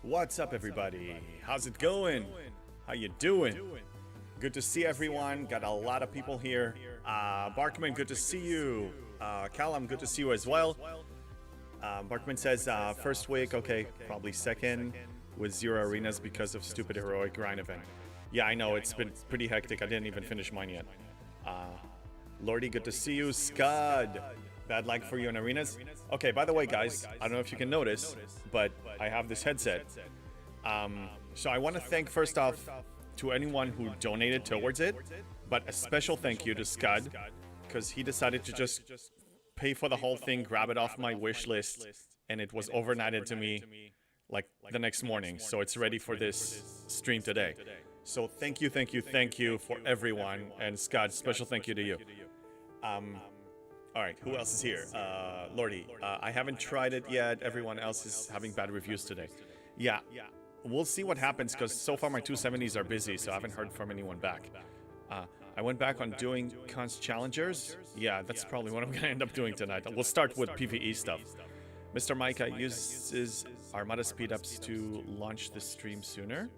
What's up, everybody? How's it going? How you doing? Good to see everyone. Got a lot of people here. Barkman, good to see you. Callum, good to see you as well. Barkman says first week, okay, probably second with 0 arenas because of stupid heroic grind event. Yeah, I know, it's been pretty hectic. I didn't even finish mine yet. Lordy, good to see you. Scud, bad luck for you in arenas. Okay, by the way, guys, I don't know if you can notice, but I have this headset. So I want to thank first off to anyone who donated towards it, but a special thank you to Scud, because he decided to just pay for the whole thing, grab it off my wish list, and it was overnighted to me like the next morning. So it's ready for this stream today. So thank you for everyone, and Scott, special thank you to you. All right, who else is here? Lordy, I haven't tried it yet. Everyone else is having bad reviews today. Yeah, we'll see what happens, because so far my 270s are busy, so I haven't heard from anyone back. I went back on doing cons challengers. Yeah, that's probably what I'm gonna end up doing tonight. We'll start with PvE stuff. Mr. Micah uses Armada speedups to launch the stream sooner.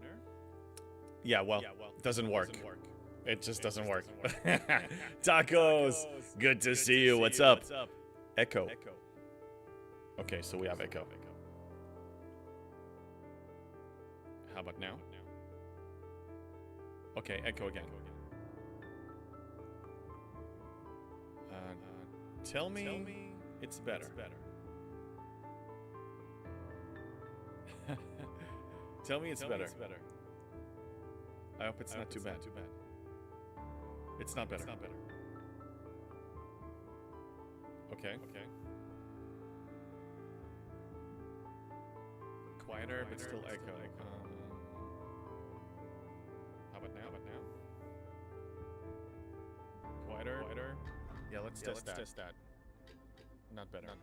Yeah, well, it doesn't work. It just doesn't work. Tacos, good to see you. What's up? Echo. Okay, so we have echo. How about now? Okay, echo again. Tell me it's better. Tell me it's better. I hope it's not too bad. It's not better. Okay. Quieter, but still echo. How about now? Quieter. Yeah, let's test that. Not better. I'm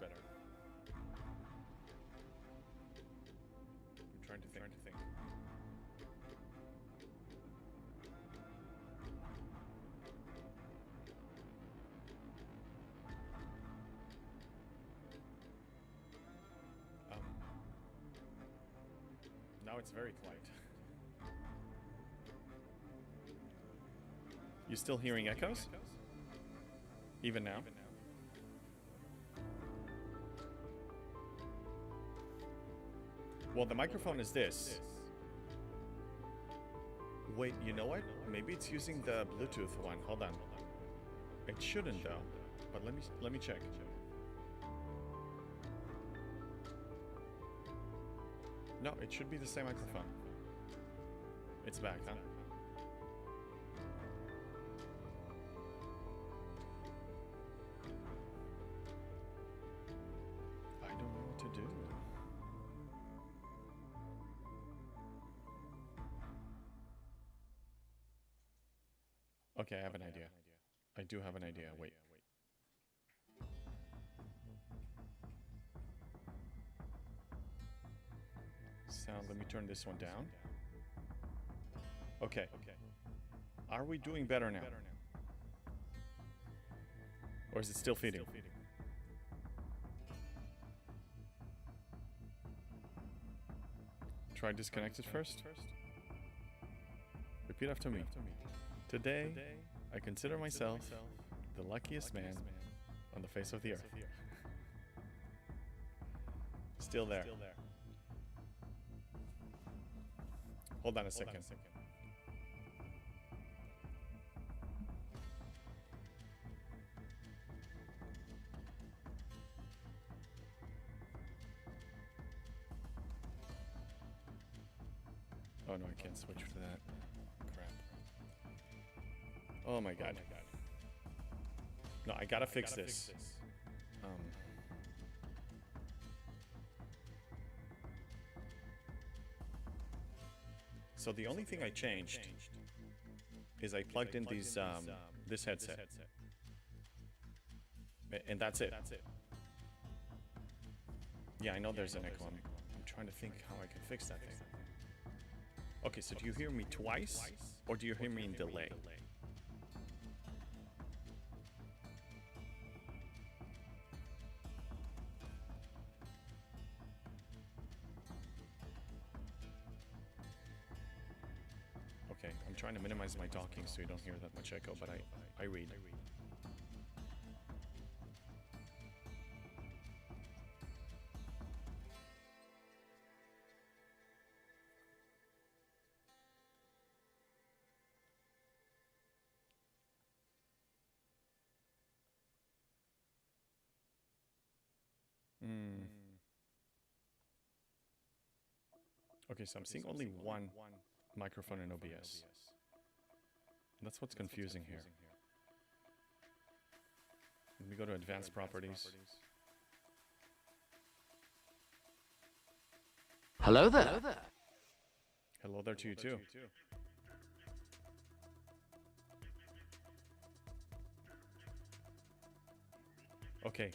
trying to think. Now it's very quiet. You still hearing echoes? Even now? Well, the microphone is this. Wait, you know what? Maybe it's using the Bluetooth one. Hold on. It shouldn't though. But let me check. No, it should be the same microphone. It's back, huh? I don't know what to do. Okay, I have an idea. I do have an idea. Wait. Sound, let me turn this one down. Okay. Are we doing better now? Or is it still feeding? Try disconnect it first. Repeat after me. Today, I consider myself the luckiest man on the face of the earth. Still there. Hold on a second. Oh no, I can't switch to that. Crap. Oh my god. No, I gotta fix this. So the only thing I changed is I plugged in these this headset, and that's it. Yeah, I know there's an echo. I'm trying to think how I can fix that thing. Okay, so do you hear me twice, or do you hear me in delay? trying to minimize my talking so you don't hear that much echo, but I read. Okay, so I'm seeing only one microphone in OBS. That's what's confusing here. Let me go to advanced properties. Hello there. Hello there to you too. Okay.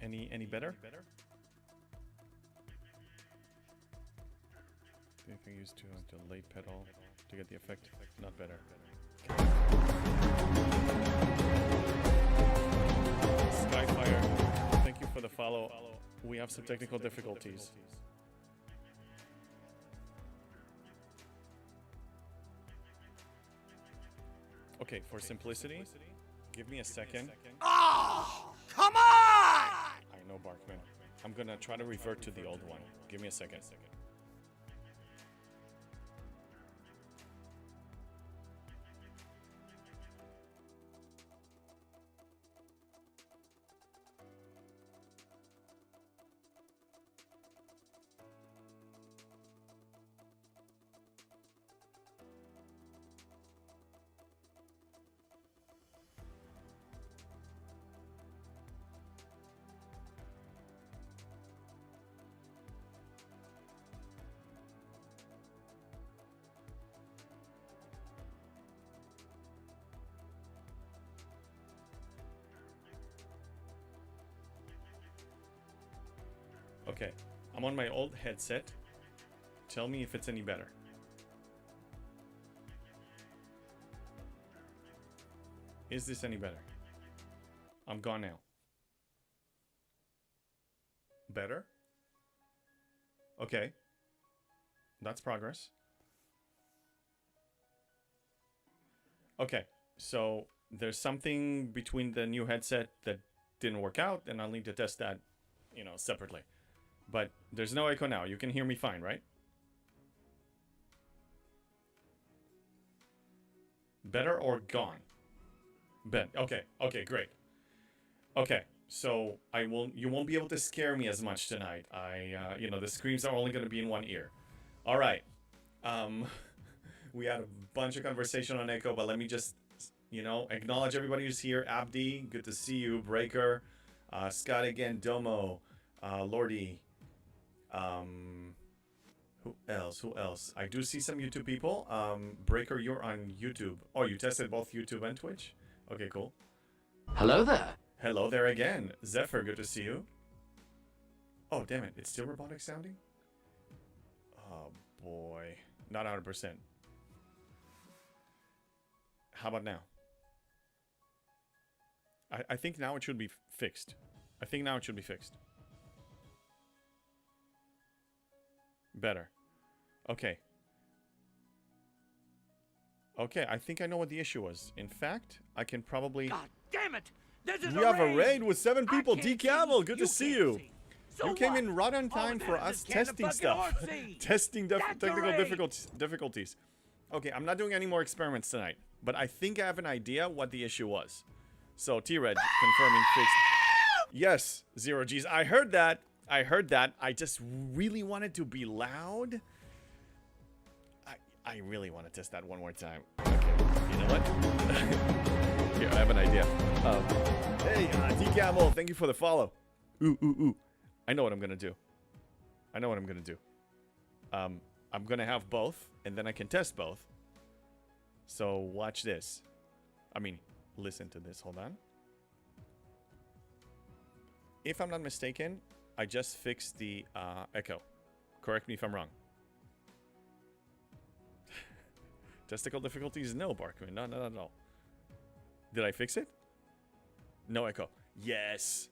Any better? You can use to delay pedal to get the effect. Not better. Skyfire, thank you for the follow. We have some technical difficulties. Okay, for simplicity, give me a second. Oh, come on! I know, Barkman. I'm gonna try to revert to the old one. Give me a second. Okay, I'm on my old headset. Tell me if it's any better. Is this any better? I'm gone now. Better? Okay. That's progress. Okay, so there's something between the new headset that didn't work out, and I'll need to test that, separately. But there's no echo now. You can hear me fine, right? Better or gone? Okay, great. Okay, so you won't be able to scare me as much tonight. The screams are only going to be in one ear. All right. We had a bunch of conversation on echo, but let me just, acknowledge everybody who's here. Abdi, good to see you. Breaker, Scott again, Domo, Lordy. Who else? I do see some YouTube people. Breaker, you're on YouTube. Oh, you tested both YouTube and Twitch? Okay, cool. Hello there. Hello there again. Zephyr, good to see you. Oh, damn it. It's still robotic sounding? Oh, boy. Not 100%. How about now? I think now it should be fixed. Better. Okay. Okay, I think I know what the issue was. In fact, I can probably... God damn it! We have a raid with 7 people. D-Camel, good to see you. So you came what? in right on time for us testing stuff. Testing technical difficulties. Okay, I'm not doing any more experiments tonight, but I think I have an idea what the issue was. So, T-Red confirming fixed. Yes, 0Gs. I heard that. I just really wanted to be loud. I really want to test that one more time. Okay, you know what? Here, I have an idea. Hey, D-Camel, thank you for the follow. Ooh. I know what I'm going to do. I'm going to have both, and then I can test both. So, watch this. Listen to this. Hold on. If I'm not mistaken, I just fixed the echo. Correct me if I'm wrong. Testicle difficulties? No, Barkman. No. Did I fix it? No echo. Yes.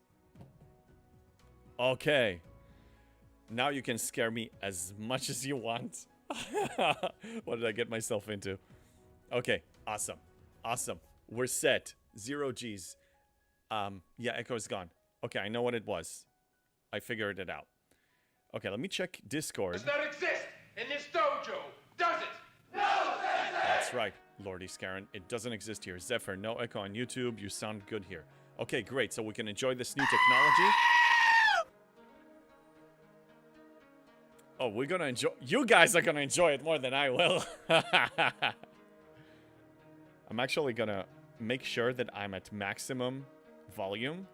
Okay. Now you can scare me as much as you want. What did I get myself into? Okay, awesome. Awesome. We're set. 0 Gs. Yeah, Echo is gone. Okay, I know what it was. I figured it out. Okay, let me check Discord. Does not exist in this dojo, does it? No, Sensei! That's right, Lordy Scaran. It doesn't exist here. Zephyr, no Echo on YouTube. You sound good here. Okay, great. So we can enjoy this new technology. Oh, we're gonna enjoy. You guys are gonna enjoy it more than I will. I'm actually gonna make sure that I'm at maximum volume,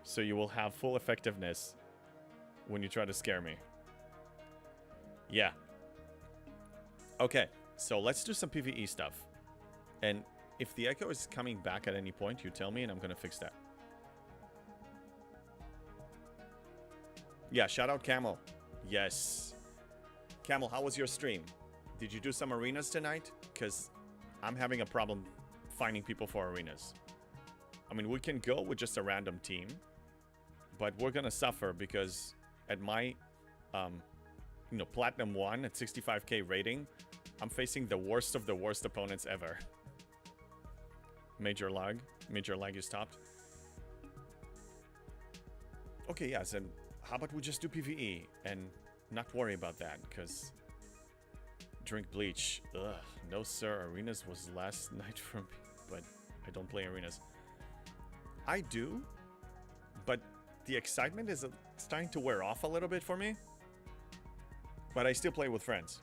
so you will have full effectiveness when you try to scare me. Yeah. Okay, so let's do some PvE stuff. And if the Echo is coming back at any point, you tell me and I'm gonna fix that. Yeah, shout out Camel. Yes. Camel, how was your stream? Did you do some arenas tonight? Because I'm having a problem finding people for arenas. I mean, we can go with just a random team, but we're gonna suffer because at my, you know, Platinum 1 at 65k rating, I'm facing the worst of the worst opponents ever. Major lag is stopped. Okay, yes, and how about we just do PvE and not worry about that, because drink bleach. Ugh, no sir, arenas was last night for me, but I don't play arenas. I do, but the excitement is starting to wear off a little bit for me, but I still play with friends.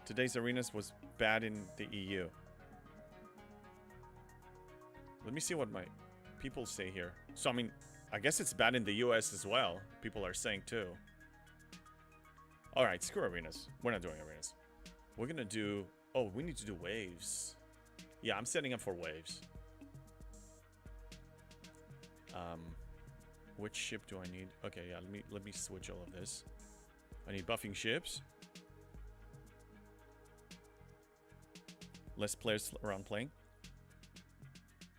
Today's arenas was bad in the EU. Let me see what my people say here. So, I mean, I guess it's bad in the US as well. People are saying too. Alright, screw arenas. We're not doing arenas. We're gonna do... Oh, we need to do waves. Yeah, I'm setting up for waves. Which ship do I need? Okay, yeah, let me switch all of this. I need buffing ships. Less players around playing.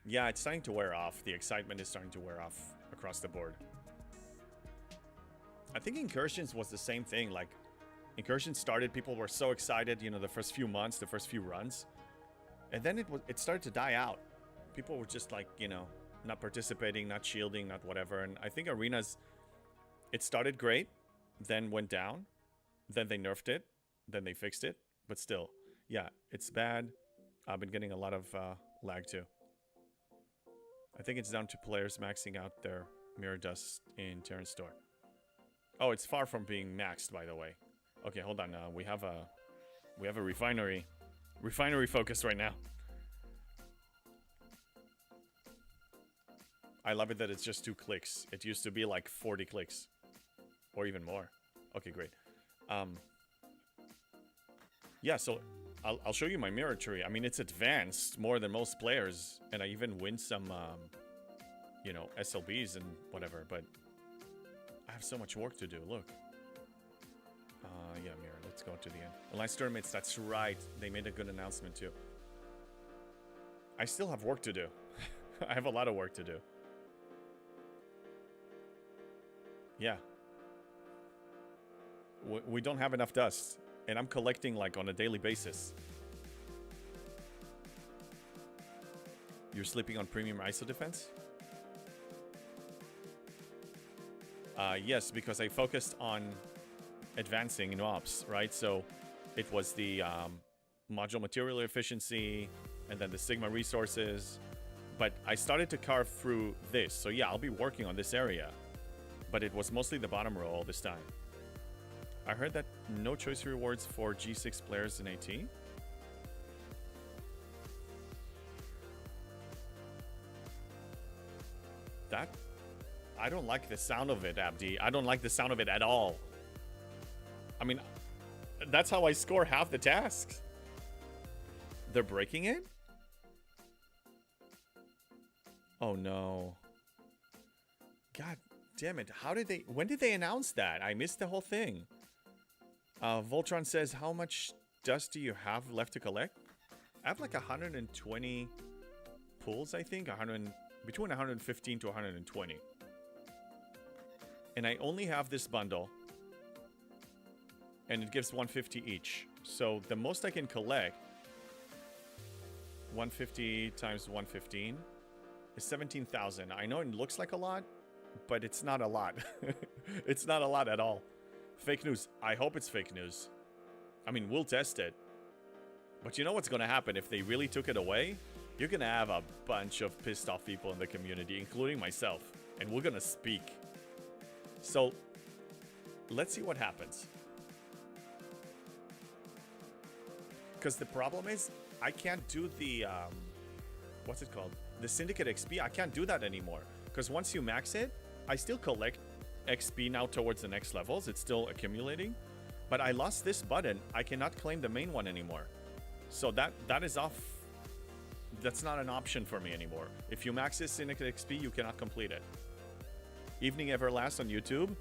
Yeah, it's starting to wear off. The excitement is starting to wear off across the board. I think Incursions was the same thing. Like, Incursions started, people were so excited, you know, the first few months, the first few runs. And then it started to die out. People were just like, you know, not participating, not shielding, not whatever. And I think Arenas, it started great, then went down, then they nerfed it, then they fixed it. But still, yeah, it's bad. I've been getting a lot of lag too. I think it's down to players maxing out their mirror dust in Terran Store. Oh, it's far from being maxed, by the way. Okay, hold on. We have a refinery focus right now. I love it that it's just 2 clicks. It used to be like 40 clicks, or even more. Okay, great. Yeah, so I'll show you my mirror tree. I mean, it's advanced more than most players, and I even win some, you know, SLBs and whatever, but I have so much work to do. Look. Yeah, mirror. Let's go to the end. Alliance tournaments, that's right. They made a good announcement, too. I still have work to do. I have a lot of work to do. Yeah. We don't have enough dust. And I'm collecting, like, on a daily basis. You're sleeping on premium ISO defense? Yes, because I focused on advancing in ops, right? So it was the module material efficiency and then the Sigma resources. But I started to carve through this. So yeah, I'll be working on this area. But it was mostly the bottom row all this time. I heard that no choice rewards for G6 players in AT. That... I don't like the sound of it, Abdi. I don't like the sound of it at all. I mean, that's how I score half the tasks. They're breaking it? Oh no. God damn it. How did they... When did they announce that? I missed the whole thing. Voltron says, how much dust do you have left to collect? I have like 120 pulls, I think. Between 115 to 120. And I only have this bundle. And it gives 150 each. So the most I can collect, 150 times 115, is 17,000. I know it looks like a lot, but it's not a lot. It's not a lot at all. Fake news. I hope it's fake news. I mean, we'll test it. But you know what's going to happen if they really took it away? You're going to have a bunch of pissed off people in the community, including myself. And we're going to speak. So, let's see what happens. Because the problem is, I can't do the, what's it called? The Syndicate XP. I can't do that anymore. Because once you max it, I still collect XP now towards the next levels. It's still accumulating. But I lost this button. I cannot claim the main one anymore. So that is off. That's not an option for me anymore. If you max this Syndicate XP, you cannot complete it. Evening Everlast on YouTube.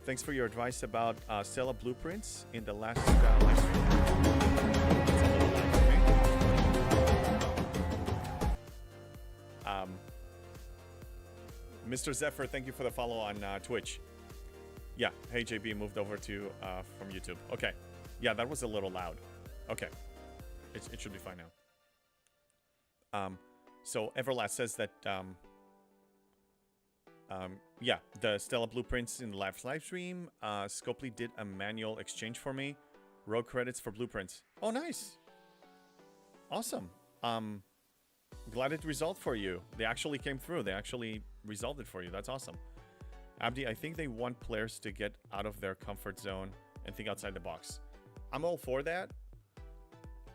Thanks for your advice about Stella blueprints in the last live stream. It's a little loud for me. Mr. Zephyr, thank you for the follow on Twitch. Yeah, hey JB moved over to from YouTube. Okay, yeah, that was a little loud. Okay, it should be fine now. So Everlast says that yeah, the Stella blueprints in the last live stream. Scopely did a manual exchange for me. Rogue credits for blueprints. Oh, nice. Awesome. Glad it resolved for you. They actually came through. They actually resolved it for you. That's awesome. Abdi, I think they want players to get out of their comfort zone and think outside the box. I'm all for that.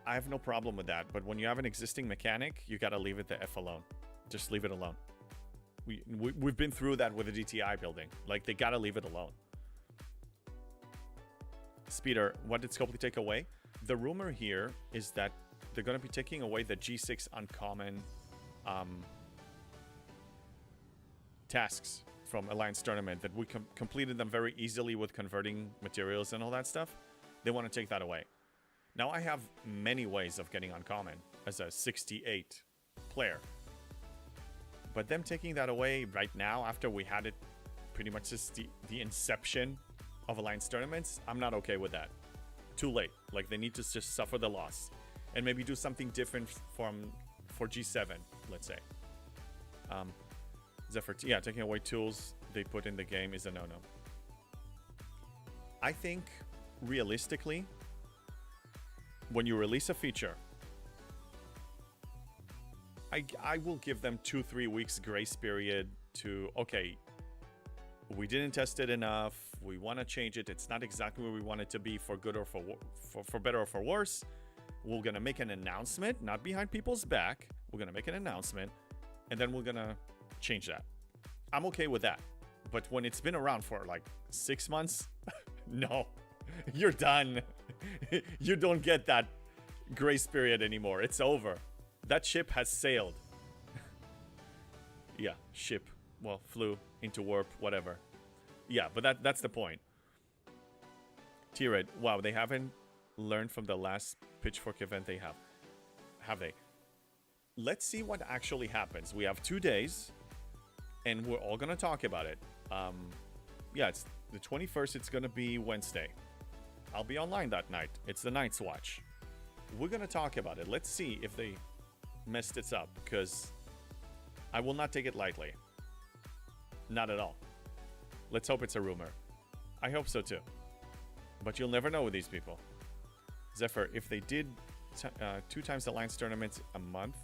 I have no problem with that. But when you have an existing mechanic, you got to leave it the F alone. Just leave it alone. We've been through that with the DTI building. Like, they got to leave it alone. Speeder, what did Scopely take away? The rumor here is that they're going to be taking away the G6 uncommon tasks from Alliance Tournament, that we completed them very easily with converting materials and all that stuff. They want to take that away. Now, I have many ways of getting uncommon as a 68 player. But them taking that away right now, after we had it pretty much since the inception of Alliance Tournaments, I'm not okay with that. Too late. Like, they need to just suffer the loss. And maybe do something different for G7, let's say. Zephyr, yeah, taking away tools they put in the game is a no-no. I think, realistically, when you release a feature, I will give them 2-3 weeks grace period to, okay, we didn't test it enough, we want to change it, it's not exactly where we want it to be, for good or for better or for worse. We're going to make an announcement, not behind people's back. We're going to make an announcement, and then we're going to change that. I'm okay with that. But when it's been around for like 6 months, no, you're done. You don't get that grace period anymore. It's over. That ship has sailed. Yeah, ship. Well, flew into warp, whatever. Yeah, but that's the point. T-Red, wow, they haven't learned from the last Pitchfork event they have. Have they? Let's see what actually happens. We have 2 days, and we're all going to talk about it. Yeah, it's the 21st. It's going to be Wednesday. I'll be online that night. It's the Night's Watch. We're going to talk about it. Let's see if they messed it up, because I will not take it lightly. Not at all. Let's hope it's a rumor. I hope so too. But you'll never know with these people. Zephyr, if they did 2 times the Alliance tournaments a month,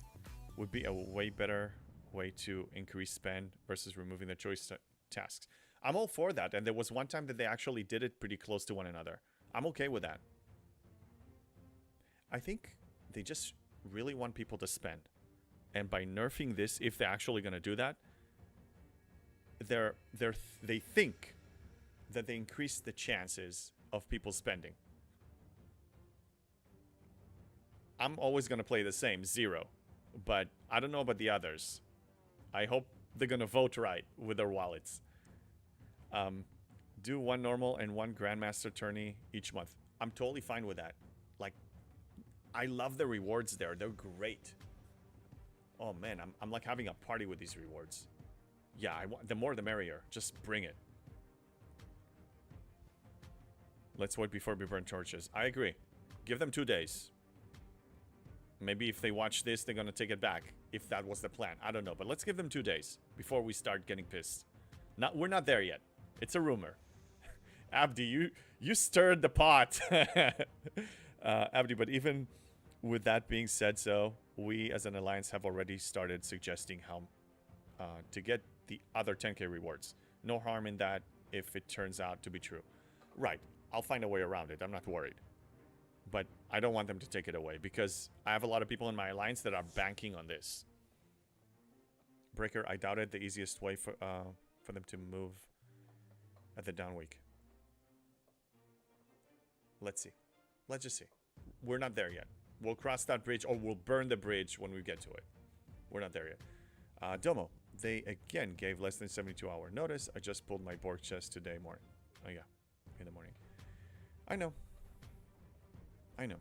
would be a way better way to increase spend versus removing the choice tasks. I'm all for that. And there was one time that they actually did it pretty close to one another. I'm okay with that. I think they just really want people to spend. And by nerfing this, if they're actually going to do that, they think that they increase the chances of people spending. I'm always going to play the same, 0. But I don't know about the others. I hope they're going to vote right with their wallets. Do 1 normal and 1 Grandmaster tourney each month. I'm totally fine with that. Like, I love the rewards there. They're great. Oh man, I'm like having a party with these rewards. Yeah, the more the merrier. Just bring it. Let's wait before we burn torches. I agree. Give them 2 days. Maybe if they watch this, they're gonna take it back. If that was the plan. I don't know. But let's give them 2 days before we start getting pissed. We're not there yet. It's a rumor. Abdi, you stirred the pot. Abdi, but even with that being said, so we as an alliance have already started suggesting how to get the other 10k rewards. No harm in that if it turns out to be true. Right. I'll find a way around it. I'm not worried. But I don't want them to take it away because I have a lot of people in my alliance that are banking on this. Breaker, I doubted the easiest way for them to move at the down week. Let's see. Let's just see. We're not there yet. We'll cross that bridge or we'll burn the bridge when we get to it. We're not there yet. Domo, they again gave less than 72-hour notice. I just pulled my Borg chest today morning. Oh yeah, in the morning. I know. I know.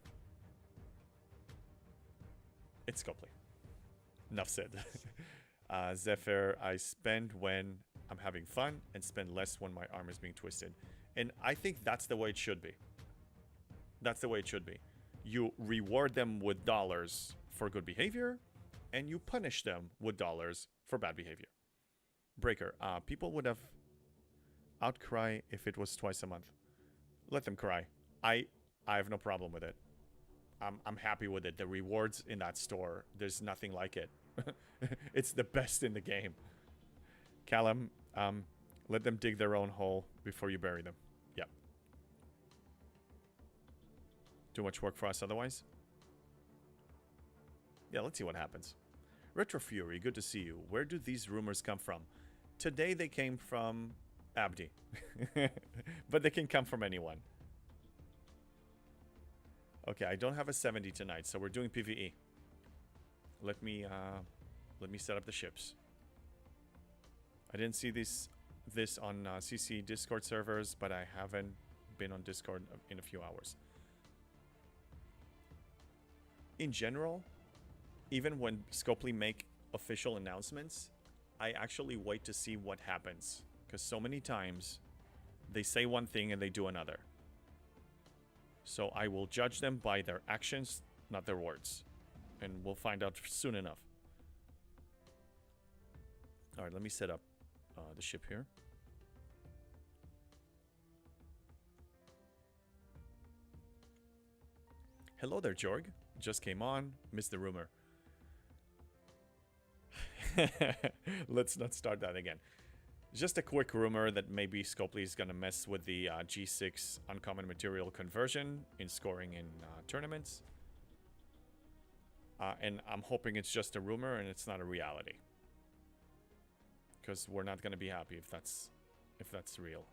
It's Copley. Enough said. Zephyr, I spend when I'm having fun and spend less when my arm is being twisted. And I think that's the way it should be. That's the way it should be. You reward them with dollars for good behavior, and you punish them with dollars for bad behavior. Breaker, people would have outcry if it was twice a month. Let them cry. I have no problem with it. I'm happy with it. The rewards in that store, there's nothing like it. It's the best in the game. Callum, let them dig their own hole before you bury them. Yep. Too much work for us otherwise? Yeah, let's see what happens. Retro Fury, good to see you. Where do these rumors come from? Today they came from Abdi. But they can come from anyone. Okay, I don't have a 70 tonight, so we're doing PvE. Let me set up the ships. I didn't see this on CC Discord servers, but I haven't been on Discord in a few hours. In general, even when Scopely make official announcements, I actually wait to see what happens. Because so many times, they say one thing and they do another. So I will judge them by their actions, not their words. And we'll find out soon enough. Alright, let me set up the ship here. Hello there, Jorg. Just came on. Missed the rumor. Let's not start that again. Just a quick rumor that maybe Scopely is going to mess with the G6 uncommon material conversion in scoring in tournaments. And I'm hoping it's just a rumor and it's not a reality. Because we're not going to be happy if that's real.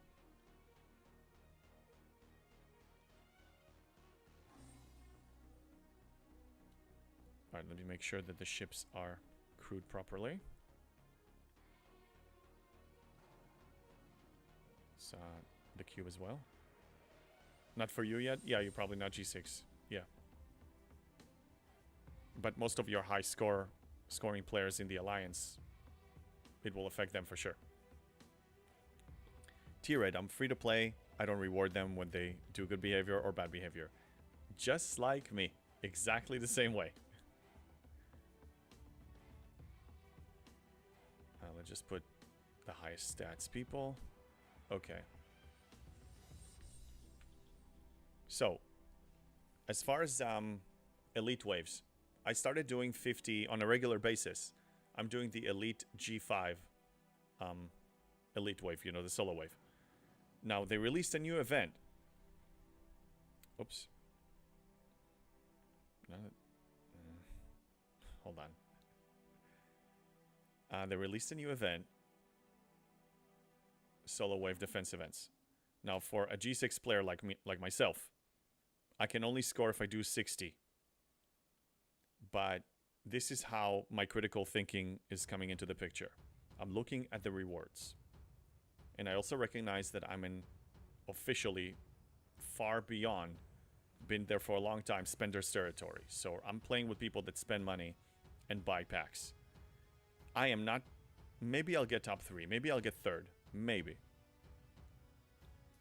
Alright, let me make sure that the ships are crewed properly. The cube as well. Not for you yet? Yeah, you're probably not G6. Yeah. But most of your high scoring players in the Alliance, it will affect them for sure. T-Red, I'm free to play. I don't reward them when they do good behavior or bad behavior. Just like me. Exactly the same way. Let's just put the highest stats people. Okay. So, as far as elite waves, I started doing 50 on a regular basis. I'm doing the elite G5 elite wave, you know, the solo wave. Now, they released a new event. Oops. Hold on. They released a new event. Solo wave defense events. Now, for a G6 player like me, like myself, I can only score if I do 60. But this is how my critical thinking is coming into the picture. I'm looking at the rewards. And I also recognize that I'm in officially far beyond, been there for a long time, spender's territory. So I'm playing with people that spend money and buy packs. I am not... Maybe I'll get top 3. Maybe I'll get 3rd. Maybe.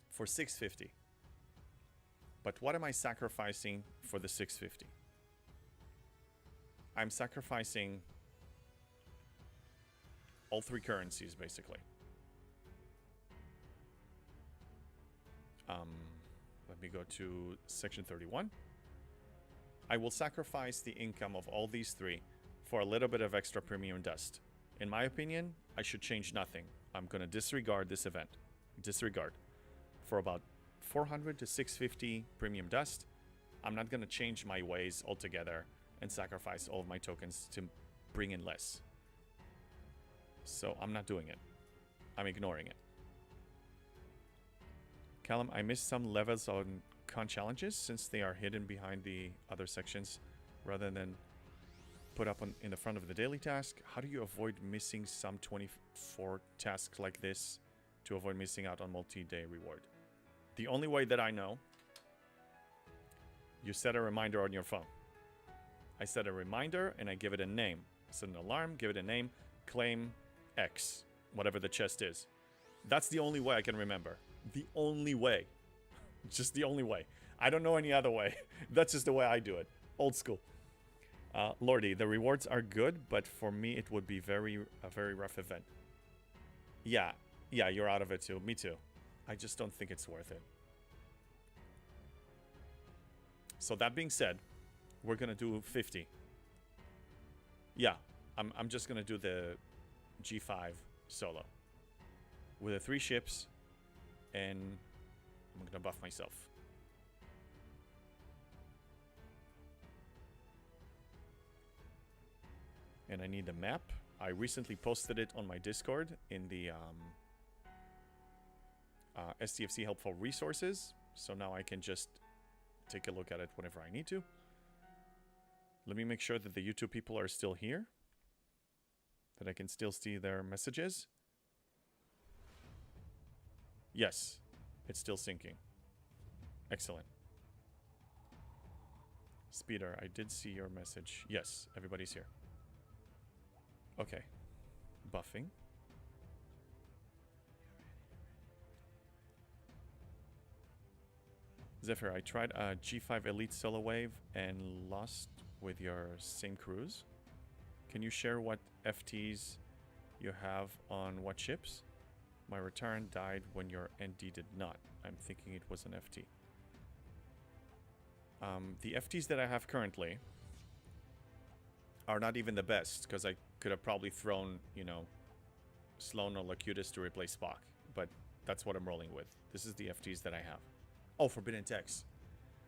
For 650. But what am I sacrificing for the 650? I'm sacrificing all three currencies, basically. Let me go to section 31. I will sacrifice the income of all these three for a little bit of extra premium dust. In my opinion, I should change nothing. I'm going to disregard this event. Disregard. For about 400 to 650 premium dust, I'm not going to change my ways altogether and sacrifice all of my tokens to bring in less. So I'm not doing it. I'm ignoring it. Callum, I missed some levels on con challenges since they are hidden behind the other sections rather than put up in the front of the daily task. How do you avoid missing some 24 tasks like this to avoid missing out on multi-day reward? The only way that I know, you set a reminder on your phone. I set a reminder and I give it a name. Set an alarm, give it a name, claim X, whatever the chest is. That's the only way I can remember. The only way. Just the only way. I don't know any other way. That's just the way I do it. Old school. Lordy, the rewards are good, but for me it would be a very rough event. Yeah, you're out of it too. Me too. I just don't think it's worth it. So that being said, we're gonna do 50. Yeah, I'm just gonna do the G5 solo with the 3 ships, and I'm gonna buff myself. And I need the map. I recently posted it on my Discord in the STFC helpful resources, so now I can just take a look at it whenever I need to. Let me make sure that the YouTube people are still here, that I can still see their messages. Yes, it's still syncing. Excellent. Speeder, I did see your message. Yes, everybody's here. Okay. Buffing. Zephyr, I tried a G5 Elite solo wave and lost with your same cruise. Can you share what FTs you have on what ships? My return died when your ND did not. I'm thinking it was an FT. The FTs that I have currently are not even the best, because I could have probably thrown, you know, Sloan or Locutus to replace Spock. But that's what I'm rolling with. This is the FTs that I have. Oh, Forbidden Text.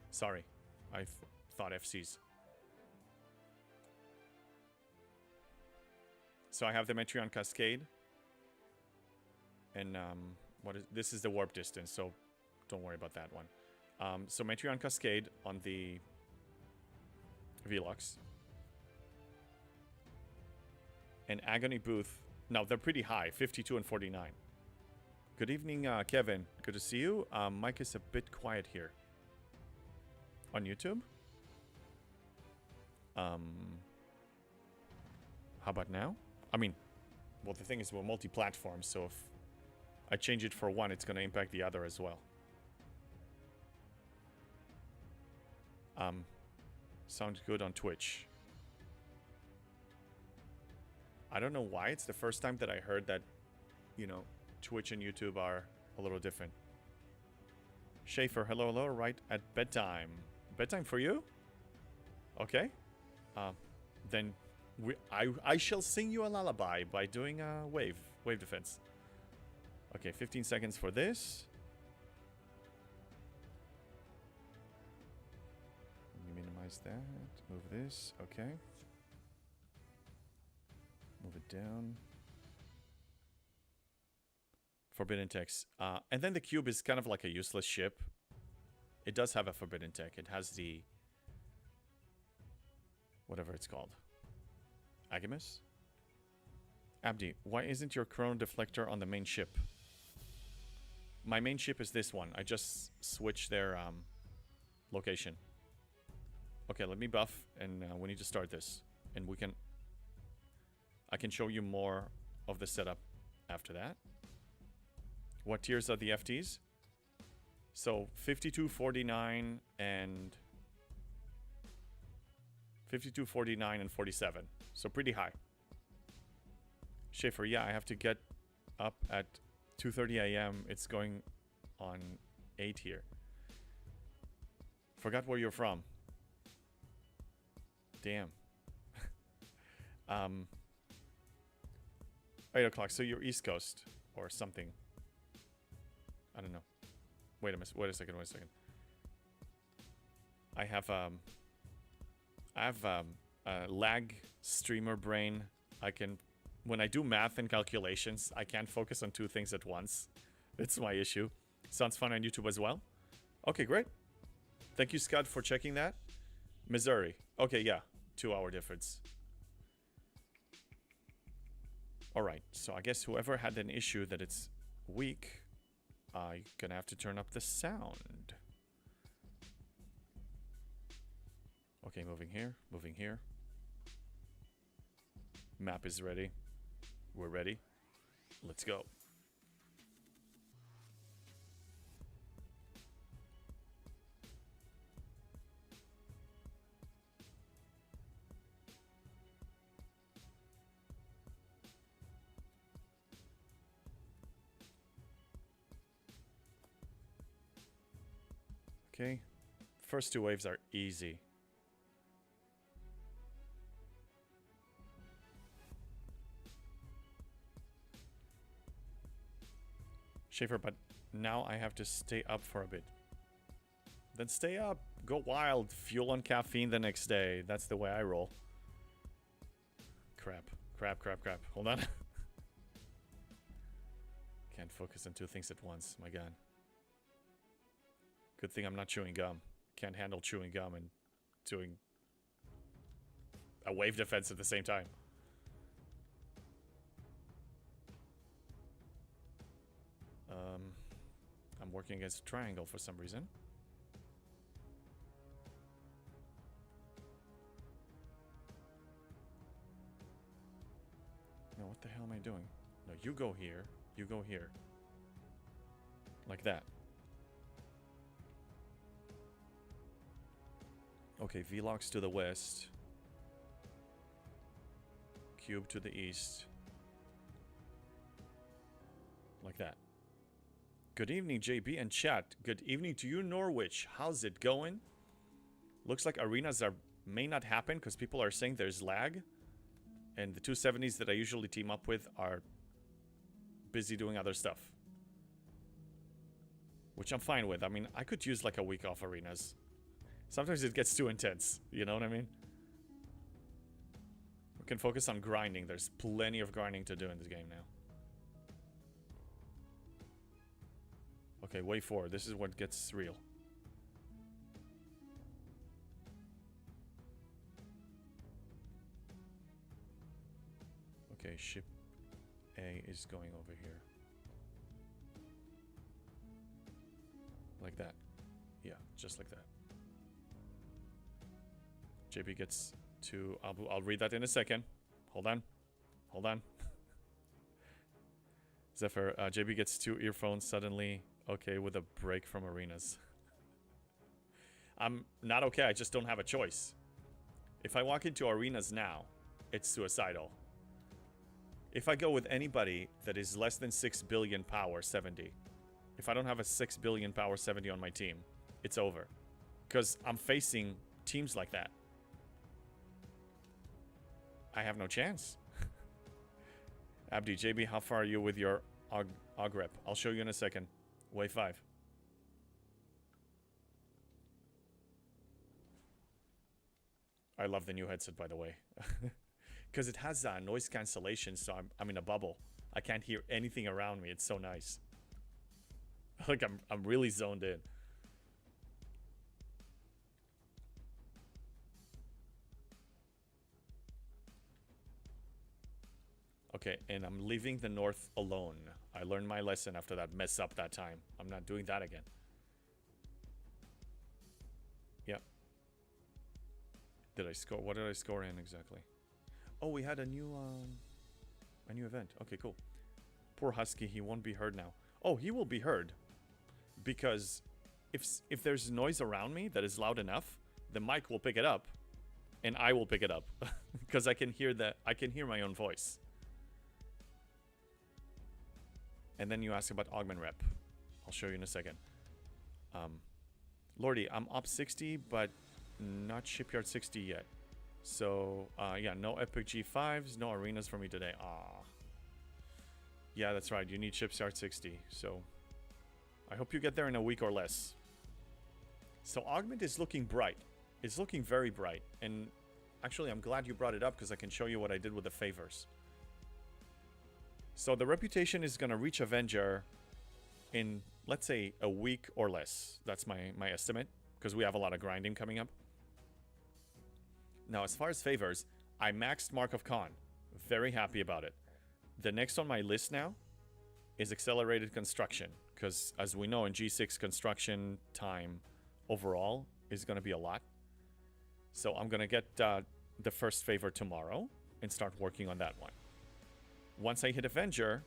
Sorry. I thought FCs. So I have the Metreon Cascade. And this is the warp distance, so don't worry about that one. So Metreon Cascade on the Velux. And Agony Booth. Now, they're pretty high, 52 and 49. Good evening, Kevin. Good to see you. Mike is a bit quiet here. On YouTube? How about now? I mean, well, the thing is we're multi-platform, so if I change it for one, it's going to impact the other as well. Sounds good on Twitch. I don't know why. It's the first time that I heard that, you know, Twitch and YouTube are a little different. Schaefer, hello, right at bedtime. Bedtime for you? Okay. Then I shall sing you a lullaby by doing a wave defense. Okay, 15 seconds for this. Let me minimize that. Move this. Okay. Move it down. Forbidden Text. And then the cube is kind of like a useless ship. It does have a Forbidden Tech. It has the... whatever it's called. Agamus? Abdi, why isn't your chrono deflector on the main ship? My main ship is this one. I just switched their location. Okay, let me buff, and we need to start this. And we can... I can show you more of the setup after that. What tiers are the FTs? So 52.49 and 52.49 and 47. So pretty high. Schaefer, yeah, I have to get up at 2:30 a.m. It's going on 8 here. Forgot where you're from. Damn. 8 o'clock. So you're East Coast or something. I don't know. Wait a second. I have a lag streamer brain. When I do math and calculations, I can't focus on two things at once. That's my issue. Sounds fun on YouTube as well. Okay, great. Thank you, Scott, for checking that. Missouri. Okay, yeah. 2-hour difference. Alright, so I guess whoever had an issue that it's weak, I'm gonna have to turn up the sound. Okay, moving here, moving here. Map is ready. We're ready. Let's go. Okay. First two waves are easy. Schaefer, but now I have to stay up for a bit. Then stay up. Go wild. Fuel on caffeine the next day. That's the way I roll. Crap. Hold on. Can't focus on two things at once. My God. Good thing I'm not chewing gum. Can't handle chewing gum and doing a wave defense at the same time. I'm working against a triangle for some reason. No, what the hell am I doing? No, you go here. You go here. Like that. Okay, Vlogs to the west. Cube to the east. Like that. Good evening, JB and chat. Good evening to you, Norwich. How's it going? Looks like arenas may not happen because people are saying there's lag. And the 270s that I usually team up with are busy doing other stuff. Which I'm fine with. I mean, I could use like a week off arenas. Sometimes it gets too intense. You know what I mean? We can focus on grinding. There's plenty of grinding to do in this game now. Okay, wave 4. This is what gets real. Okay, ship A is going over here. Like that. Yeah, just like that. JP gets to... I'll read that in a second. Hold on. Hold on. Zephyr, JB gets 2 earphones suddenly. Okay, with a break from arenas. I'm not okay, I just don't have a choice. If I walk into arenas now, it's suicidal. If I go with anybody that is less than 6 billion power 70, if I don't have a 6 billion power 70 on my team, it's over. Because I'm facing teams like that. I have no chance. Abdi, JB, how far are you with your Augment? I'll show you in a second. Wave 5. I love the new headset, by the way. Because it has noise cancellation, so I'm in a bubble. I can't hear anything around me. It's so nice. Like, I'm really zoned in. Okay, and I'm leaving the north alone. I learned my lesson after that mess up that time. I'm not doing that again. Yep. Did I score? What did I score in exactly? Oh, we had a new event. Okay, cool. Poor Husky, he won't be heard now. Oh, he will be heard. Because if there's noise around me that is loud enough, the mic will pick it up, and I will pick it up because I can hear my own voice. And then you ask about Augment rep. I'll show you in a second. Lordy, I'm up 60, but not shipyard 60 yet. So, yeah, no Epic G5s, no arenas for me today. Yeah, that's right. You need shipyard 60. So, I hope you get there in a week or less. So, Augment is looking bright. It's looking very bright. And actually, I'm glad you brought it up because I can show you what I did with the favors. So, the reputation is going to reach Avenger in, let's say, a week or less. That's my estimate, because we have a lot of grinding coming up. Now, as far as favors, I maxed Mark of Con. Very happy about it. The next on my list now is accelerated construction, because as we know in G6, construction time overall is going to be a lot. So I'm going to get the first favor tomorrow and start working on that one. Once I hit Avenger,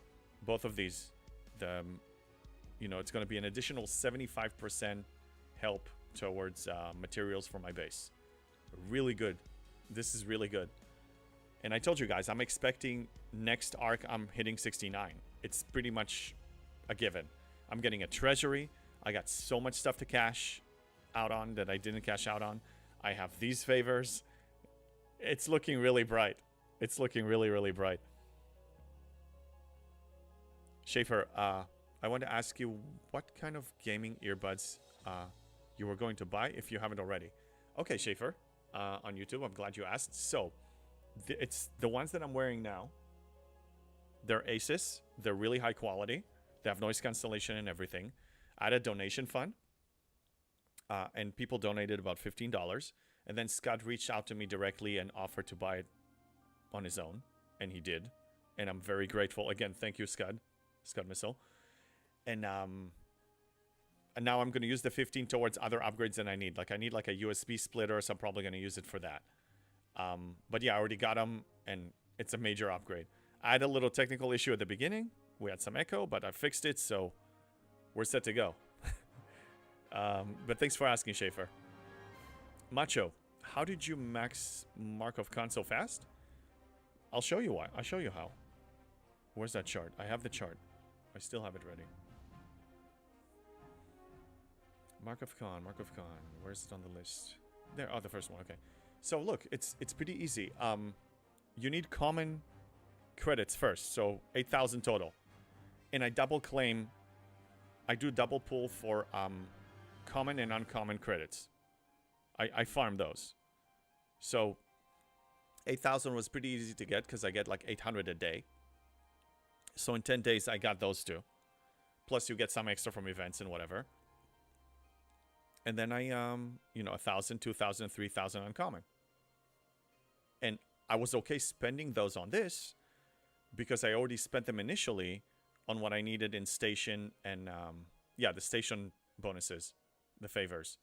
both of these, it's going to be an additional 75% help towards materials for my base. Really good. This is really good. And I told you guys, I'm expecting next arc I'm hitting 69. It's pretty much a given. I'm getting a treasury. I got so much stuff to cash out on that I didn't cash out on. I have these favors. It's looking really bright. It's looking really, really bright. Schaefer, I want to ask you what kind of gaming earbuds you were going to buy if you haven't already. Okay, Schaefer, on YouTube, I'm glad you asked. So, it's the ones that I'm wearing now. They're Asus. They're really high quality. They have noise cancellation and everything. I had a donation fund, and people donated about $15. And then Scott reached out to me directly and offered to buy it on his own, and he did. And I'm very grateful. Again, thank you, Scott Missile. And now I'm going to use the 15 towards other upgrades that I need. Like I need like a USB splitter, so I'm probably going to use it for that. But yeah, I already got them, and it's a major upgrade. I had a little technical issue at the beginning. We had some echo, but I fixed it, so we're set to go. But thanks for asking, Schaefer. Macho, how did you max Mark of Con so fast? I'll show you why. I'll show you how. Where's that chart? I have the chart. I still have it ready. Mark of Con. Where's it on the list? There. Oh, the first one. Okay. So look, it's pretty easy. You need common credits first. So 8,000 total. And I double claim. I do double pull for common and uncommon credits. I farm those. So 8,000 was pretty easy to get because I get like 800 a day. So in 10 days, I got those two. Plus you get some extra from events and whatever. And then I, 1,000, 2,000, 3,000 uncommon. And I was okay spending those on this because I already spent them initially on what I needed in station and, the station bonuses, the favors.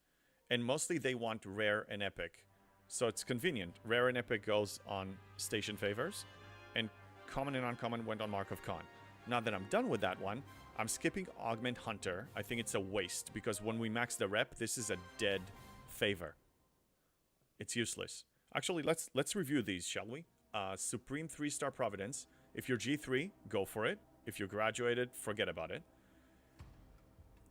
And mostly they want rare and epic. So it's convenient. Rare and epic goes on station favors, and common and uncommon went on Mark of Con. Now that I'm done with that one, I'm skipping Augment Hunter. I think it's a waste because when we max the rep, this is a dead favor. It's useless. Actually, let's review these, shall we? Supreme 3-star Providence. If you're G3, go for it. If you're graduated, forget about it.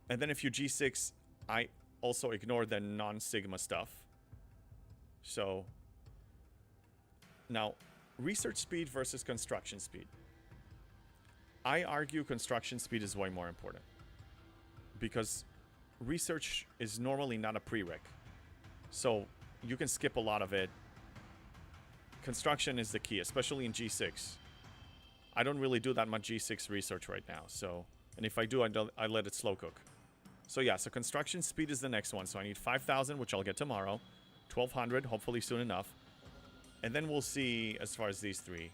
And then if you're G6, I also ignore the non-Sigma stuff. So, now, research speed versus construction speed. I argue construction speed is way more important because research is normally not a prereq. So you can skip a lot of it. Construction is the key, especially in G6. I don't really do that much G6 research right now. So, and if I do, I let it slow cook. So yeah, so construction speed is the next one. So I need 5,000, which I'll get tomorrow. 1,200, hopefully soon enough. And then we'll see as far as these three.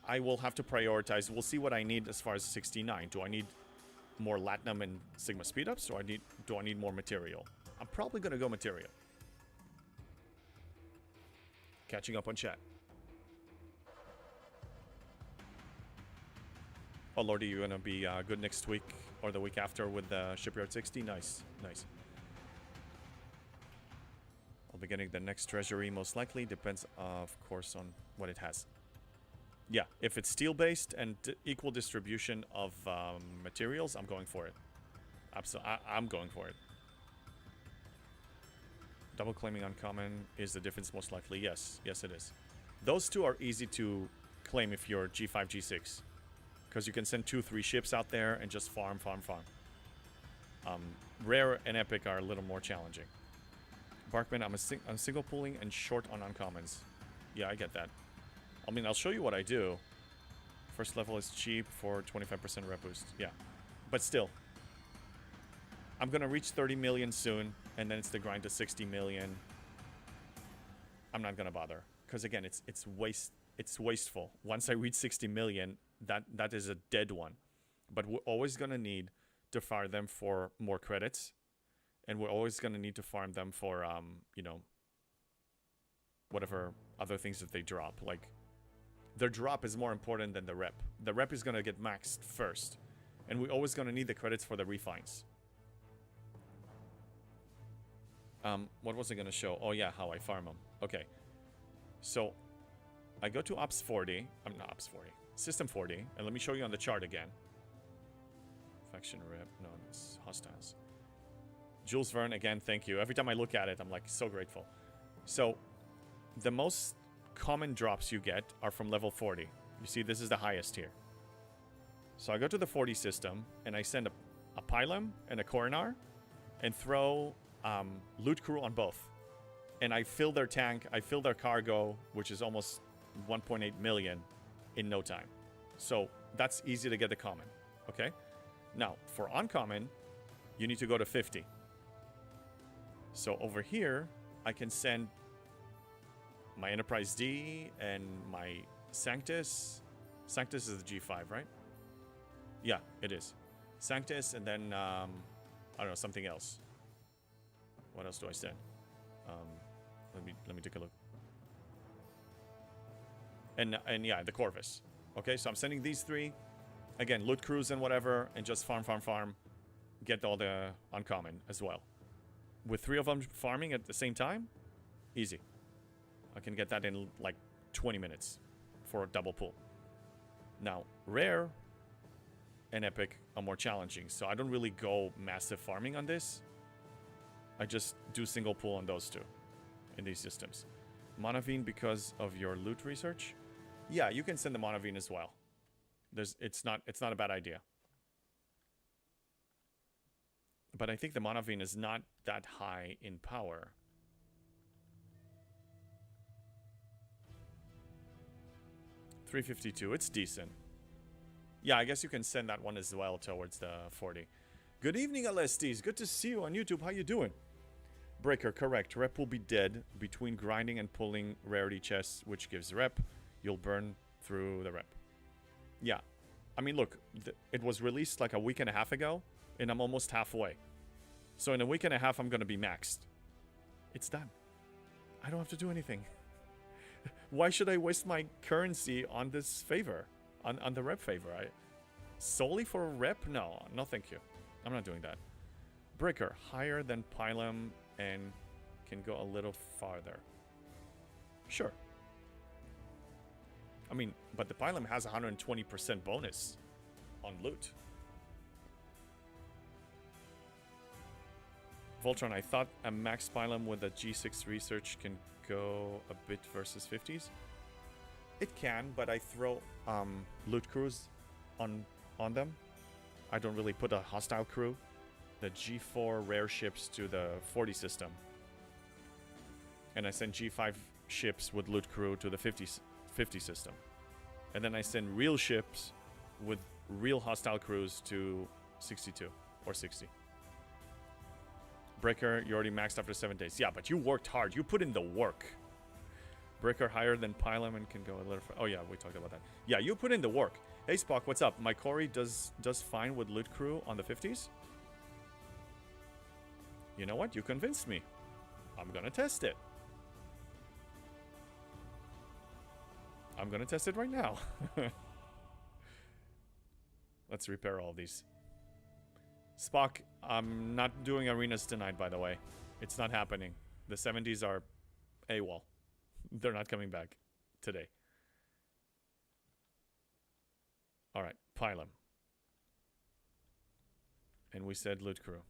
I will have to prioritize. We'll see what I need as far as 69. Do I need more Latinum and Sigma speed ups? Or do I need more material? I'm probably going to go material. Catching up on chat. Oh, Lordy, you're gonna be good next week or the week after with the Shipyard 60? Nice, nice. I'll be getting the next treasury most likely. Depends, of course, on what it has. Yeah, if it's steel-based and equal distribution of materials, I'm going for it. Absolutely, I'm going for it. Double claiming uncommon is the difference most likely. Yes, yes it is. Those two are easy to claim if you're G5, G6. Because you can send 2-3 ships out there and just farm, farm, farm. Rare and epic are a little more challenging. Barkman, I'm single pooling and short on uncommons. Yeah, I get that. I mean, I'll show you what I do. First level is cheap for 25% rep boost. Yeah, but still. I'm gonna reach 30 million soon, and then it's the grind to 60 million. I'm not gonna bother, because again, it's wasteful. Once I reach 60 million, that is a dead one. But we're always gonna need to fire them for more credits, and we're always gonna need to farm them for you know, whatever other things that they drop. Like, their drop is more important than the rep. The rep is gonna get maxed first, and we're always gonna need the credits for the refines. What was I gonna show? Oh yeah, how I farm them. Okay, so I go to Ops 40. I'm not Ops 40. System 40, and let me show you on the chart again. Faction rep. No, it's hostiles. Jules Verne again. Thank you. Every time I look at it, I'm like so grateful. So the most common drops you get are from level 40. You see, this is the highest here. So I go to the 40 system, and I send a Pylum and a Coronar, and throw loot crew on both. And I fill their tank, I fill their cargo, which is almost 1.8 million in no time. So that's easy to get the common, okay? Now, for uncommon, you need to go to 50. So over here, I can send my Enterprise D and my Sanctus. Sanctus is the G5, right? Yeah, it is. Sanctus, and then, I don't know, something else. What else do I send? Let me take a look. And yeah, the Corvus. Okay, so I'm sending these three. Again, loot crews and whatever, and just farm, farm, farm. Get all the uncommon as well. With 3 of them farming at the same time, easy. I can get that in like 20 minutes for a double pull. Now, rare and epic are more challenging, so I don't really go massive farming on this. I just do single pull on those two in these systems. Monavine because of your loot research? Yeah, you can send the Monavine as well. It's not a bad idea. But I think the Monavine is not that high in power. $352, it's decent. Yeah, I guess you can send that one as well towards the 40. Good evening, LSDs. Good to see you on YouTube. How you doing? Breaker, correct. Rep will be dead between grinding and pulling rarity chests, which gives rep. You'll burn through the rep. Yeah. I mean, look, it was released like a week and a half ago, and I'm almost halfway. So in a week and a half, I'm going to be maxed. It's done. I don't have to do anything. Why should I waste my currency on this favor? On the rep favor? Solely for rep? No, no thank you. I'm not doing that. Breaker, higher than Pylum and can go a little farther. Sure. I mean, but the Pylum has 120% bonus on loot. Voltron, I thought a max Pylum with a G6 research can go a bit versus 50s. It can, but I throw loot crews on them. I don't really put a hostile crew. The G4 rare ships to the 40 system. And I send G5 ships with loot crew to the 50 system. And then I send real ships with real hostile crews to 62 or 60. Breaker, you already maxed after 7 days. Yeah, but you worked hard. You put in the work. Breaker higher than Pylum and can go a little further. Oh yeah, we talked about that. Yeah, you put in the work. Hey Spock, what's up? My Corey does fine with loot crew on the 50s. You know what? You convinced me. I'm gonna test it. I'm gonna test it right now. Let's repair all these. Spock, I'm not doing arenas tonight, by the way. It's not happening. The 70s are AWOL. They're not coming back today. Alright, pile them. And we said loot crew.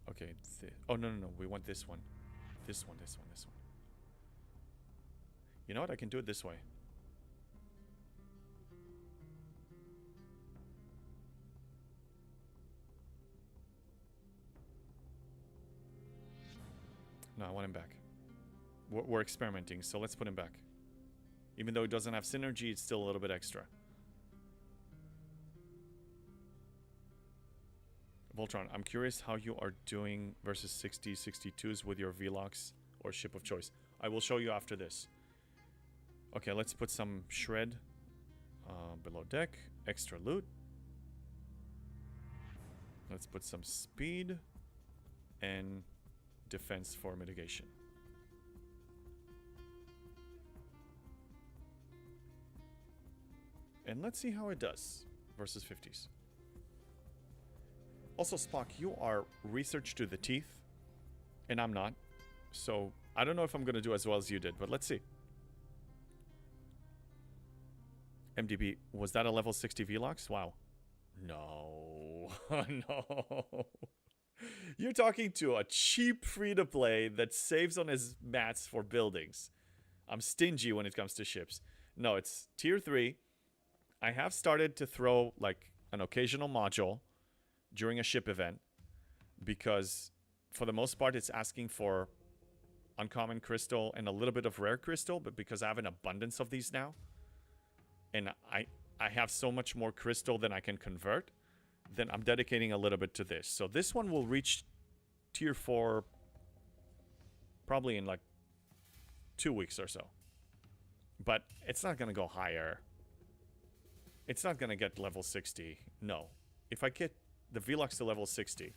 Okay. Oh, no. We want this one. This one. You know what? I can do it this way. No, I want him back. We're experimenting, so let's put him back. Even though it doesn't have synergy, it's still a little bit extra. Voltron, I'm curious how you are doing versus 60, 62s with your Velox or ship of choice. I will show you after this. Okay, let's put some shred below deck. Extra loot. Let's put some speed and defense for mitigation. And let's see how it does versus 50s. Also, Spock, you are research to the teeth, and I'm not. So, I don't know if I'm going to do as well as you did, but let's see. MDB, was that a level 60 Velox? Wow. No. No. You're talking to a cheap free-to-play that saves on his mats for buildings. I'm stingy when it comes to ships. No, it's tier 3. I have started to throw, like, an occasional module during a ship event, because for the most part it's asking for uncommon crystal and a little bit of rare crystal, but because I have an abundance of these now and I have so much more crystal than I can convert, then I'm dedicating a little bit to this. So this one will reach tier 4 probably in like 2 weeks or so, but it's not gonna go higher. It's not gonna get level 60. No, if I get the Velox to level 60,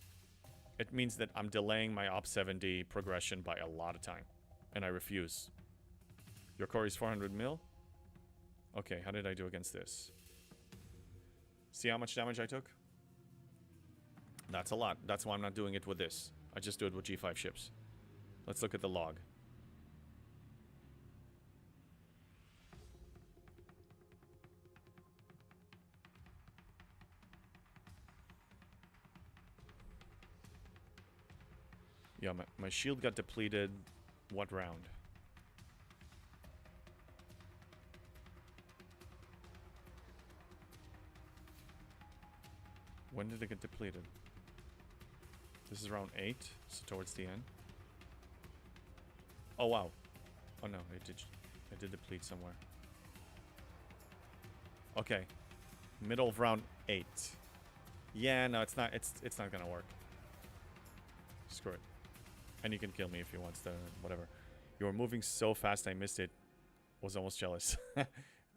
it means that I'm delaying my Op 70 progression by a lot of time. And I refuse. Your core is 400 mil? Okay, how did I do against this? See how much damage I took? That's a lot. That's why I'm not doing it with this. I just do it with G5 ships. Let's look at the log. Yeah, my shield got depleted. What round? When did it get depleted? This is round 8, so towards the end. Oh wow. Oh no, it did deplete somewhere. Okay. Middle of round 8. Yeah, no, it's not gonna work. Screw it. And you can kill me if you want, whatever. You were moving so fast I missed it. Was almost jealous.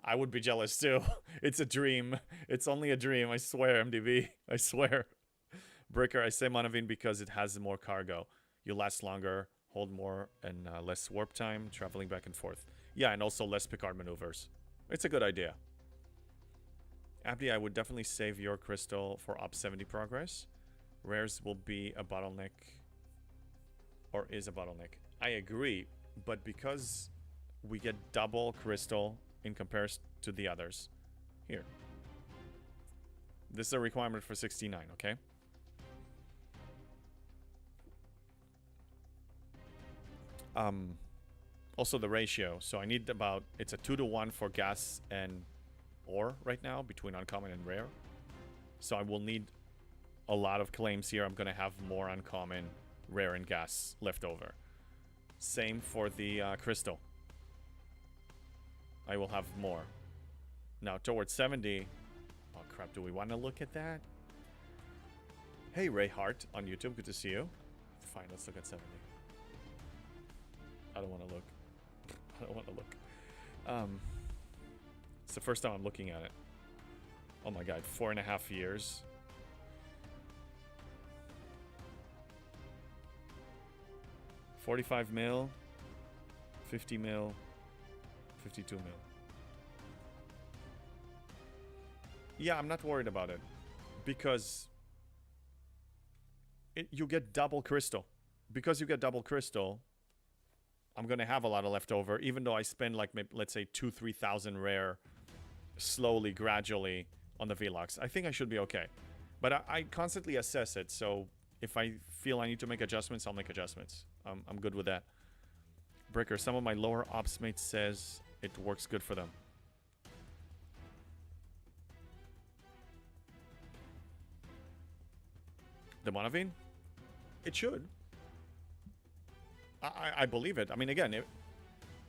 I would be jealous too. It's a dream. It's only a dream. I swear, MDB. I swear. Breaker, I say Monavine because it has more cargo. You last longer, hold more, and less warp time, traveling back and forth. Yeah, and also less Picard maneuvers. It's a good idea. Abdi, I would definitely save your crystal for Op 70 progress. Rares will be a bottleneck. Or is a bottleneck. I agree, but because we get double crystal in comparison to the others. Here. This is a requirement for 69, okay? Also the ratio. So I need about, it's a 2-to-1 for gas and ore right now between uncommon and rare. So I will need a lot of claims here. I'm going to have more uncommon, rare, and gas left over. Same for the crystal. I will have more. Now towards 70. Oh crap, do we want to look at that? Hey Ray Hart on YouTube, good to see you. Fine, let's look at 70. I don't want to look. I don't want to look. It's the first time I'm looking at it. Oh my god, 4.5 years. 45 mil, 50 mil, 52 mil. Yeah, I'm not worried about it because you get double crystal. Because you get double crystal, I'm going to have a lot of leftover, even though I spend like, maybe, let's say 2,000-3,000 rare slowly, gradually on the Velox. I think I should be okay. But I constantly assess it, so if I feel I need to make adjustments, I'll make adjustments. I'm good with that. Bricker, some of my lower ops mates says it works good for them. The Monavine? It should. I believe it. I mean, again,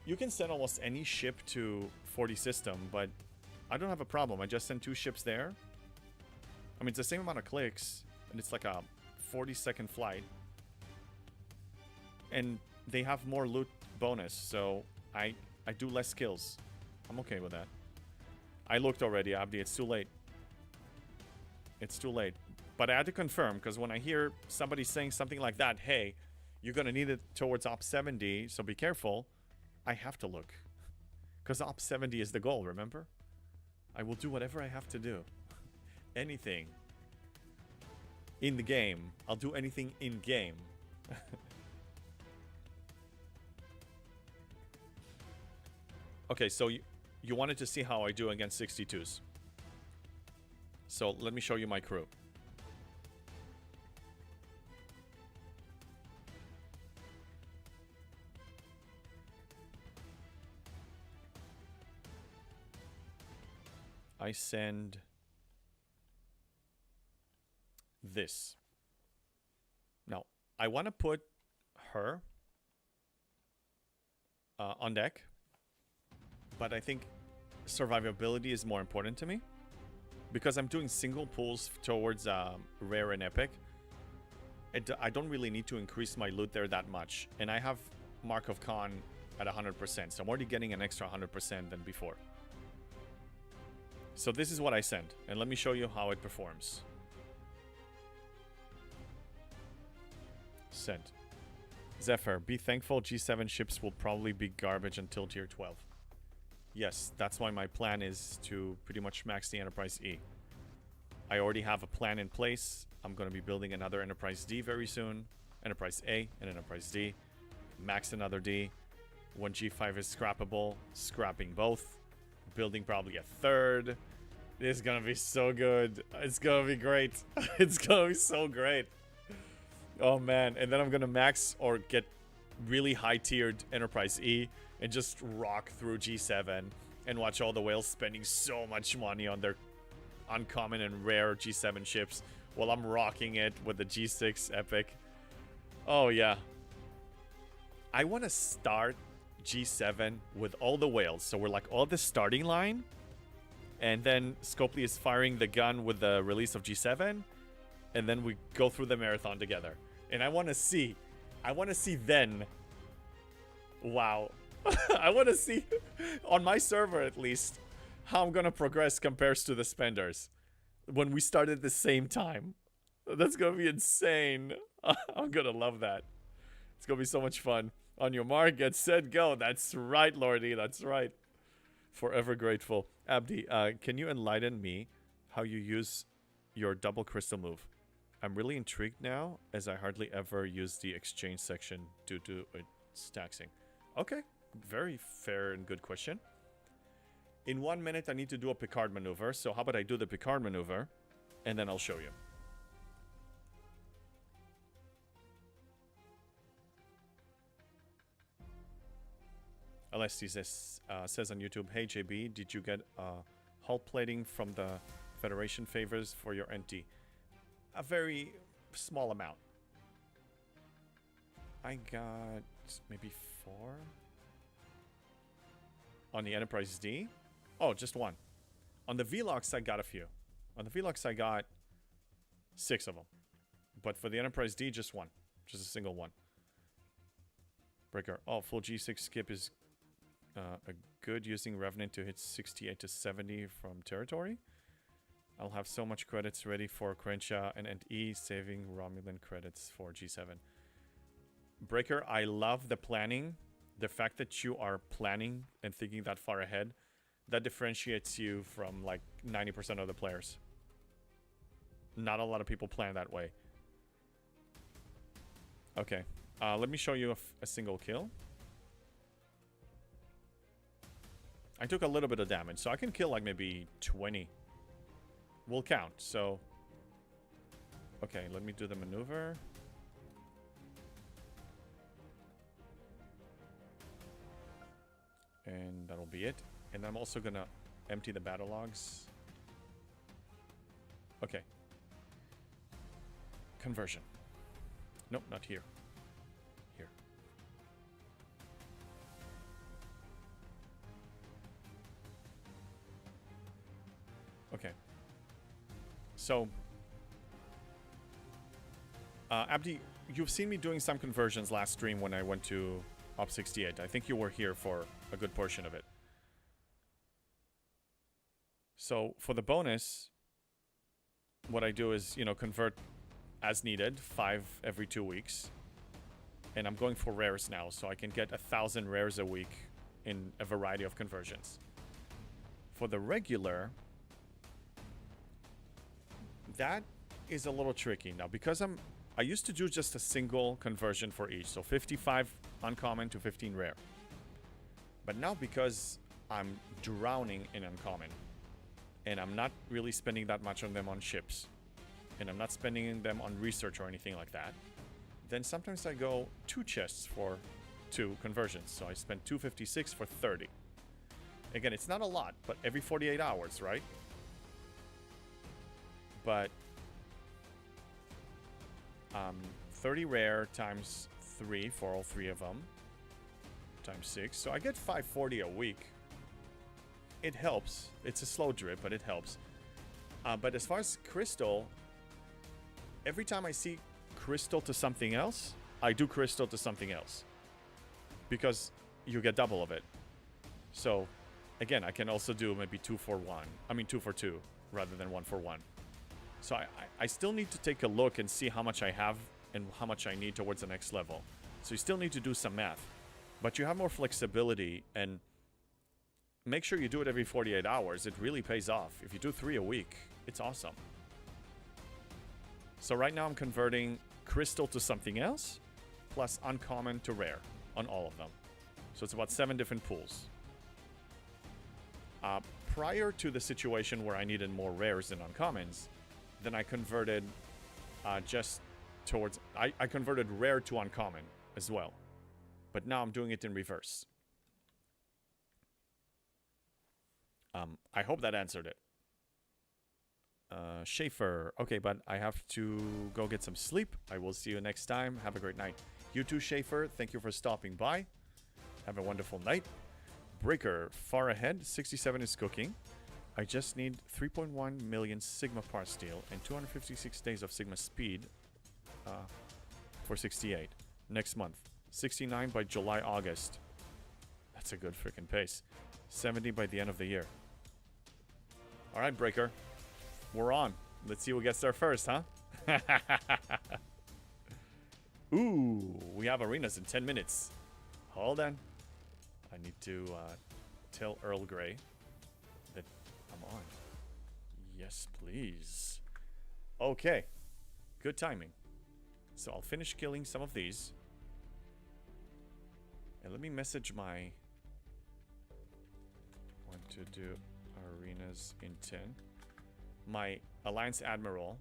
you can send almost any ship to 40 system, but I don't have a problem. I just send 2 ships there. I mean, it's the same amount of clicks, and it's like a 40-second flight. And they have more loot bonus, so I do less kills. I'm okay with that. I looked already, Abdi. It's too late. It's too late. But I had to confirm, because when I hear somebody saying something like that, hey, you're going to need it towards Op 70, so be careful, I have to look. Because Op 70 is the goal, remember? I will do whatever I have to do. Anything. In the game. I'll do anything in-game. Okay, so you wanted to see how I do against 62s. So let me show you my crew. I send this. Now, I want to put her on deck, but I think survivability is more important to me because I'm doing single pulls towards rare and epic. I don't really need to increase my loot there that much, and I have Mark of Khan at 100%, so I'm already getting an extra 100% than before. So this is what I sent, and let me show you how it performs. Sent. Zephyr, be thankful G7 ships will probably be garbage until tier 12. Yes, that's why my plan is to pretty much max the Enterprise E. I already have a plan in place. I'm going to be building another Enterprise D very soon. Enterprise A and Enterprise D. Max another D. When G5 is scrappable, scrapping both. Building probably a third. This is gonna be so good. It's gonna be great. It's gonna be so great. Oh man, and then I'm gonna max or get really high tiered Enterprise E and just rock through G7 and watch all the whales spending so much money on their uncommon and rare G7 ships while I'm rocking it with the G6 Epic. Oh yeah. I want to start G7 with all the whales, so we're like all the starting line, and then Scopely is firing the gun with the release of G7, and then we go through the marathon together. And I want to see then, wow, I want to see on my server at least how I'm gonna progress compared to the spenders when we start at the same time. That's gonna be insane. I'm gonna love that. It's gonna be so much fun. On your mark, get set, go. That's right, Lordy. That's right. Forever grateful. Abdi, can you enlighten me how you use your double crystal move? I'm really intrigued now, as I hardly ever use the exchange section due to its taxing. Okay, very fair and good question. In 1 minute, I need to do a Picard maneuver. So how about I do the Picard maneuver, and then I'll show you. LST says on YouTube, hey JB, did you get hull plating from the Federation favors for your NT? A very small amount. I got maybe 4 on the Enterprise D. Oh, just 1. On the Velox, I got a few. On the Velox, I got 6 of them. But for the Enterprise D, just 1. Just a single 1. Breaker. Oh, full G6 skip is a good using Revenant to hit 68 to 70 from territory. I'll have so much credits ready for Crenshaw and E, saving Romulan credits for G7. Breaker, I love the planning. The fact that you are planning and thinking that far ahead, that differentiates you from like 90% of the players. Not a lot of people plan that way. Okay, let me show you a single kill. I took a little bit of damage, so I can kill like maybe 20. Will count, so... Okay, let me do the maneuver. And that'll be it. And I'm also gonna empty the battle logs. Okay. Conversion. Nope, not here. Here. Okay. So, Abdi, you've seen me doing some conversions last stream when I went to Op 68. I think you were here for a good portion of it. So, for the bonus, what I do is, you know, convert as needed, 5 every 2 weeks. And I'm going for rares now, so I can get 1,000 rares a week in a variety of conversions. For the regular, that is a little tricky now because I used to do just a single conversion for each, so 55 uncommon to 15 rare. But now because I'm drowning in uncommon and I'm not really spending that much on them on ships and I'm not spending them on research or anything like that, then sometimes I go 2 chests for 2 conversions. So I spend 256 for 30. Again, it's not a lot, but every 48 hours, right? But 30 rare times 3 for all 3 of them times 6, so I get 540 a week. It helps. It's a slow drip, but it helps. But as far as crystal, every time I see crystal to something else, I do crystal to something else because you get double of it. So again, I can also do maybe 2 for 1. I mean 2 for 2 rather than 1 for 1. So I still need to take a look and see how much I have and how much I need towards the next level. So you still need to do some math. But you have more flexibility, and make sure you do it every 48 hours. It really pays off. If you do 3 a week, it's awesome. So right now I'm converting crystal to something else, plus uncommon to rare on all of them. So it's about 7 different pools. Prior to the situation where I needed more rares than uncommons, then I converted just towards... I converted rare to uncommon as well. But now I'm doing it in reverse. I hope that answered it. Schaefer. Okay, but I have to go get some sleep. I will see you next time. Have a great night. You too, Schaefer. Thank you for stopping by. Have a wonderful night. Breaker. Far ahead. 67 is cooking. I just need 3.1 million Sigma par steel and 256 days of Sigma speed for 68 next month. 69 by July, August. That's a good freaking pace. 70 by the end of the year. Alright, Breaker. We're on. Let's see who gets there first, huh? Ooh, we have arenas in 10 minutes. Hold on. I need to tell Earl Grey that I'm on. Yes, please. Okay. Good timing. So I'll finish killing some of these. And let me message my... Want to do arenas in 10. My Alliance Admiral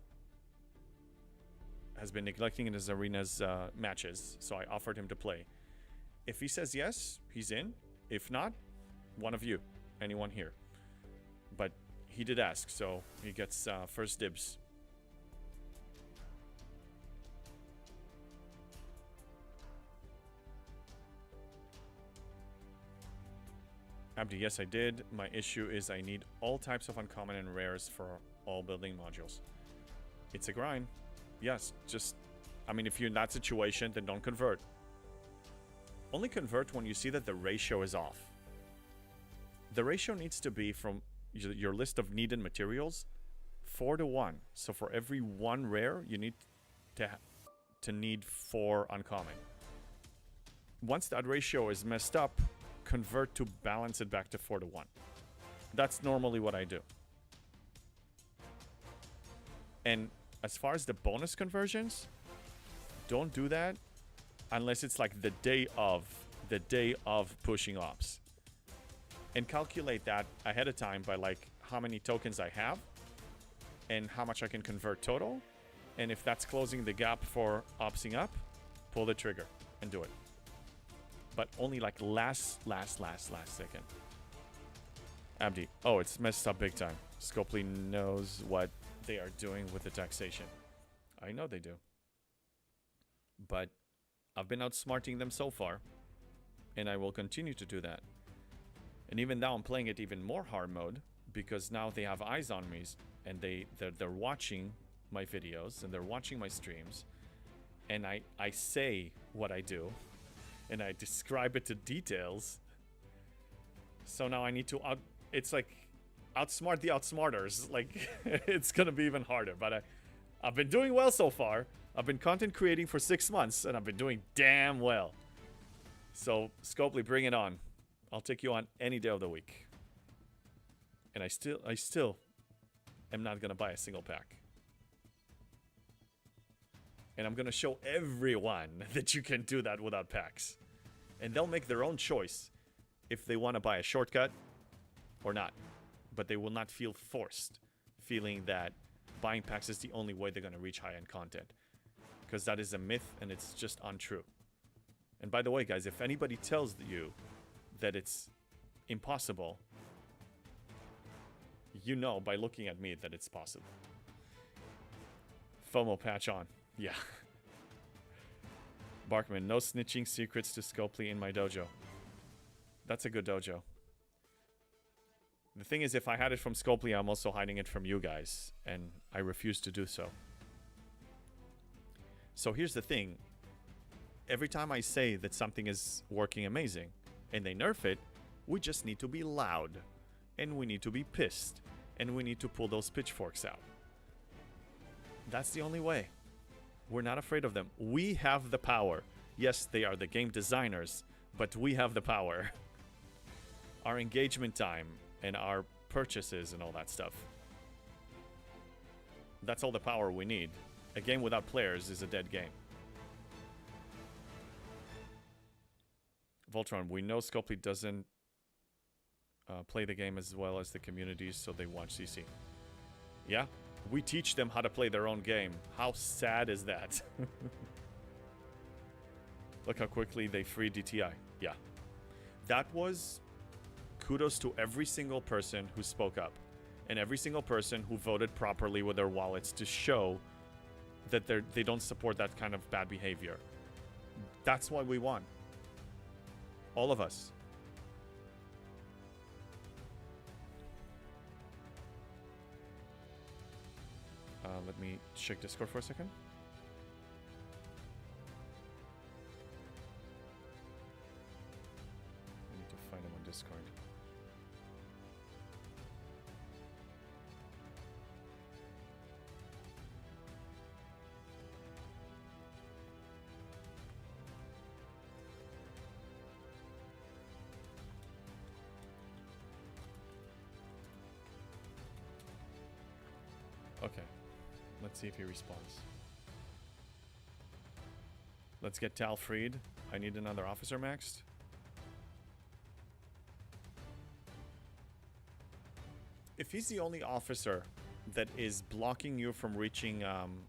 has been neglecting his arenas matches, so I offered him to play. If he says yes, he's in. If not, one of you. Anyone here. But he did ask, so he gets first dibs. Abdi, yes, I did. My issue is I need all types of uncommon and rares for all building modules. It's a grind. Yes, just... I mean, if you're in that situation, then don't convert. Only convert when you see that the ratio is off. The ratio needs to be from your list of needed materials 4 to 1. So for every 1 rare, you need to need 4 uncommon. once that ratio is messed up, convert to balance it back to 4-1. That's normally what I do. And as far as the bonus conversions, don't do that unless it's like the day of pushing ops. And calculate that ahead of time by like how many tokens I have and how much I can convert total. And if that's closing the gap for opsing up, pull the trigger and do it. But only like last second. Abdi. Oh, it's messed up big time. Scopely knows what they are doing with the taxation. I know they do. But I've been outsmarting them so far. And I will continue to do that. And even now I'm playing it even more hard mode. Because now they have eyes on me. And they're watching my videos. And they're watching my streams. And I say what I do. And I describe it to details. So now I need to it's like outsmart the outsmarters. Like it's gonna be even harder. But I've been doing well so far. I've been content creating for 6 months and I've been doing damn well. So Scopely, bring it on. I'll take you on any day of the week. And I still am not gonna buy a single pack. And I'm gonna show everyone that you can do that without packs. And they'll make their own choice if they want to buy a shortcut or not. But they will not feel forced, feeling that buying packs is the only way they're gonna reach high-end content. Because that is a myth and it's just untrue. And by the way, guys, if anybody tells you that it's impossible, you know by looking at me that it's possible. FOMO patch on. Yeah. Barkman, no snitching secrets to Scopely in my dojo. That's a good dojo. The thing is, if I had it from Scopely, I'm also hiding it from you guys. And I refuse to do so. So here's the thing. Every time I say that something is working amazing and they nerf it, we just need to be loud. And we need to be pissed. And we need to pull those pitchforks out. That's the only way. We're not afraid of them. We have the power. Yes, they are the game designers, but we have the power. Our engagement time and our purchases and all that stuff. That's all the power we need. A game without players is a dead game. Voltron, we know Scopely doesn't play the game as well as the communities, so they watch CC. Yeah? We teach them how to play their own game. How sad is that? Look how quickly they freed DTI. Yeah. That was kudos to every single person who spoke up. And every single person who voted properly with their wallets to show that they don't support that kind of bad behavior. That's why we won. All of us. Let me check Discord for a second. I need to find him on Discord. Okay. Let's see if he responds. Let's get Tal freed. I need another officer maxed. If he's the only officer that is blocking you from reaching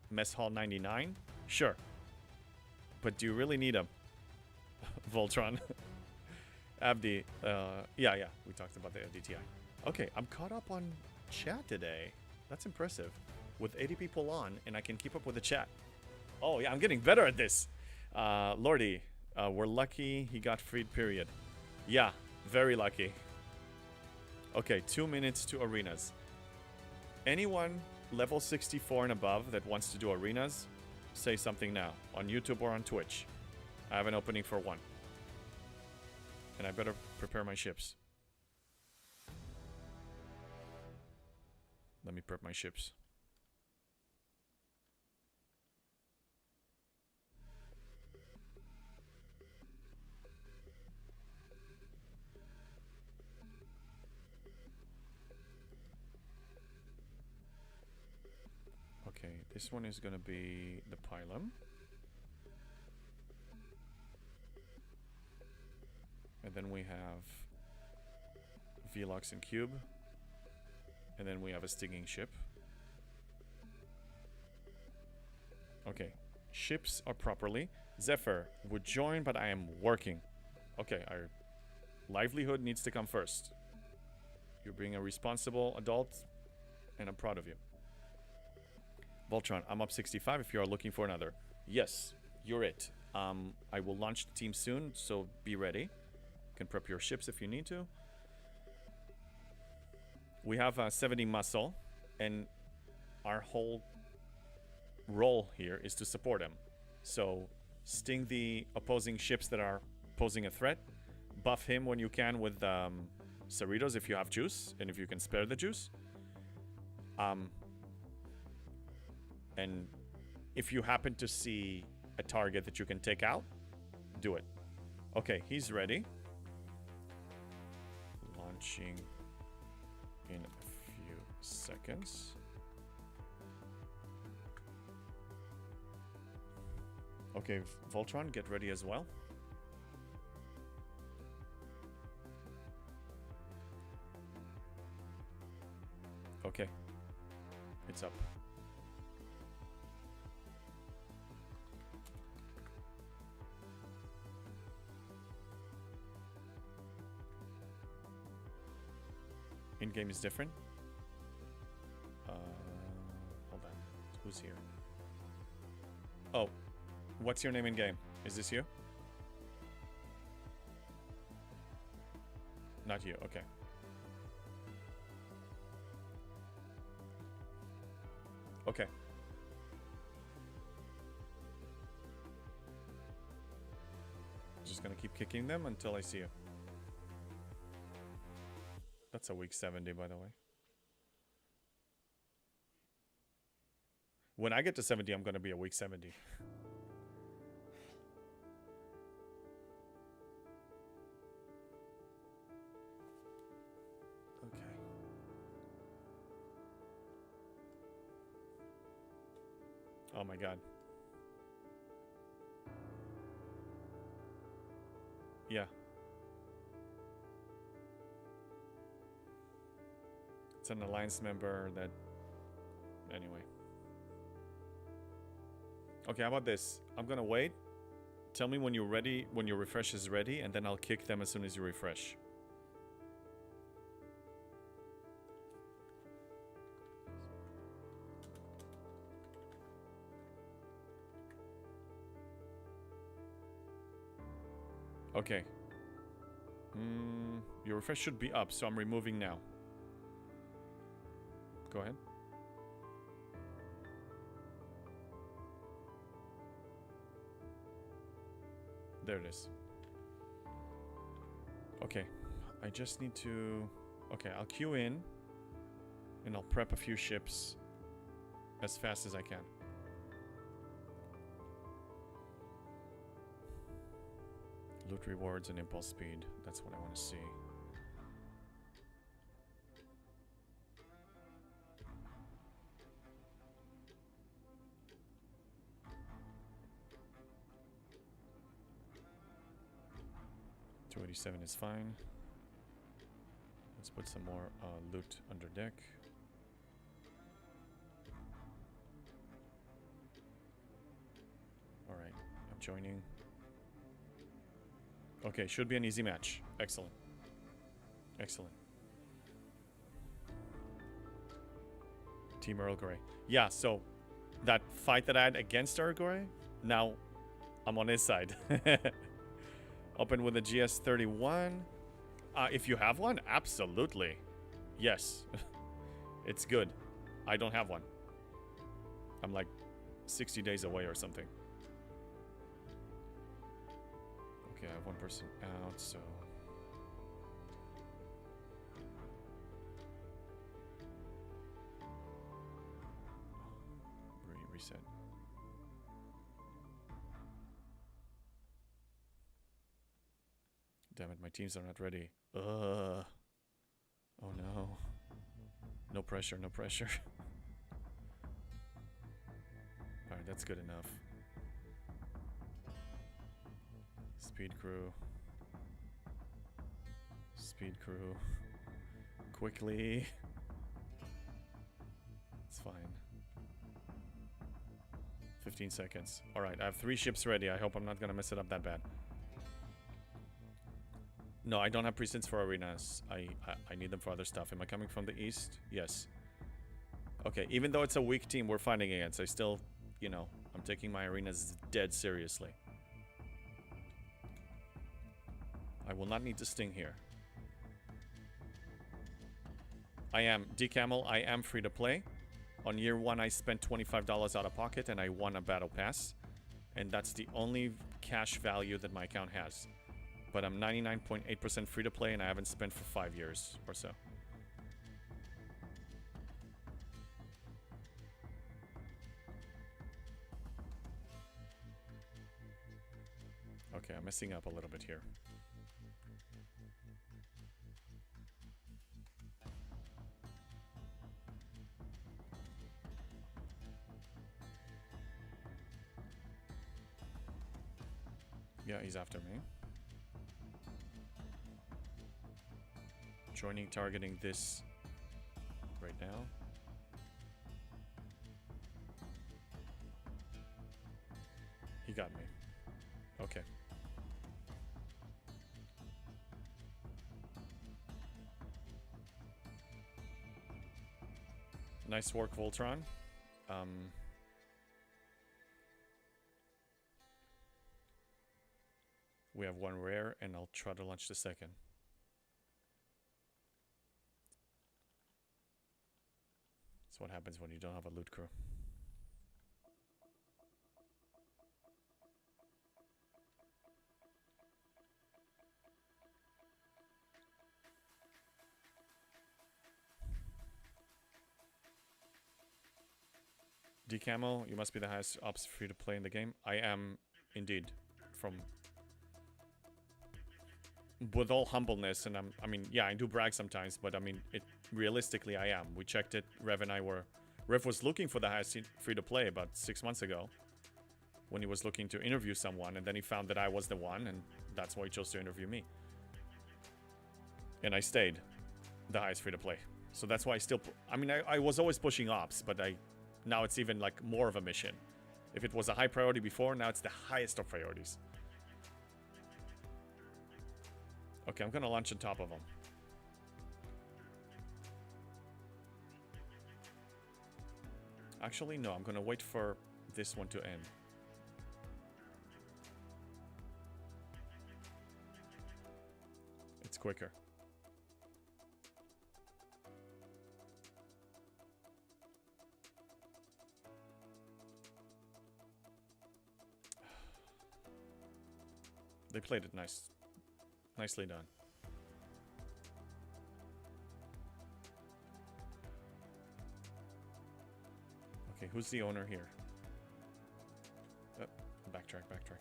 Mess Hall 99, sure. But do you really need him? Voltron. Abdi. Yeah, we talked about the DTI. Okay, I'm caught up on chat today. That's impressive. With 80 people on, and I can keep up with the chat. Oh, yeah, I'm getting better at this. Lordy, we're lucky he got freed, period. Yeah, very lucky. Okay, 2 minutes to arenas. Anyone level 64 and above that wants to do arenas, say something now. On YouTube or on Twitch. I have an opening for one. And I better prepare my ships. Let me prep my ships. This one is gonna be the pylon. And then we have Velox and Cube. And then we have a stinging ship. Okay. Ships are properly. Zephyr would join, but I am working. Okay, our livelihood needs to come first. You're being a responsible adult, and I'm proud of you. Voltron, I'm up 65 if you are looking for another. Yes, you're it. I will launch the team soon, so be ready. You can prep your ships if you need to. We have 70 muscle, and our whole role here is to support him. So sting the opposing ships that are posing a threat. Buff him when you can with Cerritos if you have juice, and if you can spare the juice. And if you happen to see a target that you can take out, do it. Okay, he's ready. Launching in a few seconds. Okay, Voltron, get ready as well. Okay, it's up. In-game is different. Hold on. Who's here? Oh, what's your name in game? Is this you? Not you, okay. Okay. Just gonna keep kicking them until I see you. That's a weak 70, by the way. When I get to 70, I'm gonna be a weak 70. Okay. Oh my god. Yeah. It's an alliance member that... Anyway. Okay, how about this? I'm gonna wait. Tell me when you're ready, when your refresh is ready, and then I'll kick them as soon as you refresh. Okay. Your refresh should be up, so I'm removing now. Go ahead. There it is. Okay. I just need to... Okay, I'll queue in. And I'll prep a few ships as fast as I can. Loot rewards and impulse speed. That's what I want to see. $287 is fine. Let's put some more loot under deck. Alright, I'm joining. Okay, should be an easy match. Excellent. Excellent. Team Earl Grey. Yeah, so that fight that I had against Earl Grey, now I'm on his side. Open with a GS31. If you have one, absolutely. Yes. It's good. I don't have one. I'm like 60 days away or something. Okay, I have one person out, so... Reset. Damn it, my teams are not ready. Oh no. No pressure, no pressure. Alright, that's good enough. Speed crew. Speed crew. Quickly. It's fine. 15 seconds. Alright, I have 3 ships ready. I hope I'm not gonna mess it up that bad. No, I don't have presets for arenas. I need them for other stuff. Am I coming from the east? Yes. Okay, even though it's a weak team we're fighting against, I still, you know, I'm taking my arenas dead seriously. I will not need to sting here. I am Decamel. I am free to play. On year 1, I spent $25 out of pocket and I won a battle pass. And that's the only cash value that my account has. But I'm 99.8% free to play and I haven't spent for 5 years or so. Okay, I'm messing up a little bit here. Yeah, he's after me. Joining, targeting this right now. He got me. Okay. Nice work, Voltron. We have 1 rare, and I'll try to launch the second. That's what happens when you don't have a loot crew. Decamo, you must be the highest ops free to play in the game. I am indeed, from with all humbleness, and I mean, yeah, I do brag sometimes, but I mean, realistically, I am. We checked it. Rev and I were. Rev was looking for the highest free to play about 6 months ago, when he was looking to interview someone, and then he found that I was the one, and that's why he chose to interview me. And I stayed the highest free to play, so that's why I still. I mean, I was always pushing ops, but now it's even like more of a mission. If it was a high priority before, now it's the highest of priorities. Okay, I'm gonna launch on top of him. Actually, no, I'm gonna wait for this one to end. It's quicker. They played it nice. Nicely done. Okay, who's the owner here? Oh, backtrack, backtrack.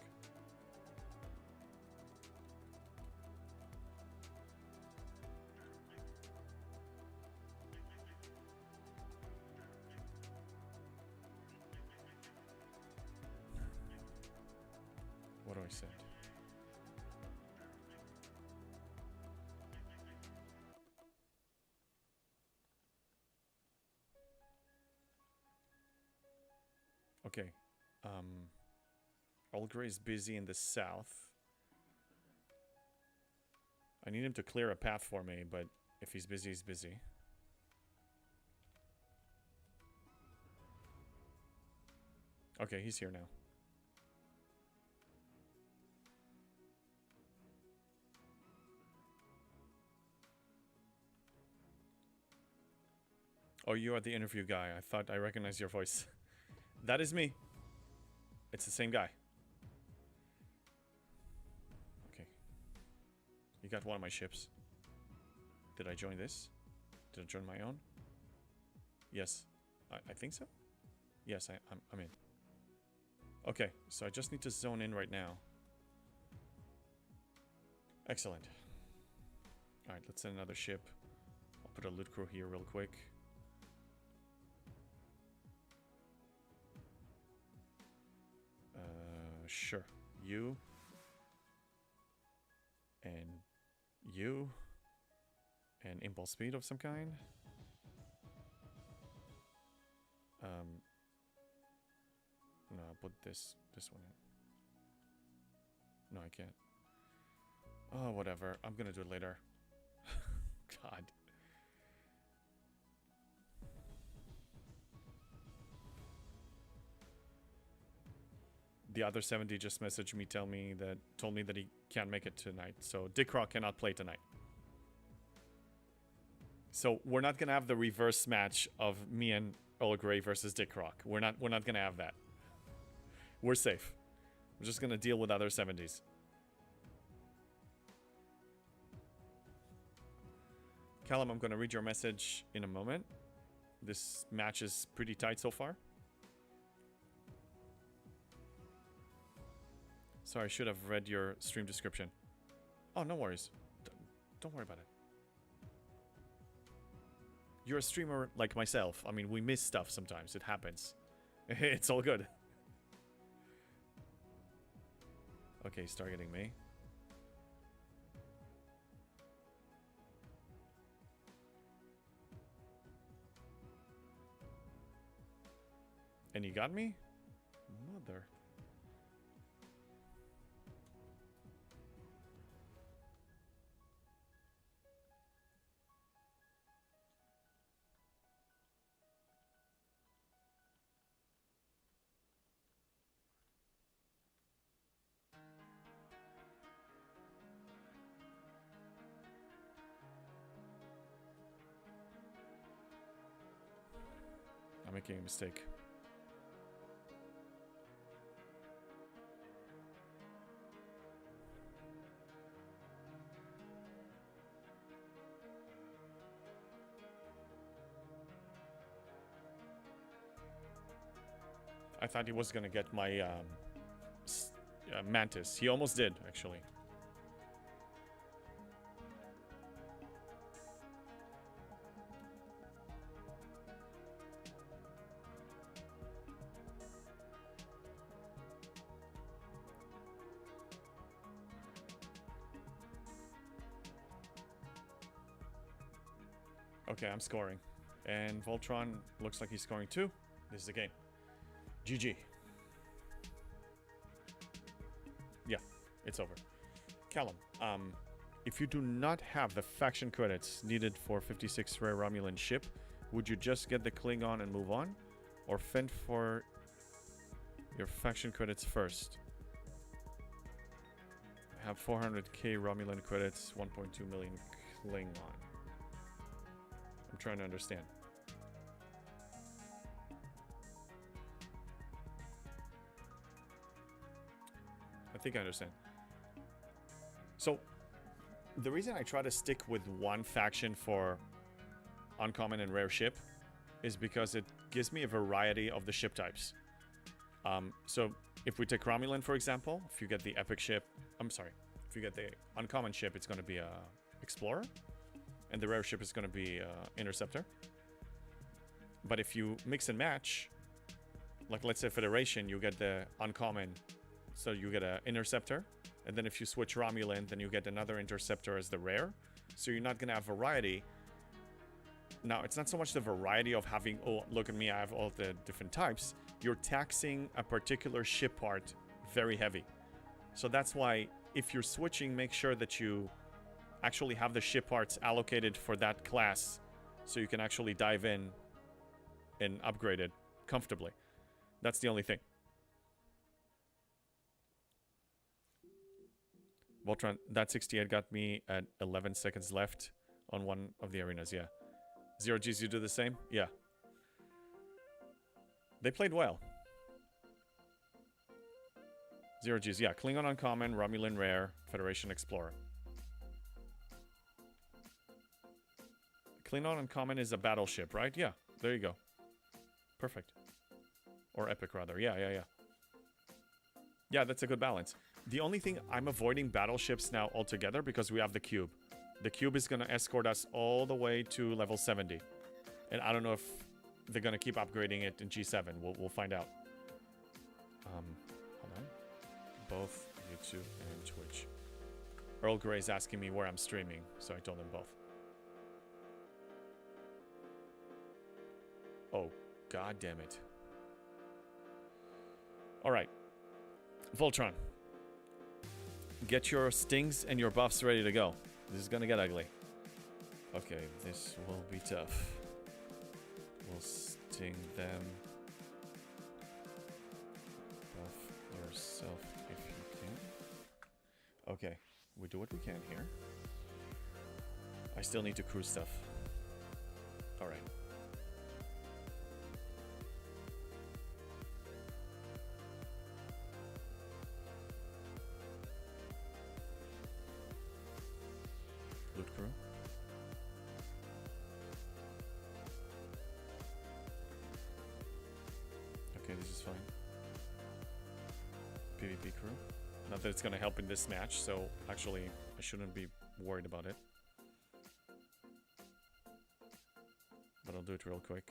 What do I send? Okay, Olgrey is busy in the south. I need him to clear a path for me, but if he's busy, he's busy. Okay, he's here now. Oh, you are the interview guy. I thought I recognized your voice. That is me. It's the same guy. Okay. You got one of my ships. Did I join this? Did I join my own? Yes. I think so. Yes, I'm in. Okay, so I just need to zone in right now. Excellent. Alright, let's send another ship. I'll put a loot crew here real quick. Sure. You. And you. And impulse speed of some kind. No, I'll put this one in. No, I can't. Oh, whatever. I'm gonna do it later. God. The other 70 just messaged me, told me that he can't make it tonight. So Dick Rock cannot play tonight. So we're not gonna have the reverse match of me and Earl Grey versus Dick Rock. We're not gonna have that. We're safe. We're just gonna deal with other 70s. Callum, I'm gonna read your message in a moment. This match is pretty tight so far. Sorry, I should have read your stream description. Oh, no worries. Don't worry about it. You're a streamer like myself. I mean, we miss stuff sometimes. It happens. It's all good. Okay, he's targeting me. And he got me? Mother. I'm making a mistake. I thought he was gonna get my Mantis. He almost did, actually. Okay, I'm scoring. And Voltron looks like he's scoring too. This is the game. GG. Yeah, it's over. Callum, if you do not have the faction credits needed for 56 rare Romulan ship, would you just get the Klingon and move on? Or fend for your faction credits first? I have 400k Romulan credits, 1.2 million Klingon. I'm trying to understand. I think I understand. So, the reason I try to stick with one faction for uncommon and rare ship is because it gives me a variety of the ship types. So, if we take Romulan, for example, if you get the epic ship, if you get the uncommon ship, it's going to be a Explorer, and the rare ship is going to be Interceptor. But if you mix and match, like let's say Federation, you get the uncommon, so you get an Interceptor, and then if you switch Romulan, then you get another Interceptor as the rare. So you're not going to have variety. Now, it's not so much the variety of having, oh, look at me, I have all the different types. You're taxing a particular ship part very heavy. So that's why if you're switching, make sure that you actually have the ship parts allocated for that class so you can actually dive in and upgrade it comfortably. That's the only thing. Voltron, that 68 got me at 11 seconds left on one of the arenas, yeah. Zero G's, you do the same? Yeah. They played well. Zero G's, yeah. Klingon Uncommon, Romulan Rare, Federation Explorer. Klingon Uncommon is a battleship, right? Yeah, there you go. Perfect. Or Epic, rather. Yeah. Yeah, that's a good balance. The only thing, I'm avoiding battleships now altogether because we have the cube. The cube is going to escort us all the way to level 70. And I don't know if they're going to keep upgrading it in G7. We'll find out. Hold on. both YouTube and Twitch. Earl Grey's asking me where I'm streaming, so I told him both. Oh, god damn it. Alright. Voltron. Get your stings and your buffs ready to go. This is gonna get ugly. Okay, this will be tough. We'll sting them. Buff yourself if you can. Okay, we do what we can here. I still need to crew stuff. Alright. Loot crew. Okay, this is fine. PvP crew. Not that it's gonna help in this match, so actually I shouldn't be worried about it. But I'll do it real quick.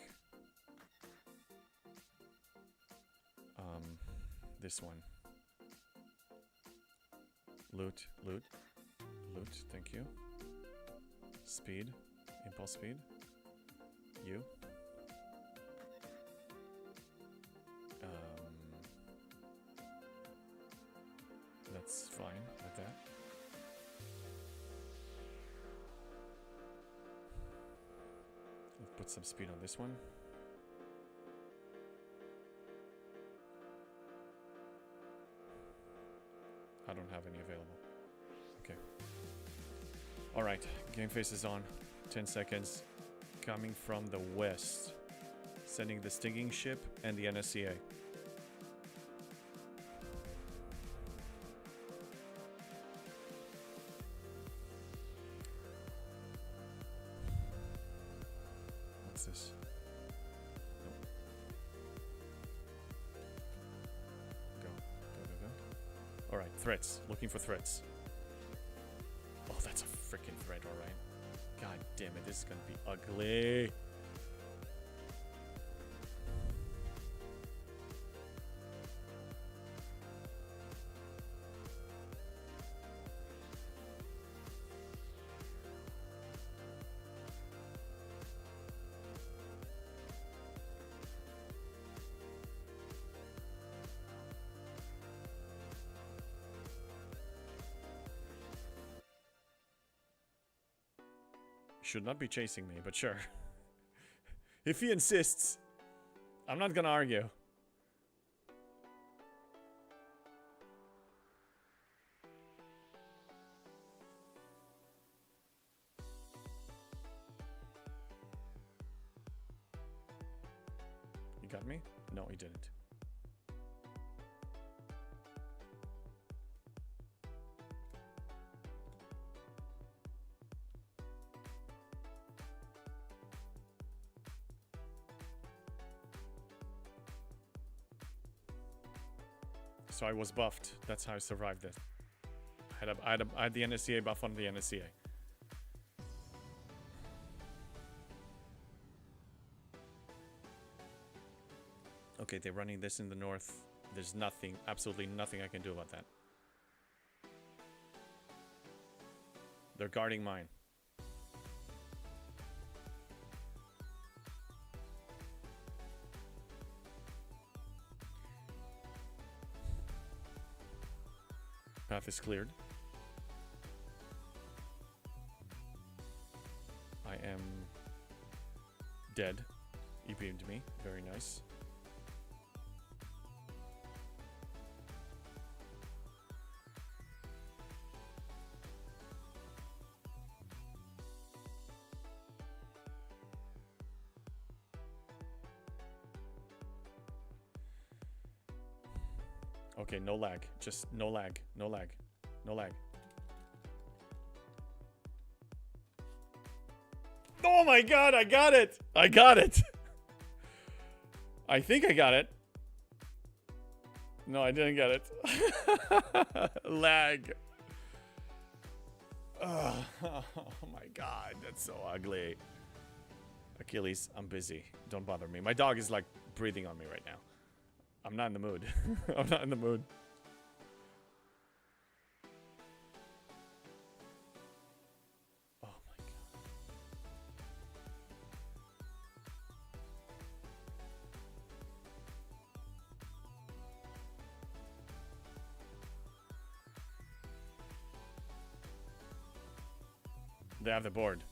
This one. Loot, loot, loot, thank you. Speed, impulse speed. You. That's fine with that. Let's put some speed on this one. I don't have any available. Okay. Alright, game face is on. 10 seconds. Coming from the west. Sending the stinging ship and the NSCA. What's this? Nope. Go, go, go, go. Alright, threats. Looking for threats. Oh, that's a freaking threat, alright. God damn it, this is gonna be ugly. Should not be chasing me, but sure. If he insists, I'm not gonna argue. You got me? No, he didn't. So I was buffed. That's how I survived it. I had the NSCA buff on the NSCA. Okay, they're running this in the north. There's nothing, absolutely nothing I can do about that. They're guarding mine. Path is cleared. I am dead. He beamed me. Very nice. Okay, no lag. Just no lag. No lag. No lag. Oh my god, I got it! I got it! I think I got it. No, I didn't get it. Lag. Oh my god, that's so ugly. Achilles, I'm busy. Don't bother me. My dog is like breathing on me right now. I'm not in the mood. I'm not in the mood. They have the board.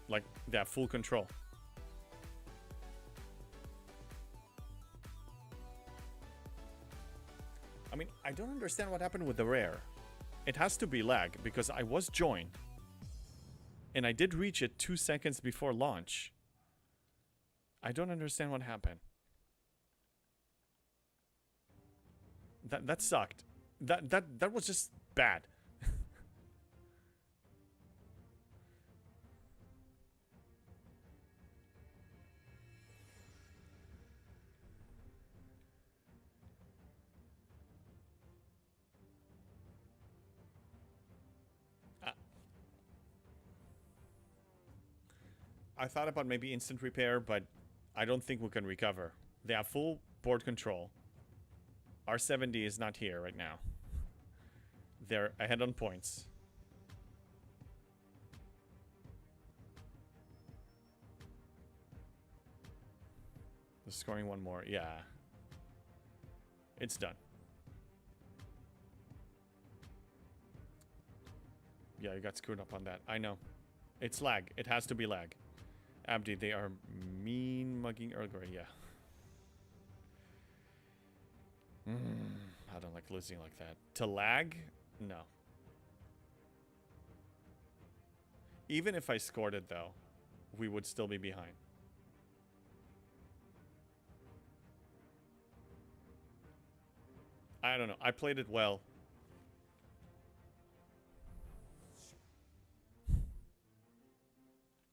Like, they have full control. I mean, I don't understand what happened with the rare. It has to be lag, because I was joined. And I did reach it 2 seconds before launch. I don't understand what happened. That sucked. That was just bad. I thought about maybe instant repair, but I don't think we can recover. They have full board control. R70 is not here right now. They're ahead on points. They're scoring one more. Yeah. It's done. Yeah, you got screwed up on that. I know. It's lag. It has to be lag. Abdi, they are mean mugging Earl Grey. Yeah. I don't like losing like that. To lag? No. Even if I scored it, though, we would still be behind. I don't know. I played it well.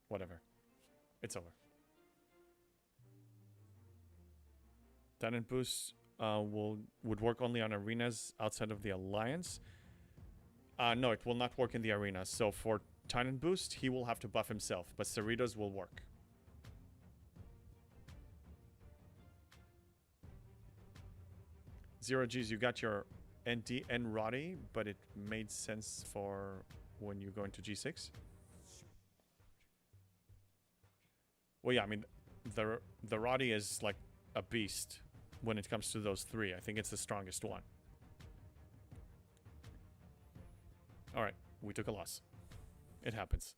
Whatever. It's over. Talent boost would work only on arenas outside of the alliance. No, it will not work in the arena. So for Titan boost, he will have to buff himself, but Cerritos will work. Zero G's, you got your ND and Roddy, but it made sense for when you go into G6. Well, yeah, I mean, the Roddy is like a beast when it comes to those three. I think it's the strongest one. All right, we took a loss. It happens.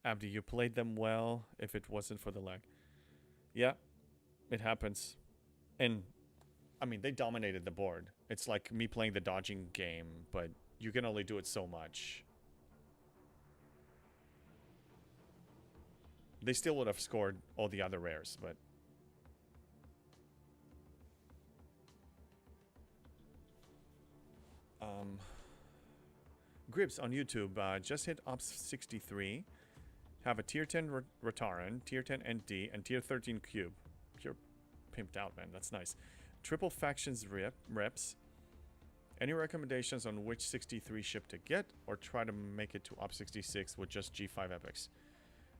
Abdi, you played them well if it wasn't for the lag. Yeah, it happens. And, I mean, they dominated the board. It's like me playing the dodging game, but you can only do it so much. They still would have scored all the other rares, but... Grips on YouTube, just hit Ops 63. Have a tier 10 Rataran, tier 10 ND, and tier 13 Cube. You're pimped out, man. That's nice. Triple factions reps. Any recommendations on which 63 ship to get, or try to make it to Ops 66 with just G5 epics?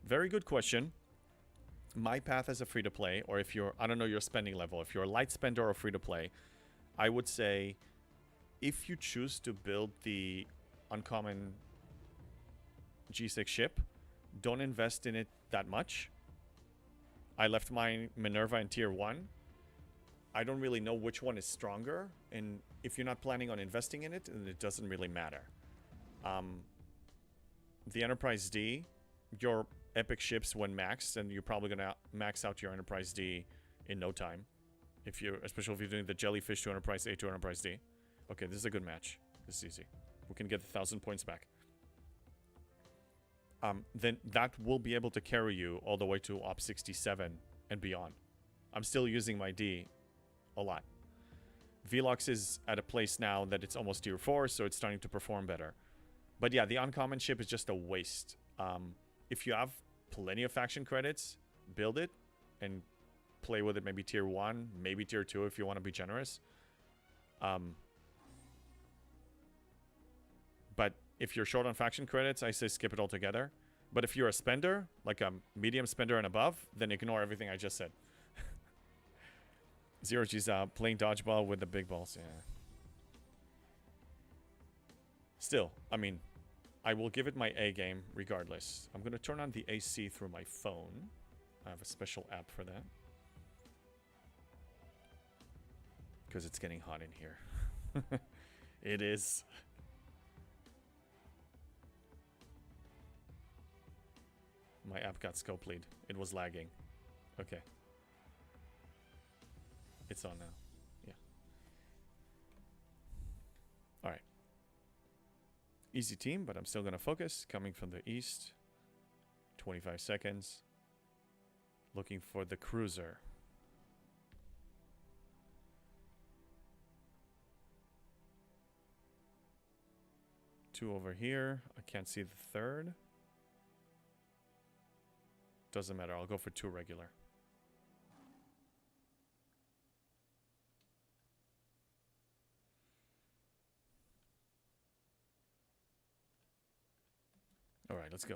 Very good question. My path as a free-to-play, or if you're, I don't know your spending level, if you're a light spender or free-to-play, I would say if you choose to build the uncommon G6 ship, don't invest in it that much. I left my Minerva in tier 1. I don't really know which one is stronger, and if you're not planning on investing in it, then it doesn't really matter. The Enterprise D, your epic ships when maxed, and you're probably gonna max out your Enterprise D in no time. If you, especially if you're doing the Jellyfish to Enterprise A to Enterprise D. Okay, this is a good match. This is easy. We can get the 1,000 points back. Then that will be able to carry you all the way to Op 67 and beyond. I'm still using my D a lot. Velox is at a place now that it's almost tier 4, so it's starting to perform better. But yeah, the uncommon ship is just a waste. If you have plenty of faction credits, build it and play with it maybe tier 1, maybe tier 2 if you want to be generous. But if you're short on faction credits, I say skip it altogether. But if you're a spender, like a medium spender and above, then ignore everything I just said. Zero G's playing dodgeball with the big balls, yeah. Still, I mean, I will give it my A game regardless. I'm going to turn on the AC through my phone. I have a special app for that. Because it's getting hot in here. It is. My app got scope lead. It was lagging. Okay. It's on now. Yeah. Alright. Easy team, but I'm still gonna focus. Coming from the east. 25 seconds. Looking for the cruiser. Two over here. I can't see the third. Doesn't matter. I'll go for two regular. All right, let's go.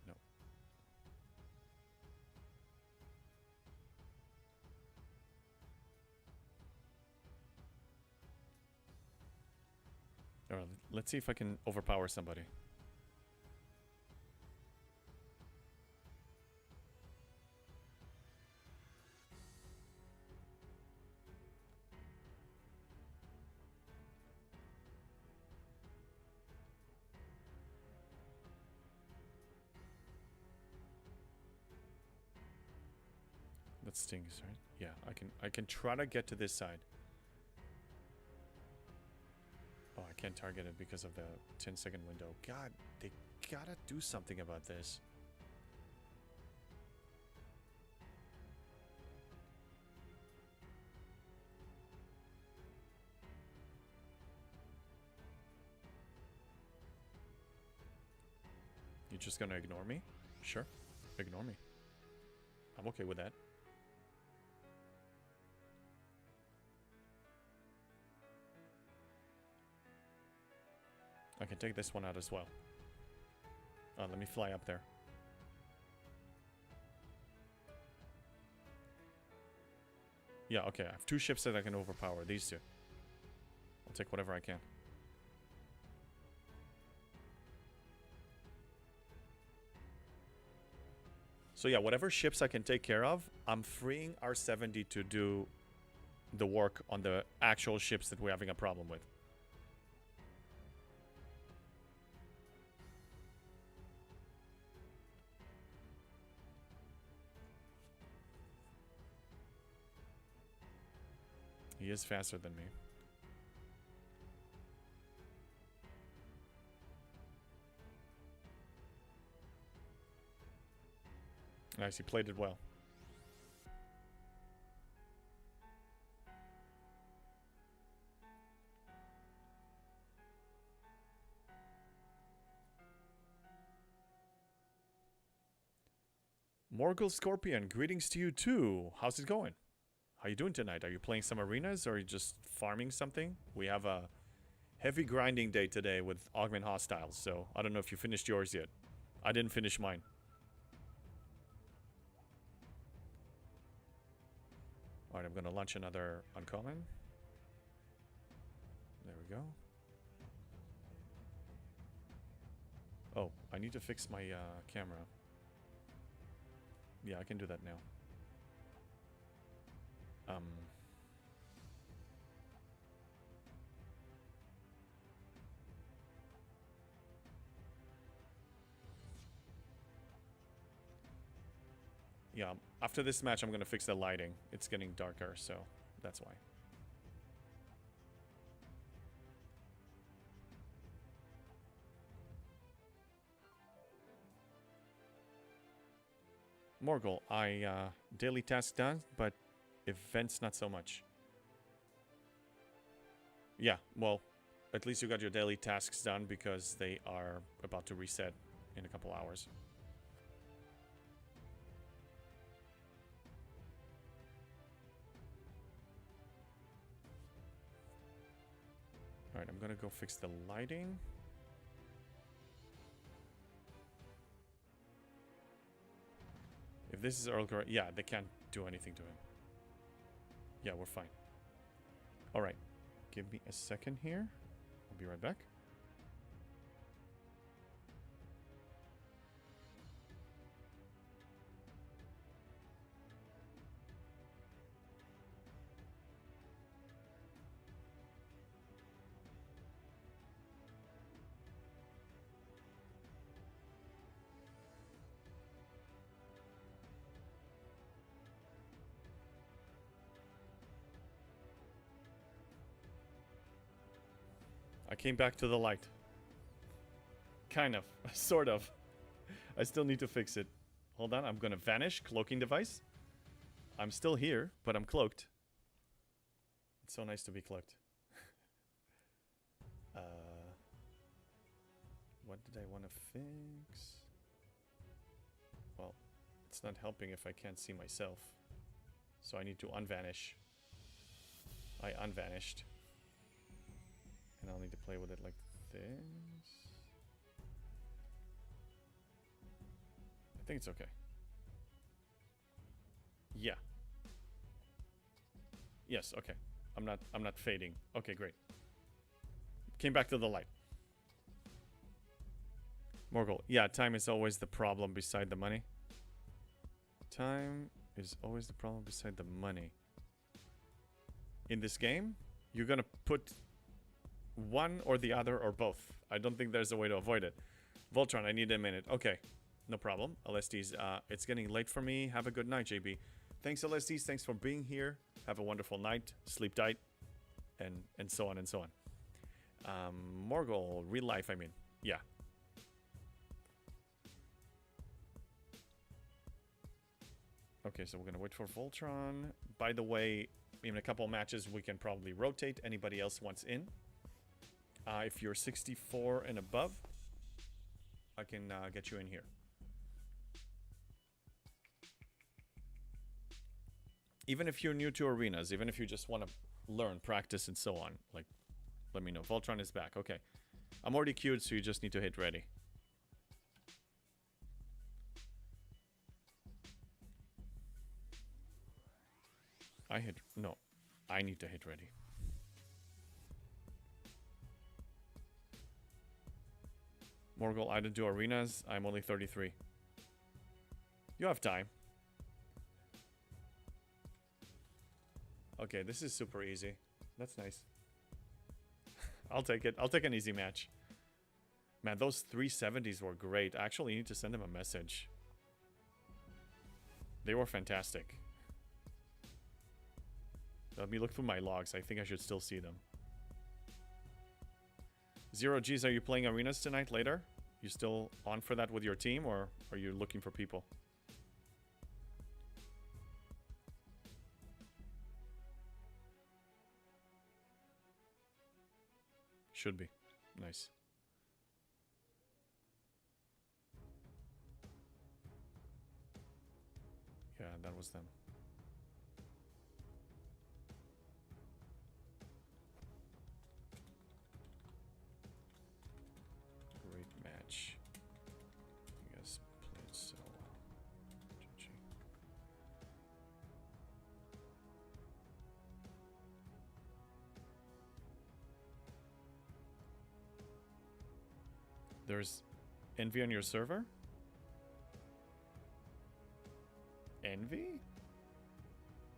No. All right, let's see if I can overpower somebody. That stings, right? Yeah, I can try to get to this side. Oh, I can't target it because of the 10-second window. God, they gotta do something about this. You're just gonna ignore me? Sure, ignore me. I'm okay with that. I can take this one out as well. Let me fly up there. Yeah, okay. I have two ships that I can overpower. These two. I'll take whatever I can. So yeah, whatever ships I can take care of, I'm freeing our 70 to do the work on the actual ships that we're having a problem with. He is faster than me. Nice, he played it well. Morgul Scorpion, greetings to you too. How's it going? How you doing tonight? Are you playing some arenas or are you just farming something? We have a heavy grinding day today with Augment hostiles, so I don't know if you finished yours yet. I didn't finish mine. Alright, I'm gonna launch another uncommon. There we go. Oh, I need to fix my camera. Yeah, I can do that now. Yeah, after this match, I'm gonna fix the lighting. It's getting darker, so that's why. Morgul, daily task done, but events not so much. Yeah, well, at least you got your daily tasks done because they are about to reset in a couple hours. Alright, I'm gonna go fix the lighting. If this is Earl Grey, yeah, they can't do anything to him. Yeah, we're fine. Alright, give me a second here. I'll be right back. I came back to the light. Kind of. Sort of. I still need to fix it. Hold on, I'm gonna vanish. Cloaking device. I'm still here, but I'm cloaked. It's so nice to be cloaked. What did I want to fix? Well, it's not helping if I can't see myself. So I need to unvanish. I unvanished. And I'll need to play with it like this. I think it's okay. Yeah. Yes, okay. I'm not fading. Okay, great. Came back to the light. Morgul. Yeah, time is always the problem beside the money. Time is always the problem beside the money. In this game, you're gonna put one or the other or both. I don't think there's a way to avoid it. Voltron, I need a minute. Okay, no problem. LSDs, it's getting late for me. Have a good night, JB. Thanks, LSDs. Thanks for being here. Have a wonderful night. Sleep tight. And so on and so on. Morgul, real life, I mean. Yeah. Okay, so we're gonna wait for Voltron. By the way, in a couple matches, we can probably rotate. Anybody else wants in? If you're 64 and above, I can get you in here. Even if you're new to arenas, even if you just want to learn, practice, and so on, like, let me know. Voltron is back. Okay. I'm already queued, so you just need to hit ready. No, I need to hit ready. Morgul, I don't do arenas. I'm only 33. You have time. Okay, this is super easy. That's nice. I'll take it. I'll take an easy match. Man, those 370s were great. I actually need to send them a message. They were fantastic. Let me look through my logs. I think I should still see them. Zero G's, are you playing arenas tonight later? You still on for that with your team, or are you looking for people? Should be. Nice. Yeah, that was them. Great match. You guys played so well. GG. There's envy on your server? Envy?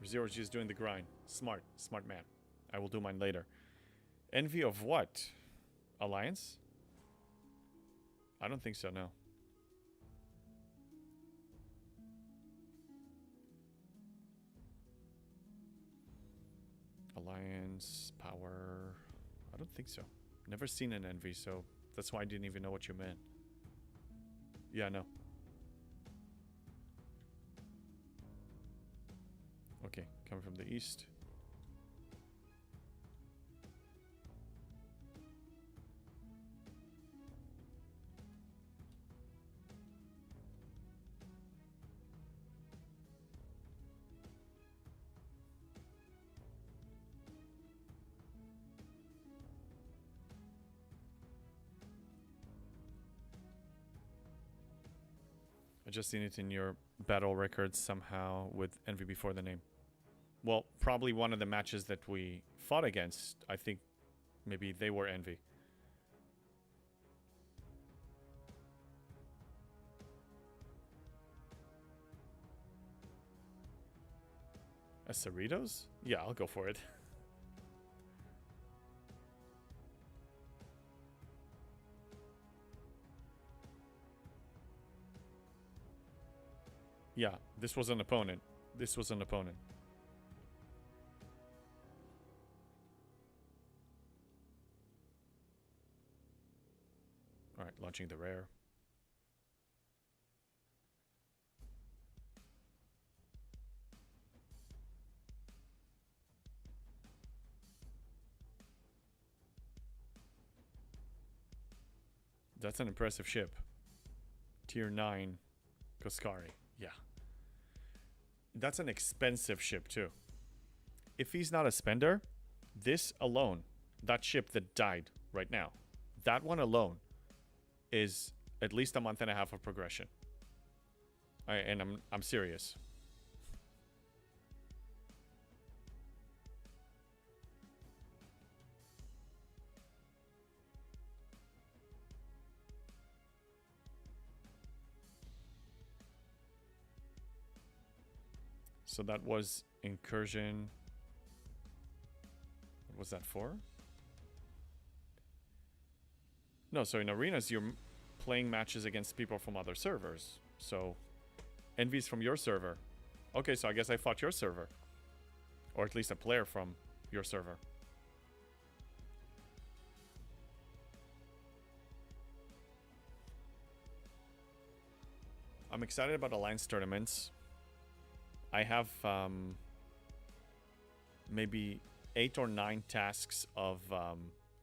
Zero G is doing the grind. Smart. Smart man. I will do mine later. Envy of what? Alliance? I don't think so, no. Alliance, power... I don't think so. Never seen an envy, so that's why I didn't even know what you meant. Yeah, no. Okay, coming from the east. I just seen it in your battle records somehow with envy before the name. Well, probably one of the matches that we fought against, I think maybe they were envy. A Cerritos? Yeah, I'll go for it. Yeah, this was an opponent. This was an opponent. Launching the rare. That's an impressive ship. Tier 9 Koskari. Yeah. That's an expensive ship too. If he's not a spender, this alone, that ship that died right now, that one alone is at least a month and a half of progression. And I'm serious. So that was incursion. What was that for? No, so in arenas you're playing matches against people from other servers. So Envy's from your server. Okay, so I guess I fought your server. Or at least a player from your server. I'm excited about Alliance tournaments. I have maybe 8 or 9 tasks of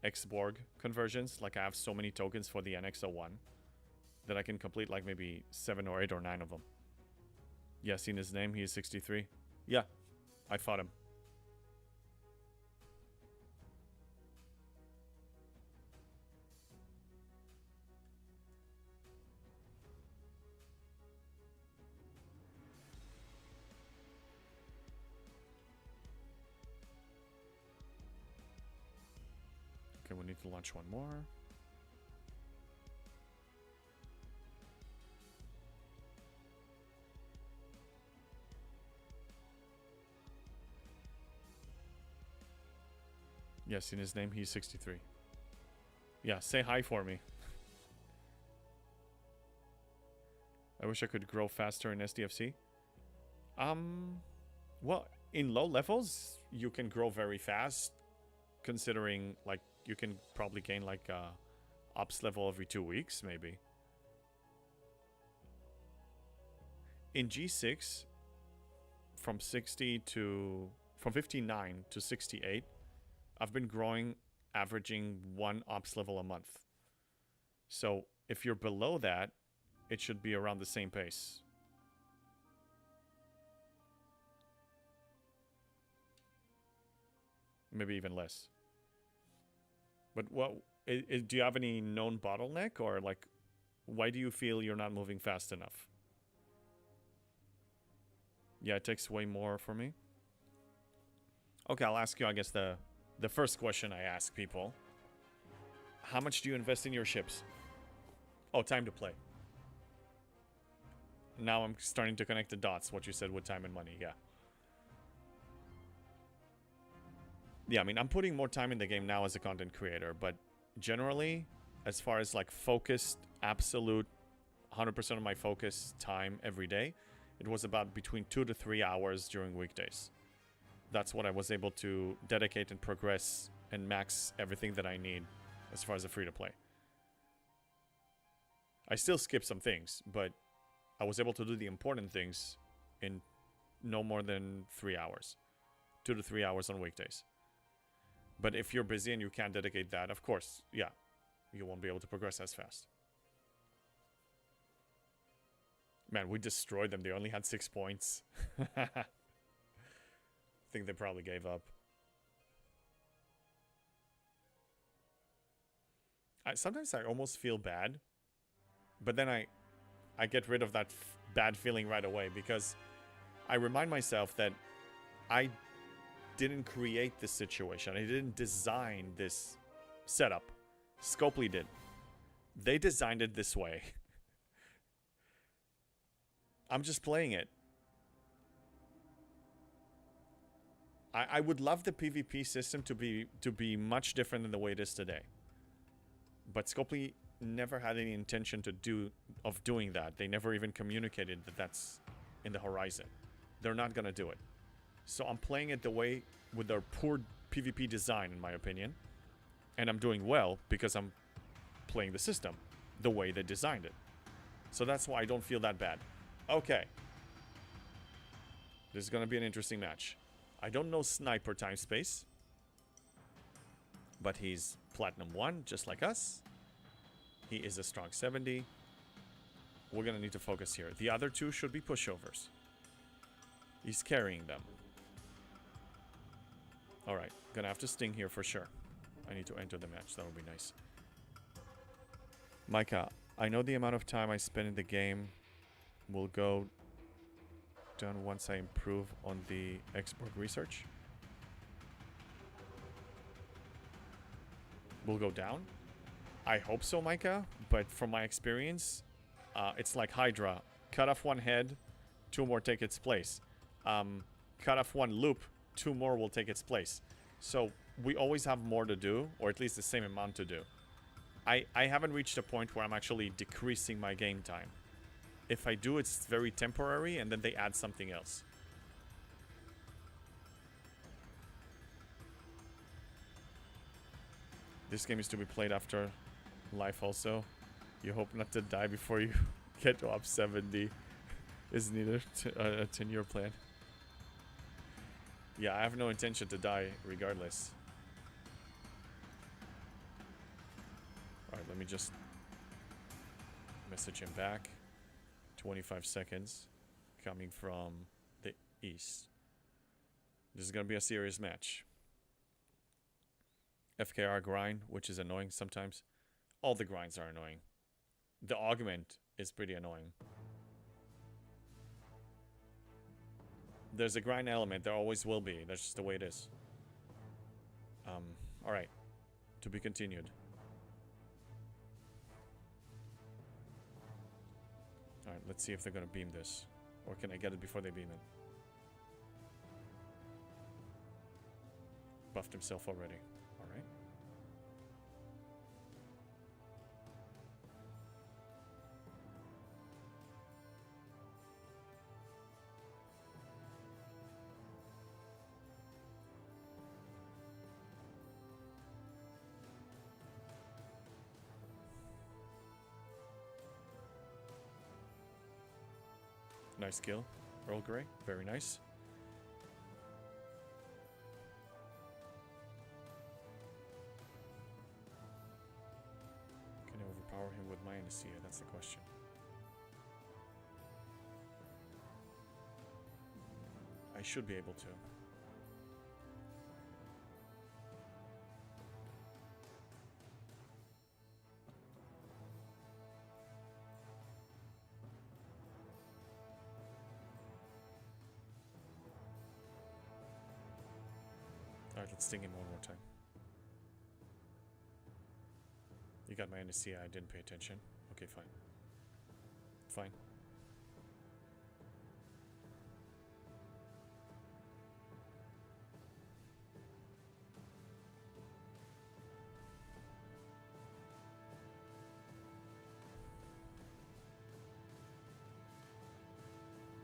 X-Borg conversions. Like I have so many tokens for the NX01 that I can complete like maybe 7 or 8 or 9 of them. Yeah, seen his name. He is 63. Yeah, I fought him. Okay, we need to launch one more. Yes, in his name, he's 63. Yeah, say hi for me. I wish I could grow faster in STFC. Well, in low levels, you can grow very fast, considering, like, you can probably gain, like, ops level every 2 weeks, maybe. In G6, from 59 to 68, I've been growing, averaging 1 ops level a month. So if you're below that, it should be around the same pace. Maybe even less. But what do you have any known bottleneck, or like, why do you feel you're not moving fast enough? Yeah, it takes way more for me. Okay, I'll ask you, I guess, the first question I ask people. How much do you invest in your ships? Oh, time to play. Now I'm starting to connect the dots, what you said with time and money, yeah. Yeah, I mean, I'm putting more time in the game now as a content creator, but generally, as far as like focused, absolute 100% of my focus time every day, it was about between 2 to 3 hours during weekdays. That's what I was able to dedicate and progress and max everything that I need as far as the free-to-play. I still skip some things, but I was able to do the important things in no more than 3 hours. 2 to 3 hours on weekdays. But if you're busy and you can't dedicate that, of course, yeah, you won't be able to progress as fast. Man, we destroyed them. They only had 6 points. I think they probably gave up. Sometimes I almost feel bad, but then I get rid of that bad feeling right away, because I remind myself that I didn't create this situation. I didn't design this setup. Scopely did. They designed it this way. I'm just playing it. I would love the PvP system to be much different than the way it is today. But Scopely never had any intention of doing that. They never even communicated that that's in the horizon. They're not gonna do it. So I'm playing it the way, with their poor PvP design, in my opinion. And I'm doing well because I'm playing the system. the way they designed it. So that's why I don't feel that bad. Okay. This is going to be an interesting match. I don't know Sniper time space, but he's Platinum 1, just like us. He is a strong 70. We're going to need to focus here. The other two should be pushovers. He's carrying them. Alright, gonna have to sting here for sure. I need to enter the match, that would be nice. Micah, I know the amount of time I spend in the game will go down once I improve on the export research. Will go down? I hope so, Micah, but from my experience, it's like Hydra. Cut off one head, 2 more take its place. Cut off one loop, 2 more will take its place. So we always have more to do, or at least the same amount to do. I haven't reached a point where I'm actually decreasing my game time. If I do, it's very temporary, and then they add something else. This game is to be played after life also. You hope not to die before you get to up 70. Is neither a 10-year plan. Yeah, I have no intention to die regardless. Alright, let me just message him back. 25 seconds. Coming from the east. This is going to be a serious match. FKR grind, which is annoying sometimes. All the grinds are annoying. The augment is pretty annoying. There's a grind element, there always will be. That's just the way it is. Alright. To be continued. Alright, let's see if they're gonna beam this. Or can I get it before they beam it? Buffed himself already. Alright. Nice kill. Earl Grey. Very nice. Can I overpower him with my Anesthesia? That's the question. I should be able to. Alright, let's sting him one more time. You got my Anesthesia, I didn't pay attention. Okay, fine. Fine.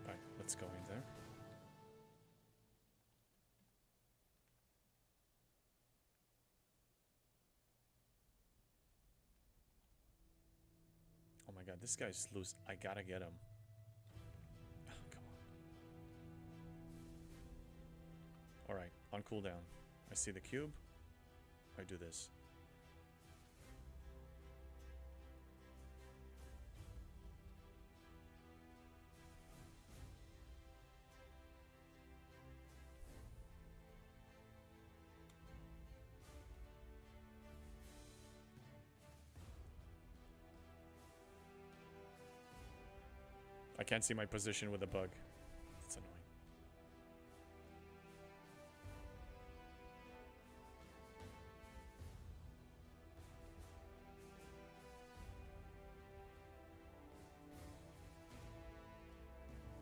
Alright, let's go in there. Oh my god, this guy's loose. I gotta get him. Oh, come on. Alright, on cooldown. I see the cube. I do this. I can't see my position with a bug. That's annoying.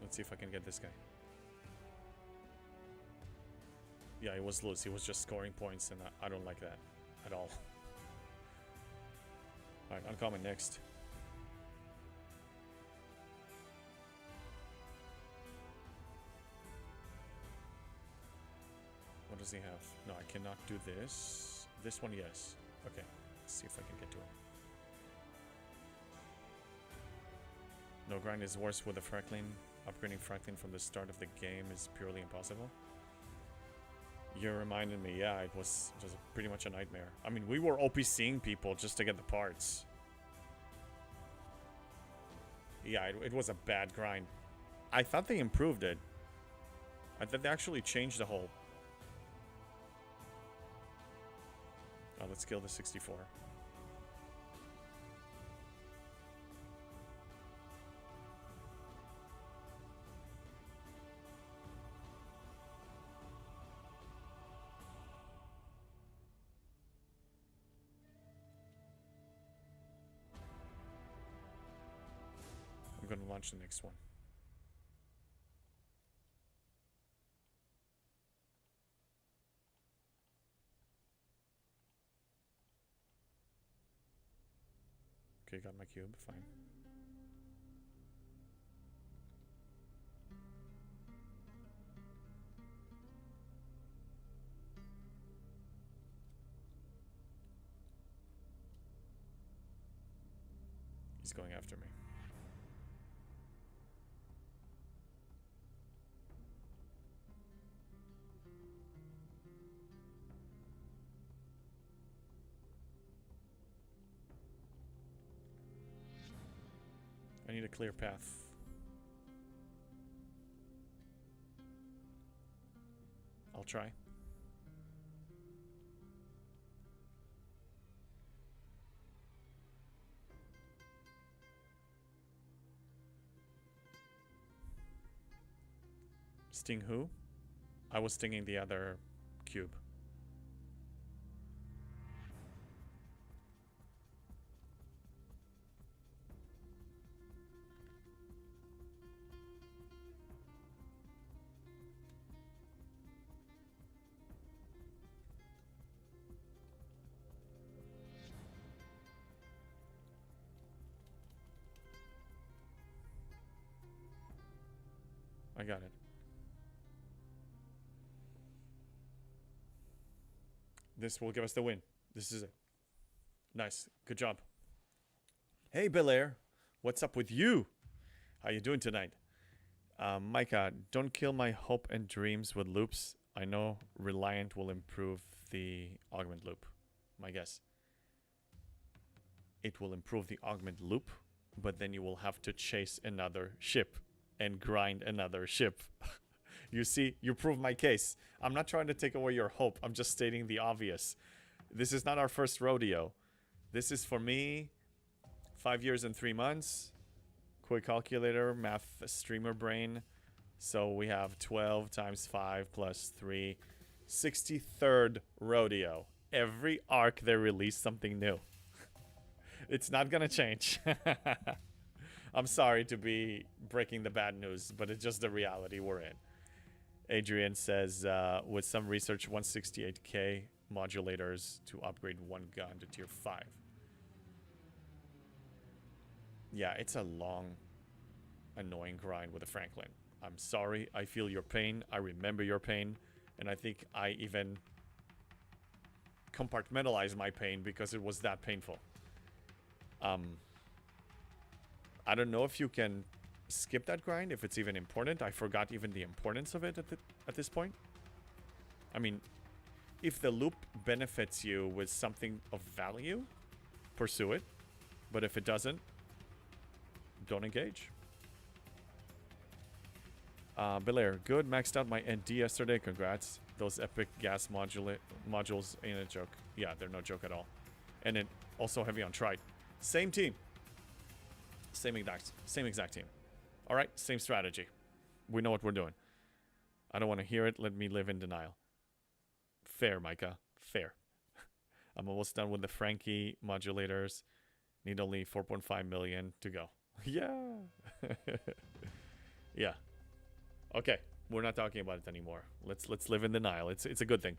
Let's see if I can get this guy. Yeah, he was loose. He was just scoring points, and I don't like that at all. Alright, uncommon next. What does he have? No, I cannot do this. This one, yes. Okay, let's see if I can get to him. No grind is worse with the Franklin. Upgrading Franklin from the start of the game is purely impossible. You reminded me, yeah, it was just pretty much a nightmare. I mean, we were OPCing people just to get the parts. Yeah, it was a bad grind. I thought they improved it. I thought they actually changed the whole... Oh, let's kill the 64. I'm gonna launch the next one. Okay, got my cube, fine. He's going after me. I need a clear path. I'll try. Sting who? I was stinging the other cube. I got it. This will give us the win. This is it. Nice. Good job. Hey, Belair. What's up with you? How you doing tonight? Micah, don't kill my hope and dreams with loops. I know Reliant will improve the Augment loop. My guess. It will improve the Augment loop, but then you will have to chase another ship and grind another ship. You see, you prove my case. I'm not trying to take away your hope. I'm just stating the obvious. This is not our first rodeo. This is, for me, 5 years and 3 months. Quick calculator, math streamer brain. So we have 12 times 5 plus 3. 63rd rodeo. Every arc they release something new. It's not gonna change. I'm sorry to be breaking the bad news, but it's just the reality we're in. Adrian says, with some research, 168k modulators to upgrade one gun to tier 5. Yeah, it's a long, annoying grind with a Franklin. I'm sorry. I feel your pain. I remember your pain. And I think I even compartmentalized my pain because it was that painful. I don't know if you can skip that grind, if it's even important. I forgot even the importance of it at this point. I mean, if the loop benefits you with something of value, pursue it. But if it doesn't, don't engage. Belair, good. Maxed out my ND yesterday. Congrats. Those epic gas modules ain't a joke. Yeah, they're no joke at all. And it also heavy on trite. Same team. Same exact team. All right, same strategy. We know what we're doing. I don't want to hear it. Let me live in denial. Fair, Micah. Fair. I'm almost done with the Frankie modulators. Need only 4.5 million to go. Yeah. Yeah. Okay, we're not talking about it anymore. Let's live in denial. It's a good thing.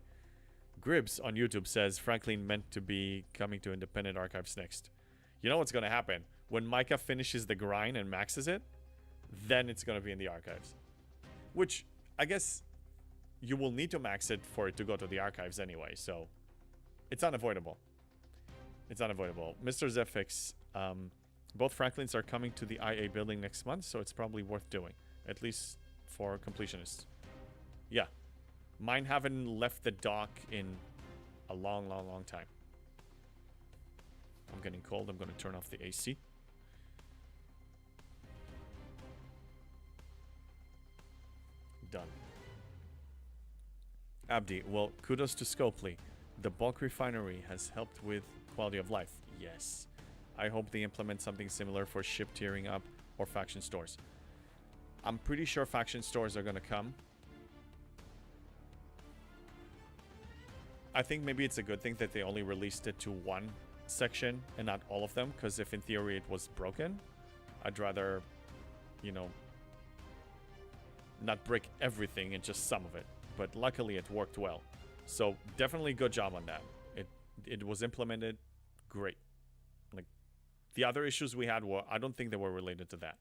Gribs on YouTube says Franklin meant to be coming to Independent Archives next. You know what's going to happen? When Micah finishes the grind and maxes it, then it's going to be in the archives. Which, I guess, you will need to max it for it to go to the archives anyway, so it's unavoidable. It's unavoidable. Mr. Zephyx Both Franklins are coming to the IA building next month, so it's probably worth doing. At least for completionists. Yeah. Mine haven't left the dock in a long, long, long time. I'm getting cold. I'm going to turn off the AC. Done. Abdi, well, kudos to Scopely. The bulk refinery has helped with quality of life. Yes. I hope they implement something similar for ship tiering up or faction stores. I'm pretty sure faction stores are going to come. I think maybe it's a good thing that they only released it to one section and not all of them, because if in theory it was broken, I'd rather, you know, not break everything and just some of it. But luckily it worked well. So definitely good job on that. It was implemented great. Like the other issues we had were, I don't think they were related to that.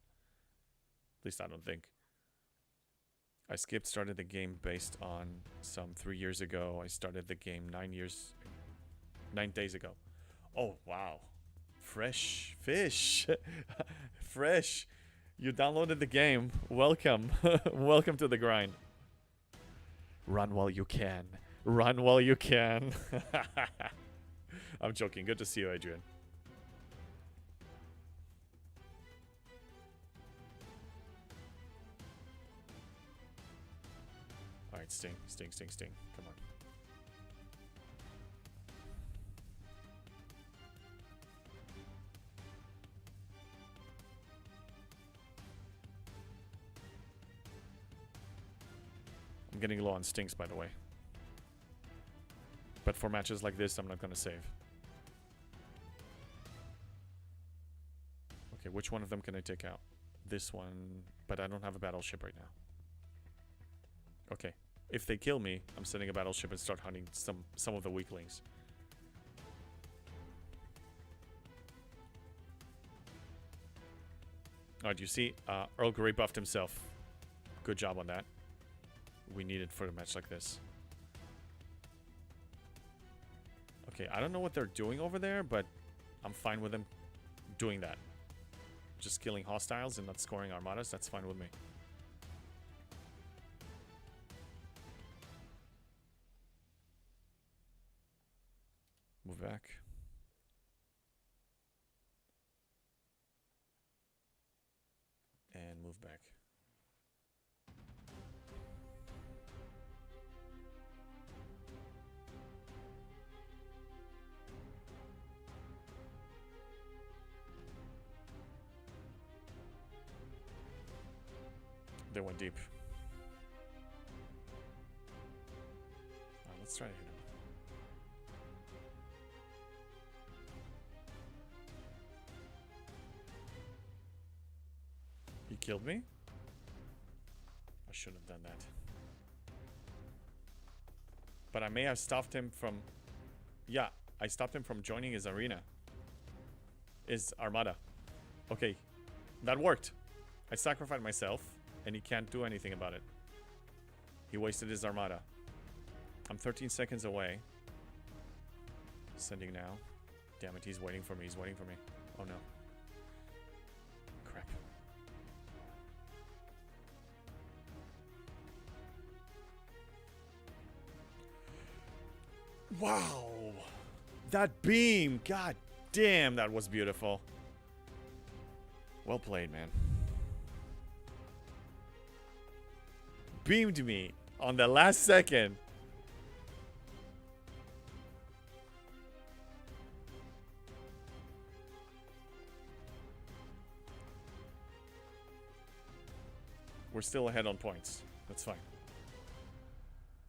At least I don't think. I started the game based on some 3 years ago. I started the game 9 days ago. Oh, wow. Fresh fish. Fresh. You downloaded the game. Welcome. Welcome to the grind. Run while you can. Run while you can. I'm joking. Good to see you, Adrian. Alright, sting. Come on. I'm getting low on stings, by the way. But for matches like this, I'm not gonna save. Okay, which one of them can I take out? This one, but I don't have a battleship right now. Okay, if they kill me, I'm sending a battleship and start hunting some of the weaklings. Alright, you see, Earl Grey buffed himself. Good job on that. We need it for a match like this. Okay, I don't know what they're doing over there, but I'm fine with them doing that. Just killing hostiles and not scoring armadas, that's fine with me. Move back. And move back. They went deep. Let's try to hit him. He killed me? I shouldn't have done that. But I may have stopped him from... Yeah, I stopped him from joining his arena. His armada. Okay, that worked. I sacrificed myself. And he can't do anything about it. He wasted his armada. I'm 13 seconds away. Sending now. Damn it, he's waiting for me. He's waiting for me. Oh no. Crap. Wow. That beam. God damn, that was beautiful. Well played, man. Beamed me on the last second. We're still ahead on points. That's fine.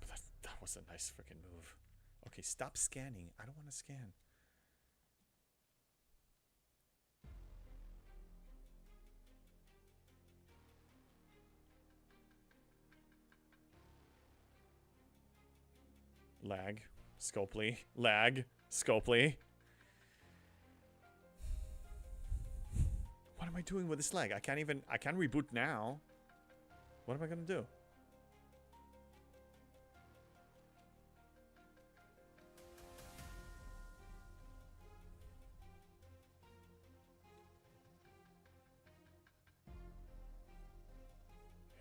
But that was a nice freaking move. Okay, stop scanning. I don't want to scan. Lag. Scopely. Lag. Scopely. What am I doing with this lag? I can't reboot now. What am I gonna do?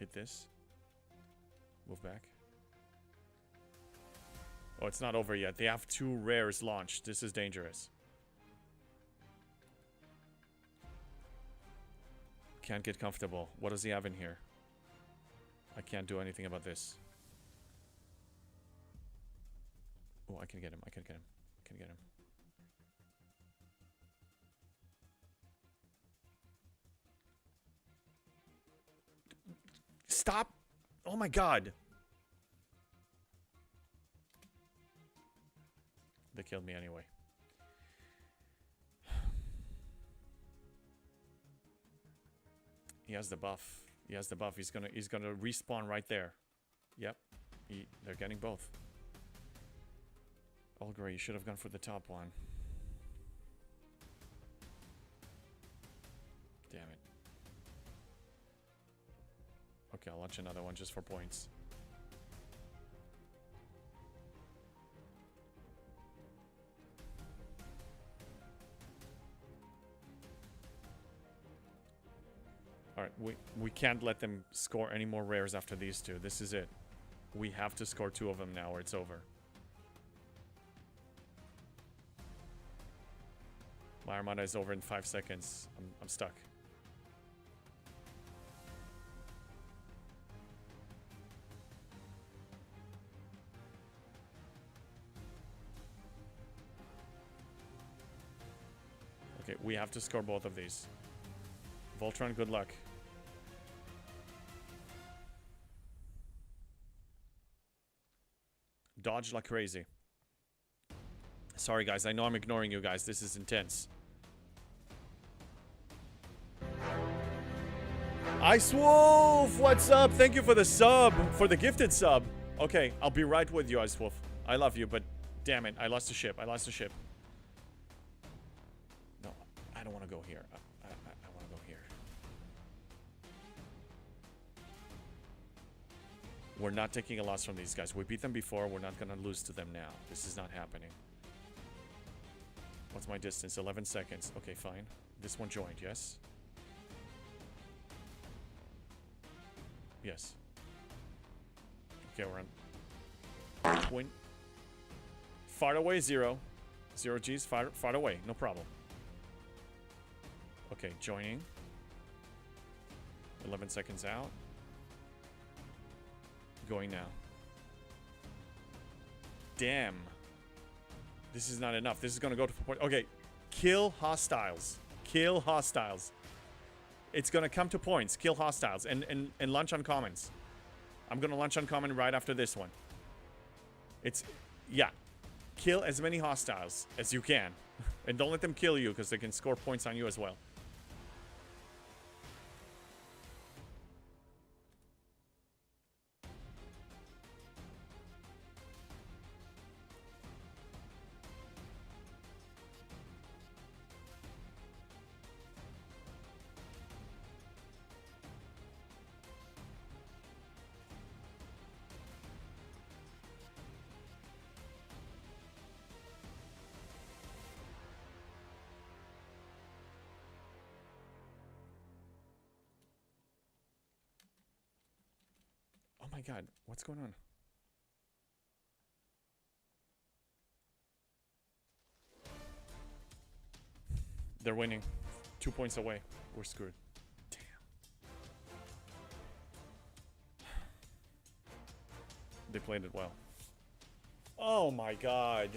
Hit this. Move back. Oh, it's not over yet. They have 2 rares launched. This is dangerous. Can't get comfortable. What does he have in here? I can't do anything about this. Oh, I can get him. I can get him. I can get him. Stop! Oh my god! They killed me anyway. He has the buff. He has the buff. He's gonna respawn right there. Yep. They're getting both. Olgra, you should have gone for the top one. Damn it. Okay, I'll launch another one just for points. Alright, we can't let them score any more rares after these 2. This is it. We have to score 2 of them now or it's over. My Armada is over in 5 seconds. I'm stuck. Okay, we have to score both of these. Voltron, good luck. Dodge like crazy. Sorry guys, I know I'm ignoring you guys. This is intense. Ice Wolf, what's up? Thank you for the sub, for the gifted sub. Okay, I'll be right with you, Ice Wolf. I love you, but damn it, I lost the ship. I lost the ship. No, I don't want to go here. I want to go here. We're not taking a loss from these guys. We beat them before. We're not going to lose to them now. This is not happening. What's my distance? 11 seconds. Okay, fine. This one joined, yes? Yes. Okay, we're on. Twin. Far away, 0. 0 Gs, far away. No problem. Okay, joining. 11 seconds out. Going now. Damn. This is not enough. This is gonna go to point. Okay. Kill hostiles. Kill hostiles. It's gonna come to points. Kill hostiles. And launch uncommons. I'm gonna launch uncommon right after this one. It's... Yeah. Kill as many hostiles as you can. And don't let them kill you, because they can score points on you as well. Oh my god, what's going on? They're winning. 2 points away. We're screwed. Damn. They played it well. Oh my god.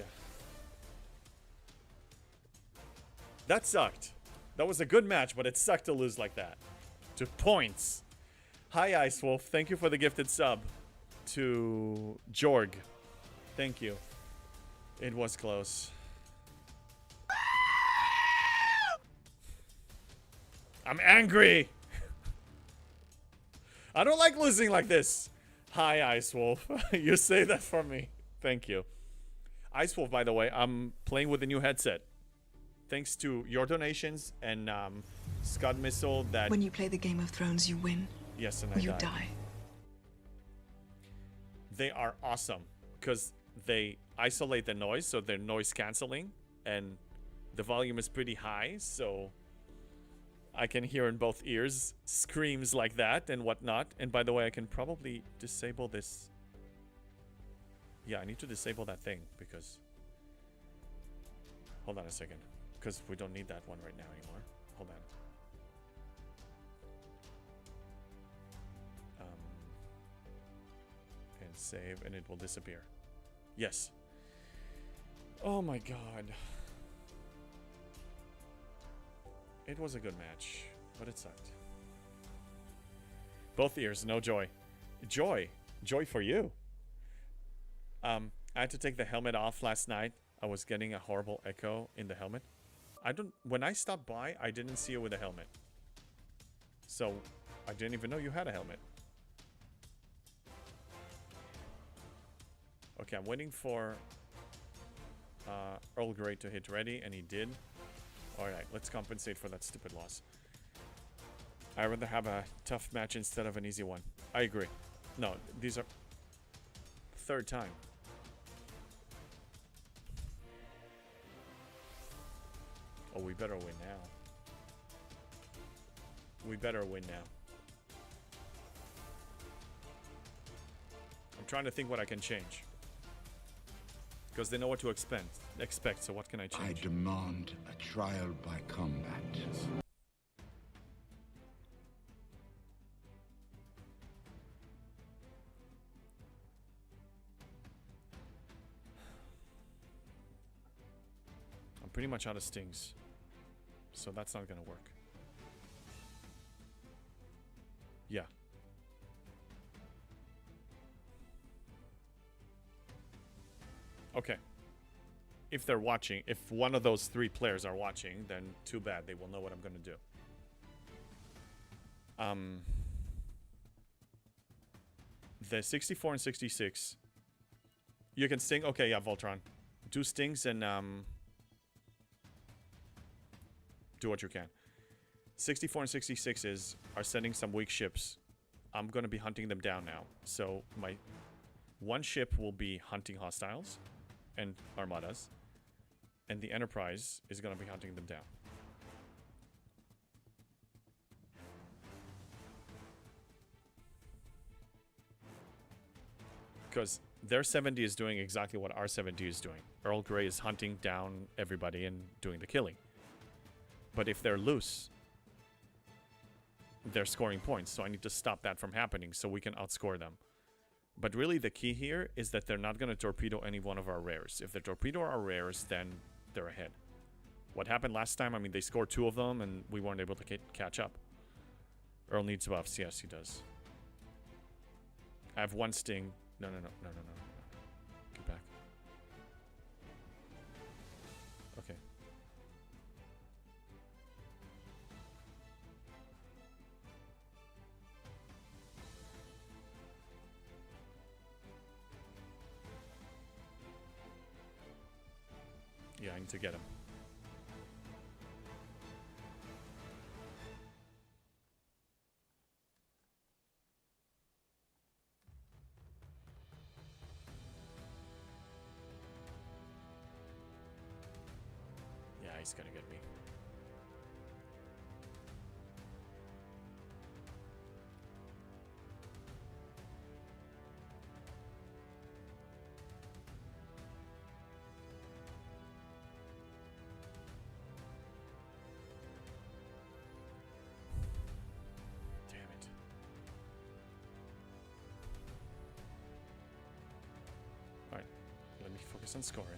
That sucked. That was a good match, but it sucked to lose like that. To points. Hi, Ice Wolf. Thank you for the gifted sub to Jorg. Thank you. It was close. I'm angry. I don't like losing like this. Hi, Ice Wolf. You say that for me. Thank you. Ice Wolf, by the way, I'm playing with a new headset. Thanks to your donations and Scud Missile that... When you play the Game of Thrones, you win. Yes, and I you died. Die. They are awesome because they isolate the noise, so they're noise canceling, and the volume is pretty high, so I can hear in both ears screams like that and whatnot. And by the way, I can probably disable this. Yeah, I need to disable that thing because... Hold on a second. Because we don't need that one right now anymore. Hold on. And save, and it will disappear. Yes. Oh my god. It was a good match, but it sucked. Both ears, no joy. Joy. Joy for you. I had to take the helmet off last night. I was getting a horrible echo in the helmet. When I stopped by, I didn't see you with a helmet. So, I didn't even know you had a helmet. Okay, I'm waiting for Earl Grey to hit ready, and he did. Alright, let's compensate for that stupid loss. I'd rather have a tough match instead of an easy one. I agree. No, these are... Third time. Oh, we better win now. We better win now. I'm trying to think what I can change. Because they know what to expect, so what can I change? I demand a trial by combat. Yes. I'm pretty much out of stings. So that's not gonna work. Yeah. Okay. If they're watching, if one of those three players are watching, then too bad. They will know what I'm gonna do. The 64 and 66. You can sting. Okay, yeah, Voltron. Do stings and do what you can. 64 and 66 are sending some weak ships. I'm gonna be hunting them down now. So my one ship will be hunting hostiles and armadas, and the Enterprise is gonna be hunting them down. Because their 70 is doing exactly what our 70 is doing. Earl Grey is hunting down everybody and doing the killing. But if they're loose, they're scoring points, so I need to stop that from happening so we can outscore them. But really the key here is that they're not going to torpedo any one of our rares. If they torpedo our rares, then they're ahead. What happened last time, I mean, they scored 2 of them and we weren't able to catch up. Earl needs buffs. Yes, he does. I have 1 sting. No. Get back. Okay. Yeah, I need to get him. Yeah, he's gonna get me. Damn it. Alright, let me focus on scoring.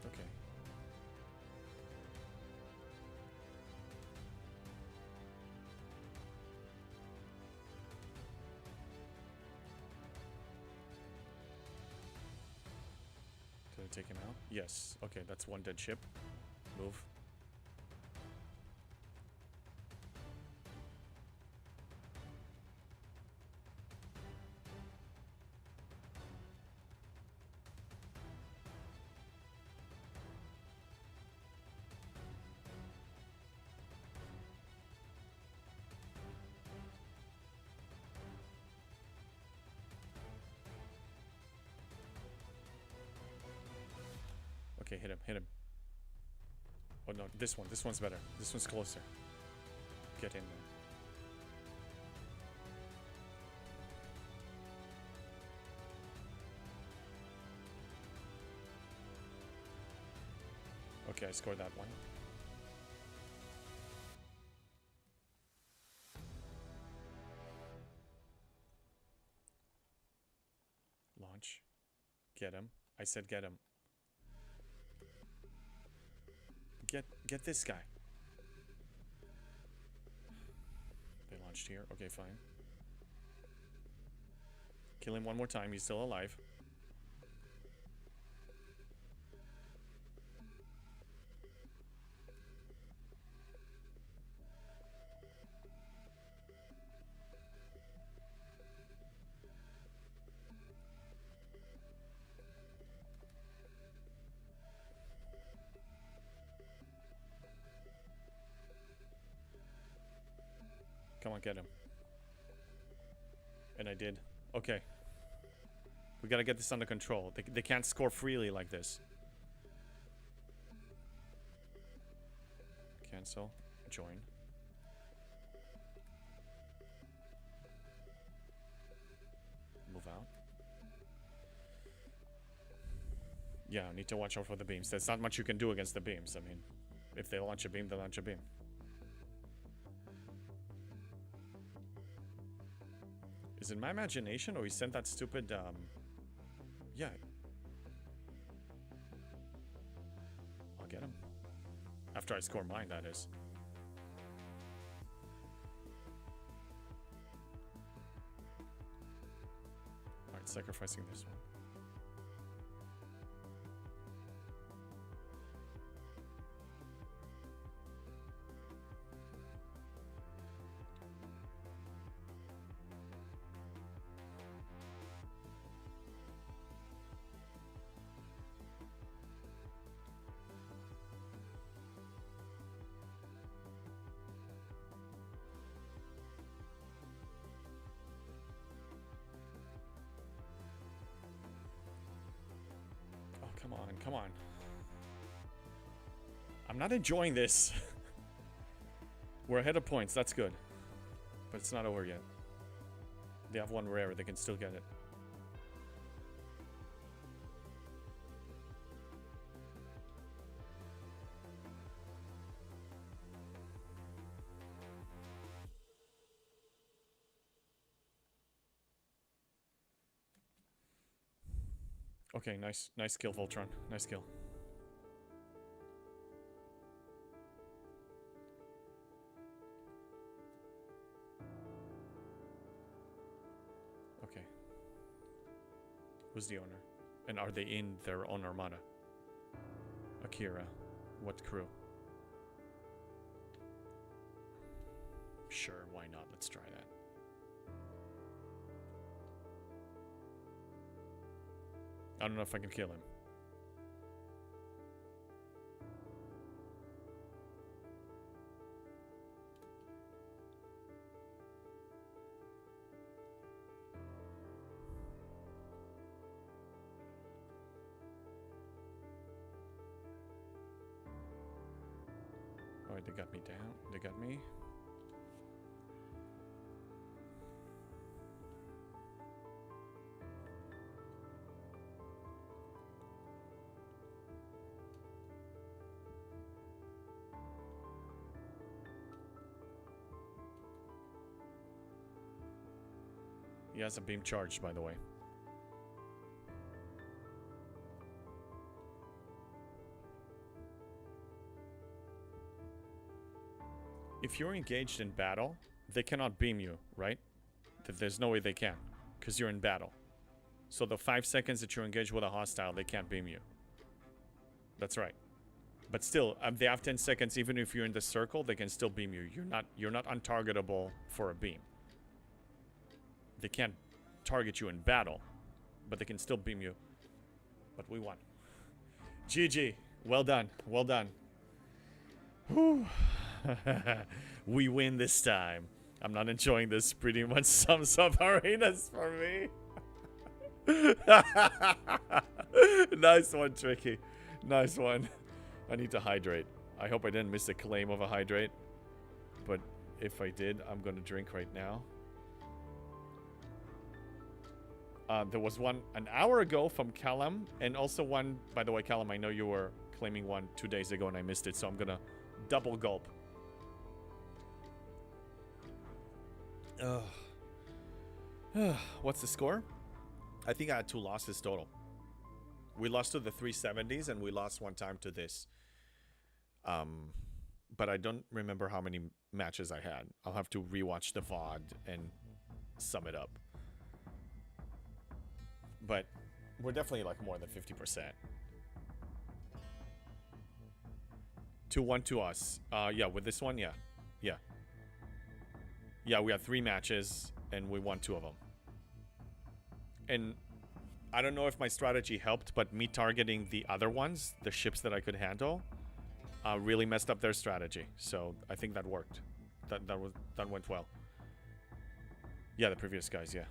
Okay. Did I take him out? Yes. Okay, that's 1 dead ship. Move. Okay, hit him, hit him. Oh no, this one. This one's better. This one's closer. Get in there. Okay, I scored that one. Launch. Get him. I said get him. Get this guy. They launched here. Okay, fine. Kill him one more time. He's still alive. Come on, get him. And I did. Okay. We gotta get this under control. They can't score freely like this. Cancel. Join. Move out. Yeah, I need to watch out for the beams. There's not much you can do against the beams. I mean, if they launch a beam, they launch a beam. Is it my imagination, or he sent that stupid, yeah. I'll get him. After I score mine, that is. Alright, sacrificing this one. Come on, come on. I'm not enjoying this. We're ahead of points, that's good. But it's not over yet. They have one rare, they can still get it. Okay, nice kill, Voltron. Nice kill. Okay. Who's the owner? And are they in their own armada? Akira. What crew? Sure, why not? Let's try that. I don't know if I can kill him. Alright, they got me down. They got me. He has a beam charged, by the way. If you're engaged in battle, they cannot beam you, right? There's no way they can, because you're in battle. So the 5 seconds that you're engaged with a hostile, they can't beam you. That's right. But still, they have 10 seconds. Even if you're in the circle, they can still beam you. You're not untargetable for a beam. They can't target you in battle, but they can still beam you. But we won. GG. Well done. Well done. Whew. We win this time. I'm not enjoying this. Pretty much sums up arenas for me. Nice one, Tricky. Nice one. I need to hydrate. I hope I didn't miss a claim of a hydrate. But if I did, I'm gonna drink right now. There was one an hour ago from Callum, and also one, by the way, Callum, I know you were claiming one 2 days ago and I missed it, so I'm gonna double gulp. What's the score? I think I had 2 losses total. We lost to the 370s and we lost one time to this. But I don't remember how many matches I had. I'll have to rewatch the VOD and sum it up. But we're definitely like more than 50%. 2-1 to us. Yeah, with this one, yeah. Yeah. Yeah, we had 3 matches and we won 2 of them. And I don't know if my strategy helped, but me targeting the other ones, the ships that I could handle, really messed up their strategy. So I think that worked. That went well. Yeah, the previous guys, yeah.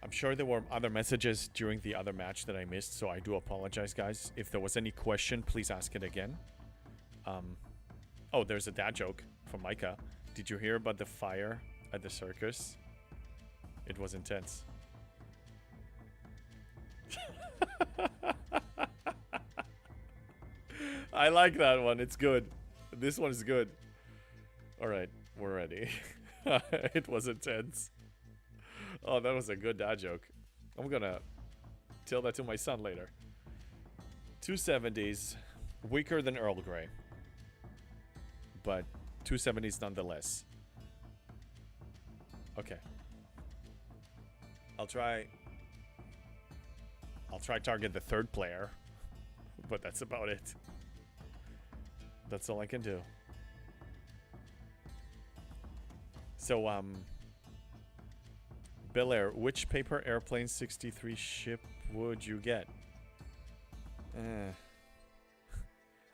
I'm sure there were other messages during the other match that I missed, so I do apologize, guys. If there was any question, please ask it again. Oh, there's a dad joke from Micah. Did you hear about the fire at the circus? It was intense. I like that one. It's good. This one is good. All right, we're ready. It was intense. Oh, that was a good dad joke. I'm gonna tell that to my son later. 270s, weaker than Earl Grey, but 270s nonetheless. Okay. I'll try target the 3rd player, but that's about it. That's all I can do. So, Bel Air, which paper airplane 63 ship would you get?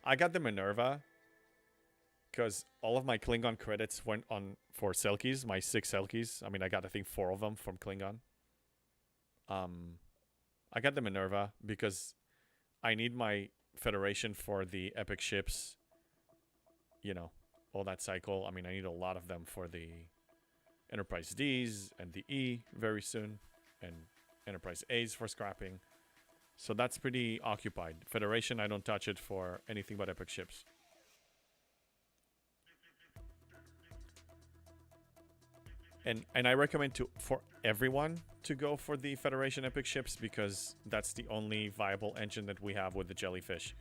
I got the Minerva because all of my Klingon credits went on for Selkies, my 6 Selkies. I mean, I got, I think, 4 of them from Klingon. I got the Minerva because I need my Federation for the epic ships. You know, all that cycle. I mean, I need a lot of them for the Enterprise Ds and the E very soon, and Enterprise A's for scrapping. So that's pretty occupied. Federation, I don't touch it for anything but epic ships. And I recommend for everyone to go for the Federation epic ships because that's the only viable engine that we have with the Jellyfish.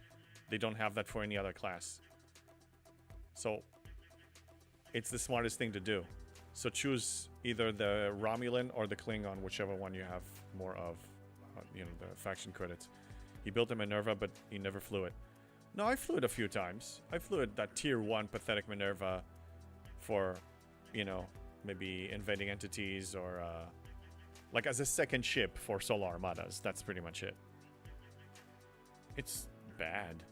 They don't have that for any other class. So it's the smartest thing to do. So choose either the Romulan or the Klingon, whichever one you have more of, you know, the faction credits. He built a Minerva, but he never flew it. No, I flew it a few times. I flew it, that tier 1 pathetic Minerva for, you know, maybe invading entities or like as a second ship for Solar Armadas. That's pretty much it. It's bad.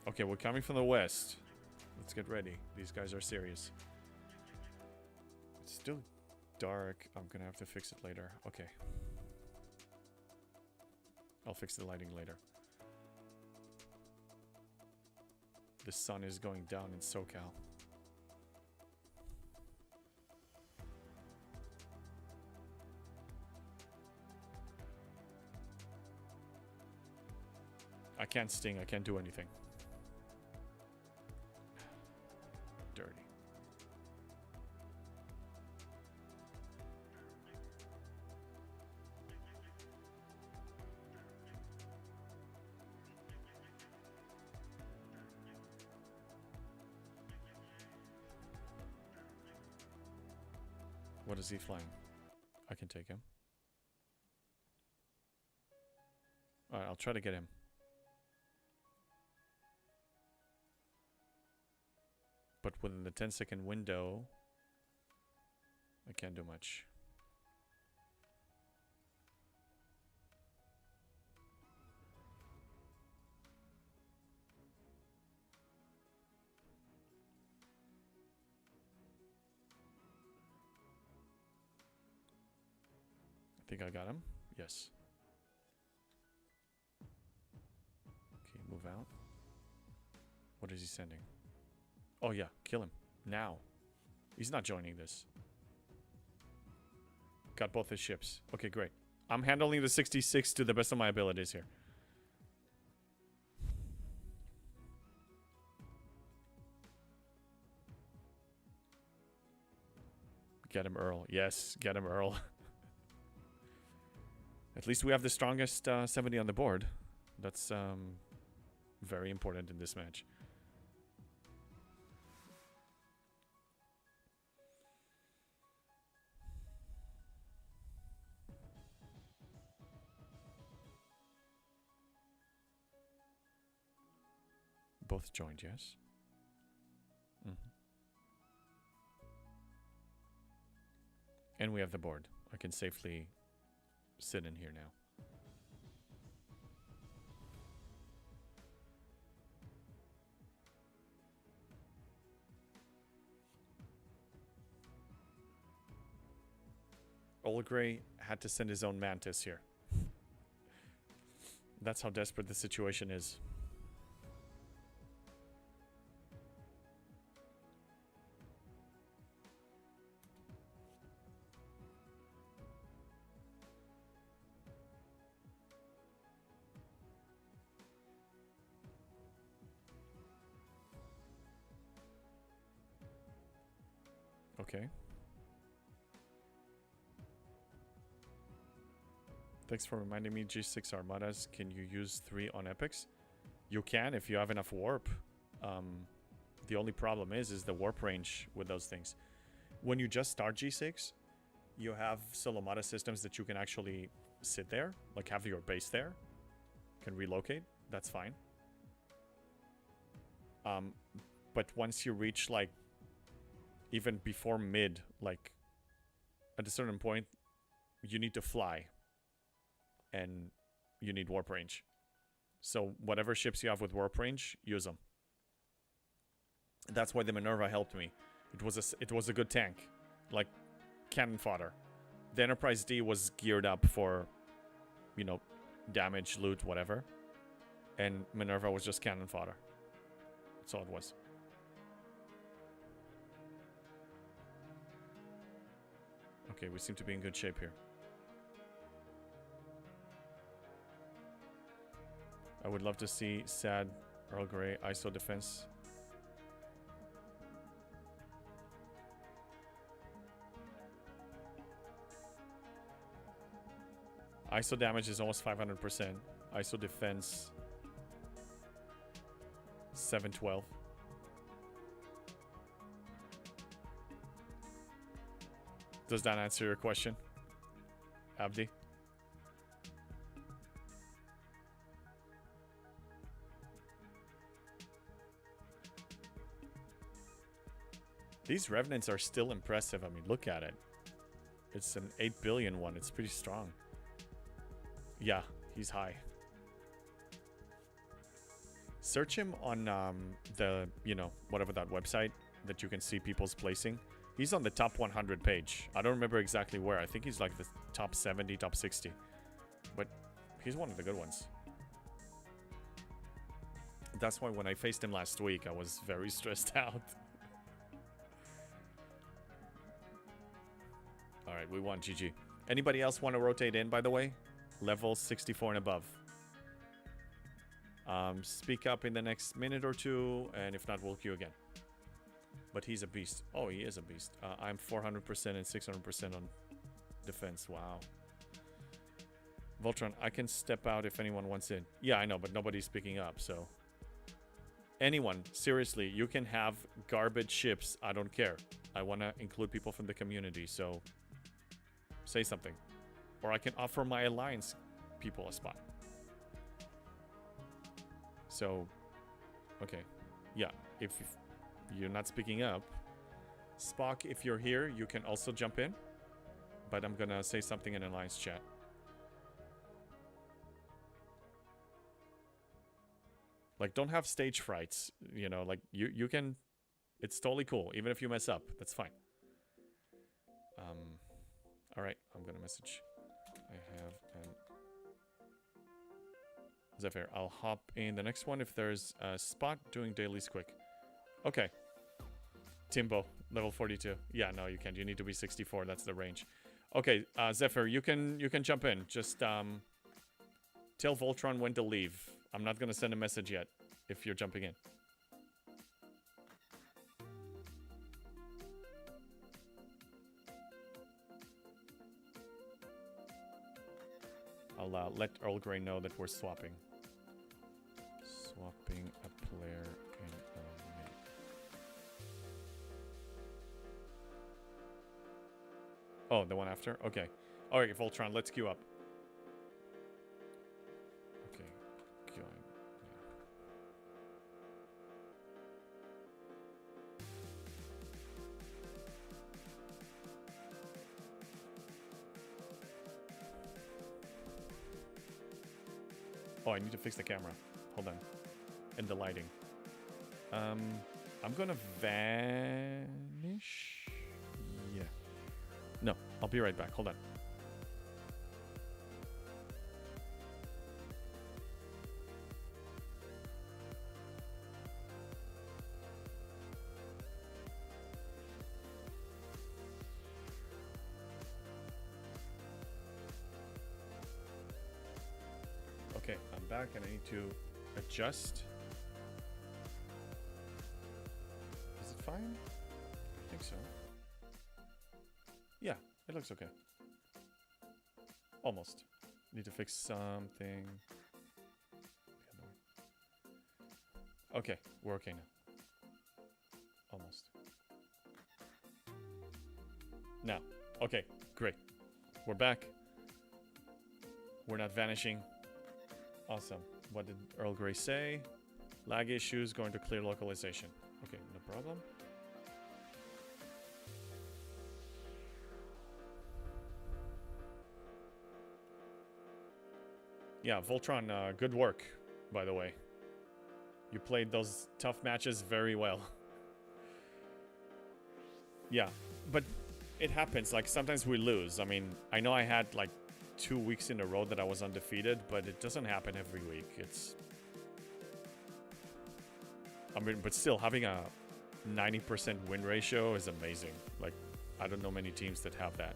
Okay, we're coming from the west. Let's get ready. These guys are serious. It's still dark. I'm gonna have to fix it later. Okay. I'll fix the lighting later. The sun is going down in SoCal. I can't sting. I can't do anything. Dirty. What is he flying? I can take him. Alright, I'll try to get him. But within the 10-second window, I can't do much. think I got him. Yes. Okay, move out. What is he sending? Oh yeah, kill him. Now. He's not joining this. Got both his ships. Okay, great. I'm handling the 66 to the best of my abilities here. Get him, Earl. Yes, get him, Earl. At least we have the strongest 70 on the board. That's very important in this match. Both joined, yes. And we have the board. I can safely sit in here now. Old Grey had to send his own mantis here. That's how desperate the situation is. Okay. Thanks for reminding me, G6 Armadas. Can you use 3 on epics? You can if you have enough warp. The only problem is the warp range with those things. When you just start G6, you have Solomata systems that you can actually sit there, like have your base there, can relocate. That's fine. But once you reach like even before mid, like at a certain point, you need to fly and you need warp range. So whatever ships you have with warp range, use them. That's why the Minerva helped me. It was a good tank, like cannon fodder. The Enterprise D was geared up for, you know, damage, loot, whatever. And Minerva was just cannon fodder. That's all it was. Okay, we seem to be in good shape here. I would love to see sad Earl Grey ISO defense. ISO damage is almost 500%. ISO defense 712. Does that answer your question, Abdi? These Revenants are still impressive. I mean, look at it. It's an 8 billion one. It's pretty strong. Yeah, he's high. Search him on the, you know, whatever that website that you can see people's placing. He's on the top 100 page. I don't remember exactly where. I think he's like the top 70, top 60. But he's one of the good ones. That's why when I faced him last week, I was very stressed out. Alright, we won. GG. Anybody else want to rotate in, by the way? Level 64 and above. Speak up in the next minute or two, and if not, we'll queue again. But he's a beast. Oh, he is a beast. I'm 400% and 600% on defense. Wow. Voltron, I can step out if anyone wants in. Yeah, I know, but nobody's picking up, so... Anyone, seriously, you can have garbage ships. I don't care. I want to include people from the community, so... Say something. Or I can offer my alliance people a spot. So... Okay. Yeah, if you're not speaking up. Spock, if you're here, you can also jump in. But I'm gonna say something in Alliance chat. Like, don't have stage frights. You know, like, you can... It's totally cool. Even if you mess up, that's fine. Alright, I'm gonna message I have an... Zephyr, I'll hop in the next one if there's a spot doing dailies quick. Okay. Timbo, level 42. Yeah, no, you can't. You need to be 64. That's the range. Okay, Zephyr, you can jump in. Just tell Voltron when to leave. I'm not gonna send a message yet if you're jumping in. I'll let Earl Grey know that we're swapping. Swapping a player in a minute. Oh, the one after? Okay. Alright, Voltron, let's queue up. Okay, queuing. Oh, I need to fix the camera. Hold on. And the lighting. I'm gonna vanish. Yeah. No, I'll be right back. Hold on. Okay, I'm back and I need to adjust. Is it fine? I think so. Yeah, it looks okay. Almost. Need to fix something. Okay, we're okay now. Almost. Now. Okay, great. We're back. We're not vanishing. Awesome. What did Earl Grey say? Lag issues, going to clear localization. Okay, no problem. Yeah, Voltron, good work, by the way. You played those tough matches very well. Yeah, but it happens. Like, sometimes we lose. I mean, I know I had, like, 2 weeks in a row that I was undefeated, but it doesn't happen every week. It's... I mean, but still, having a 90% win ratio is amazing. Like, I don't know many teams that have that.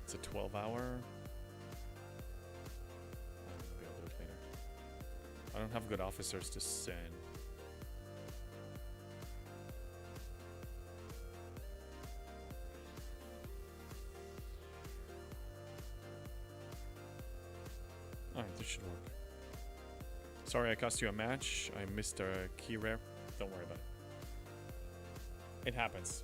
It's a 12-hour... Maybe I'll do it later. I don't have good officers to send. Alright, this should work. Sorry I cost you a match. I missed a key rare. Don't worry about it. It happens.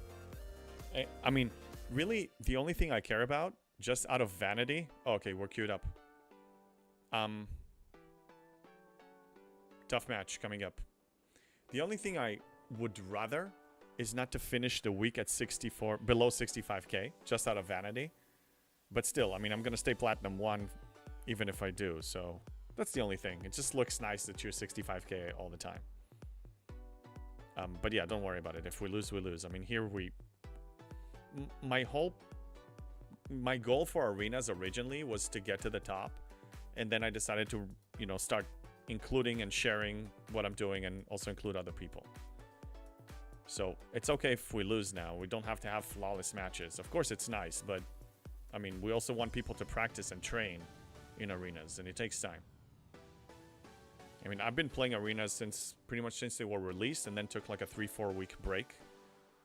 I mean, really, the only thing I care about, just out of vanity... Oh, okay, we're queued up. Tough match coming up. The only thing I would rather is not to finish the week at 64... below 65k, just out of vanity. But still, I mean, I'm gonna stay Platinum 1... even if I do, so that's the only thing. It just looks nice that you're 65k all the time. But yeah, don't worry about it. If we lose, we lose. I mean, here we... My goal for arenas originally was to get to the top, and then I decided to, you know, start including and sharing what I'm doing and also include other people. So it's okay if we lose now. We don't have to have flawless matches. Of course, it's nice, but I mean, we also want people to practice and train in arenas, and it takes time. I mean, I've been playing arenas since pretty much since they were released, and then took like a 3-4 week break,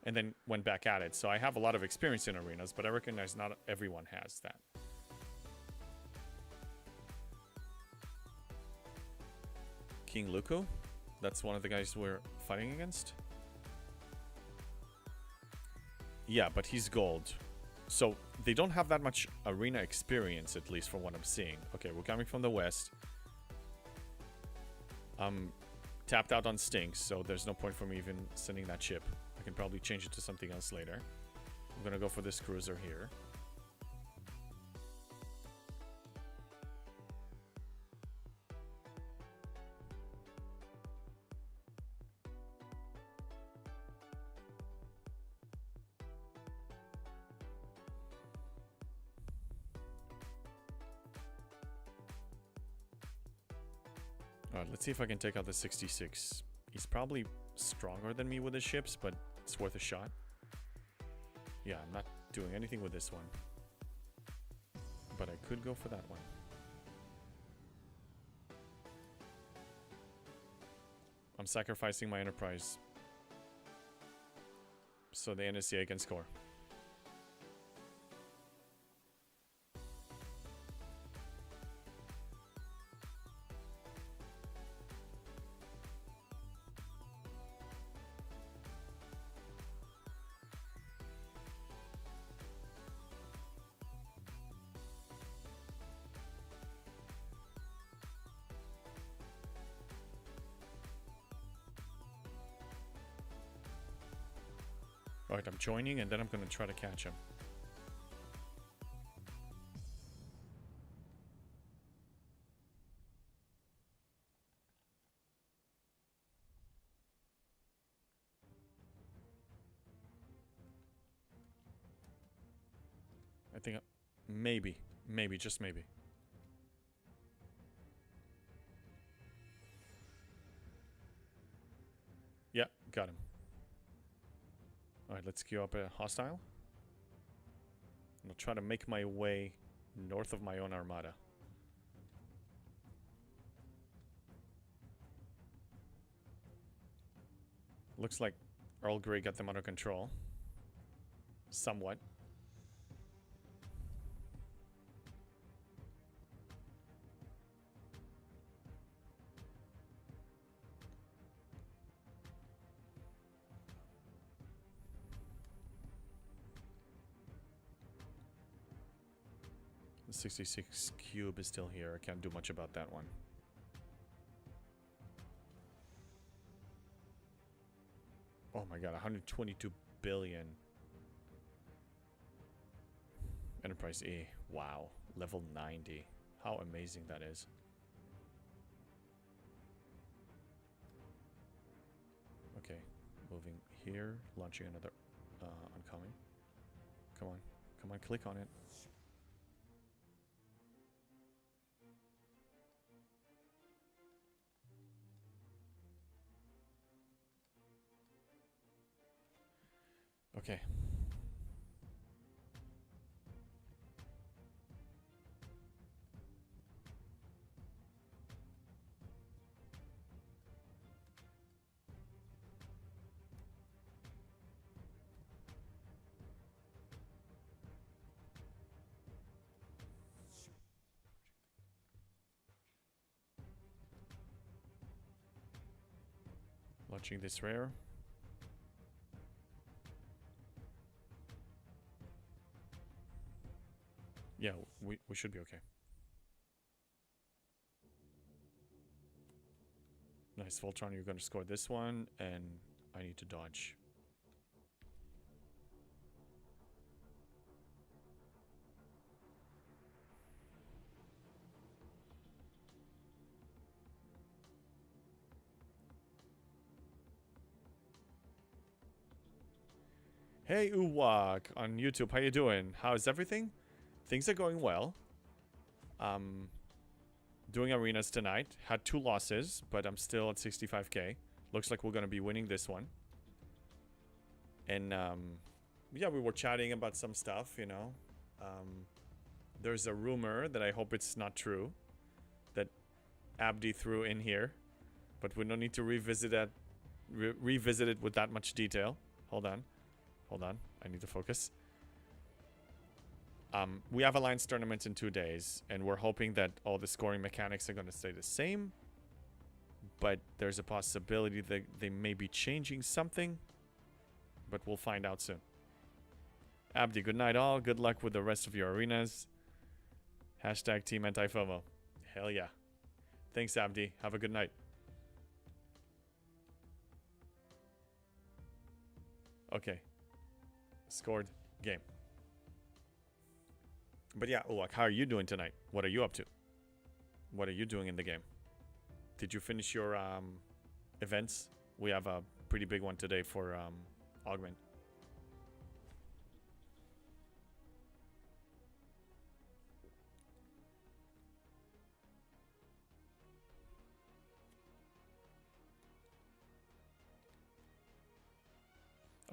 and then went back at it. So I have a lot of experience in arenas, but I recognize not everyone has that. King Luku, that's one of the guys we're fighting against. Yeah, but he's gold. So they don't have that much arena experience, at least from what I'm seeing. Okay, we're coming from the west. I'm tapped out on Stinks, so there's no point for me even sending that ship. I can probably change it to something else later. I'm gonna go for this cruiser here. Alright, let's see if I can take out the 66. He's probably stronger than me with his ships, but it's worth a shot. Yeah, I'm not doing anything with this one. But I could go for that one. I'm sacrificing my Enterprise so the NSCA can score. Alright, I'm joining and then I'm gonna try to catch him. I think maybe, just maybe. Yeah, got him. Alright, let's queue up a hostile. I'll try to make my way north of my own armada. Looks like Earl Grey got them under control. Somewhat. The 66 cube is still here. I can't do much about that one. Oh my god, 122 billion. Enterprise E. Wow. Level 90. How amazing that is. Okay. Moving here. Launching another oncoming. Come on. Come on, click on it. Okay. Launching this rare. Yeah, we should be okay. Nice, Voltron, you're going to score this one, and I need to dodge. Hey, Uwak on YouTube, how you doing? How's everything? Things are going well. Doing arenas tonight. Had 2 losses, but I'm still at 65k. Looks like we're going to be winning this one. And, yeah, we were chatting about some stuff, you know. There's a rumor that I hope it's not true that Abdi threw in here. But we don't need to revisit that, revisit it with that much detail. Hold on. Hold on. I need to focus. We have Alliance tournaments in 2 days, and we're hoping that all the scoring mechanics are going to stay the same. But there's a possibility that they may be changing something. But we'll find out soon. Abdi, good night all. Good luck with the rest of your arenas. Hashtag Team Anti-FOMO. Hell yeah. Thanks, Abdi. Have a good night. Okay. Scored game. But yeah, Uwak, how are you doing tonight? What are you up to? What are you doing in the game? Did you finish your events? We have a pretty big one today for Augment.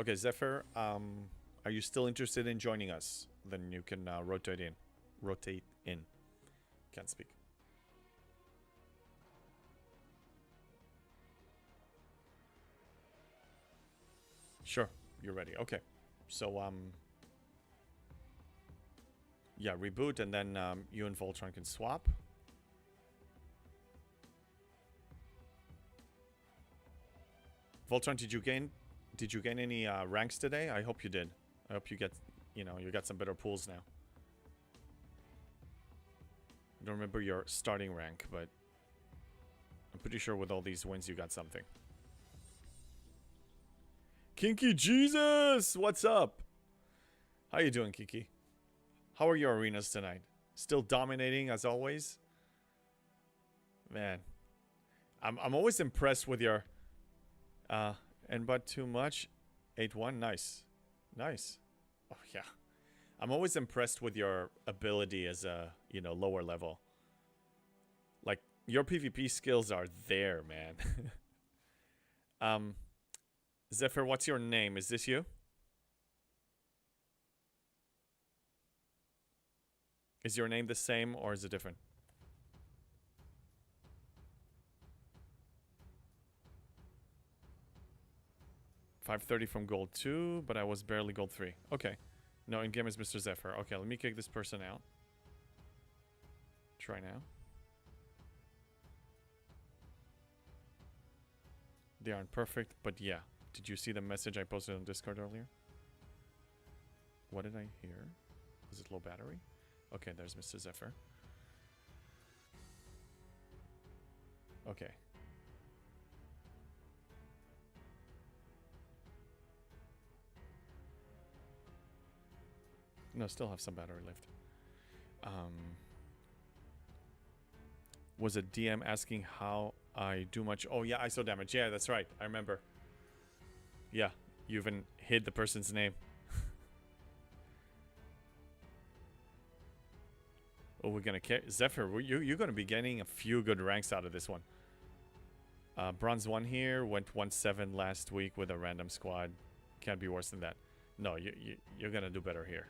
Okay, Zephyr, are you still interested in joining us? Then you can rotate in. Rotate in. Can't speak. Sure, you're ready. Okay, so yeah, reboot, and then you and Voltron can swap. Voltron, did you gain any ranks today? I hope you did. I hope you get, you got some better pools now. I don't remember your starting rank, but I'm pretty sure with all these wins you got something. Kinky Jesus, what's up? How you doing, Kiki? How are your arenas tonight? Still dominating as always? Man, I'm always impressed with your and but too much 8-1. Nice. Nice. Oh yeah. I'm always impressed with your ability as a, lower level. Like, your PvP skills are there, man. Zephyr, what's your name? Is this you? Is your name the same or is it different? $530 from gold 2, but I was barely gold 3. Okay. No, in game is Mr. Zephyr. Okay, let me kick this person out. Try now. They aren't perfect, but yeah. Did you see the message I posted on Discord earlier? What did I hear? Was it low battery? Okay, there's Mr. Zephyr. Okay. No, still have some battery left. Was a DM asking how I do much? Oh yeah, ISO damage. Yeah, that's right. I remember. Yeah, you even hid the person's name. Oh, we're gonna carry Zephyr. You're gonna be getting a few good ranks out of this one. Bronze 1 here, went 1-7 last week with a random squad. Can't be worse than that. No, you're gonna do better here.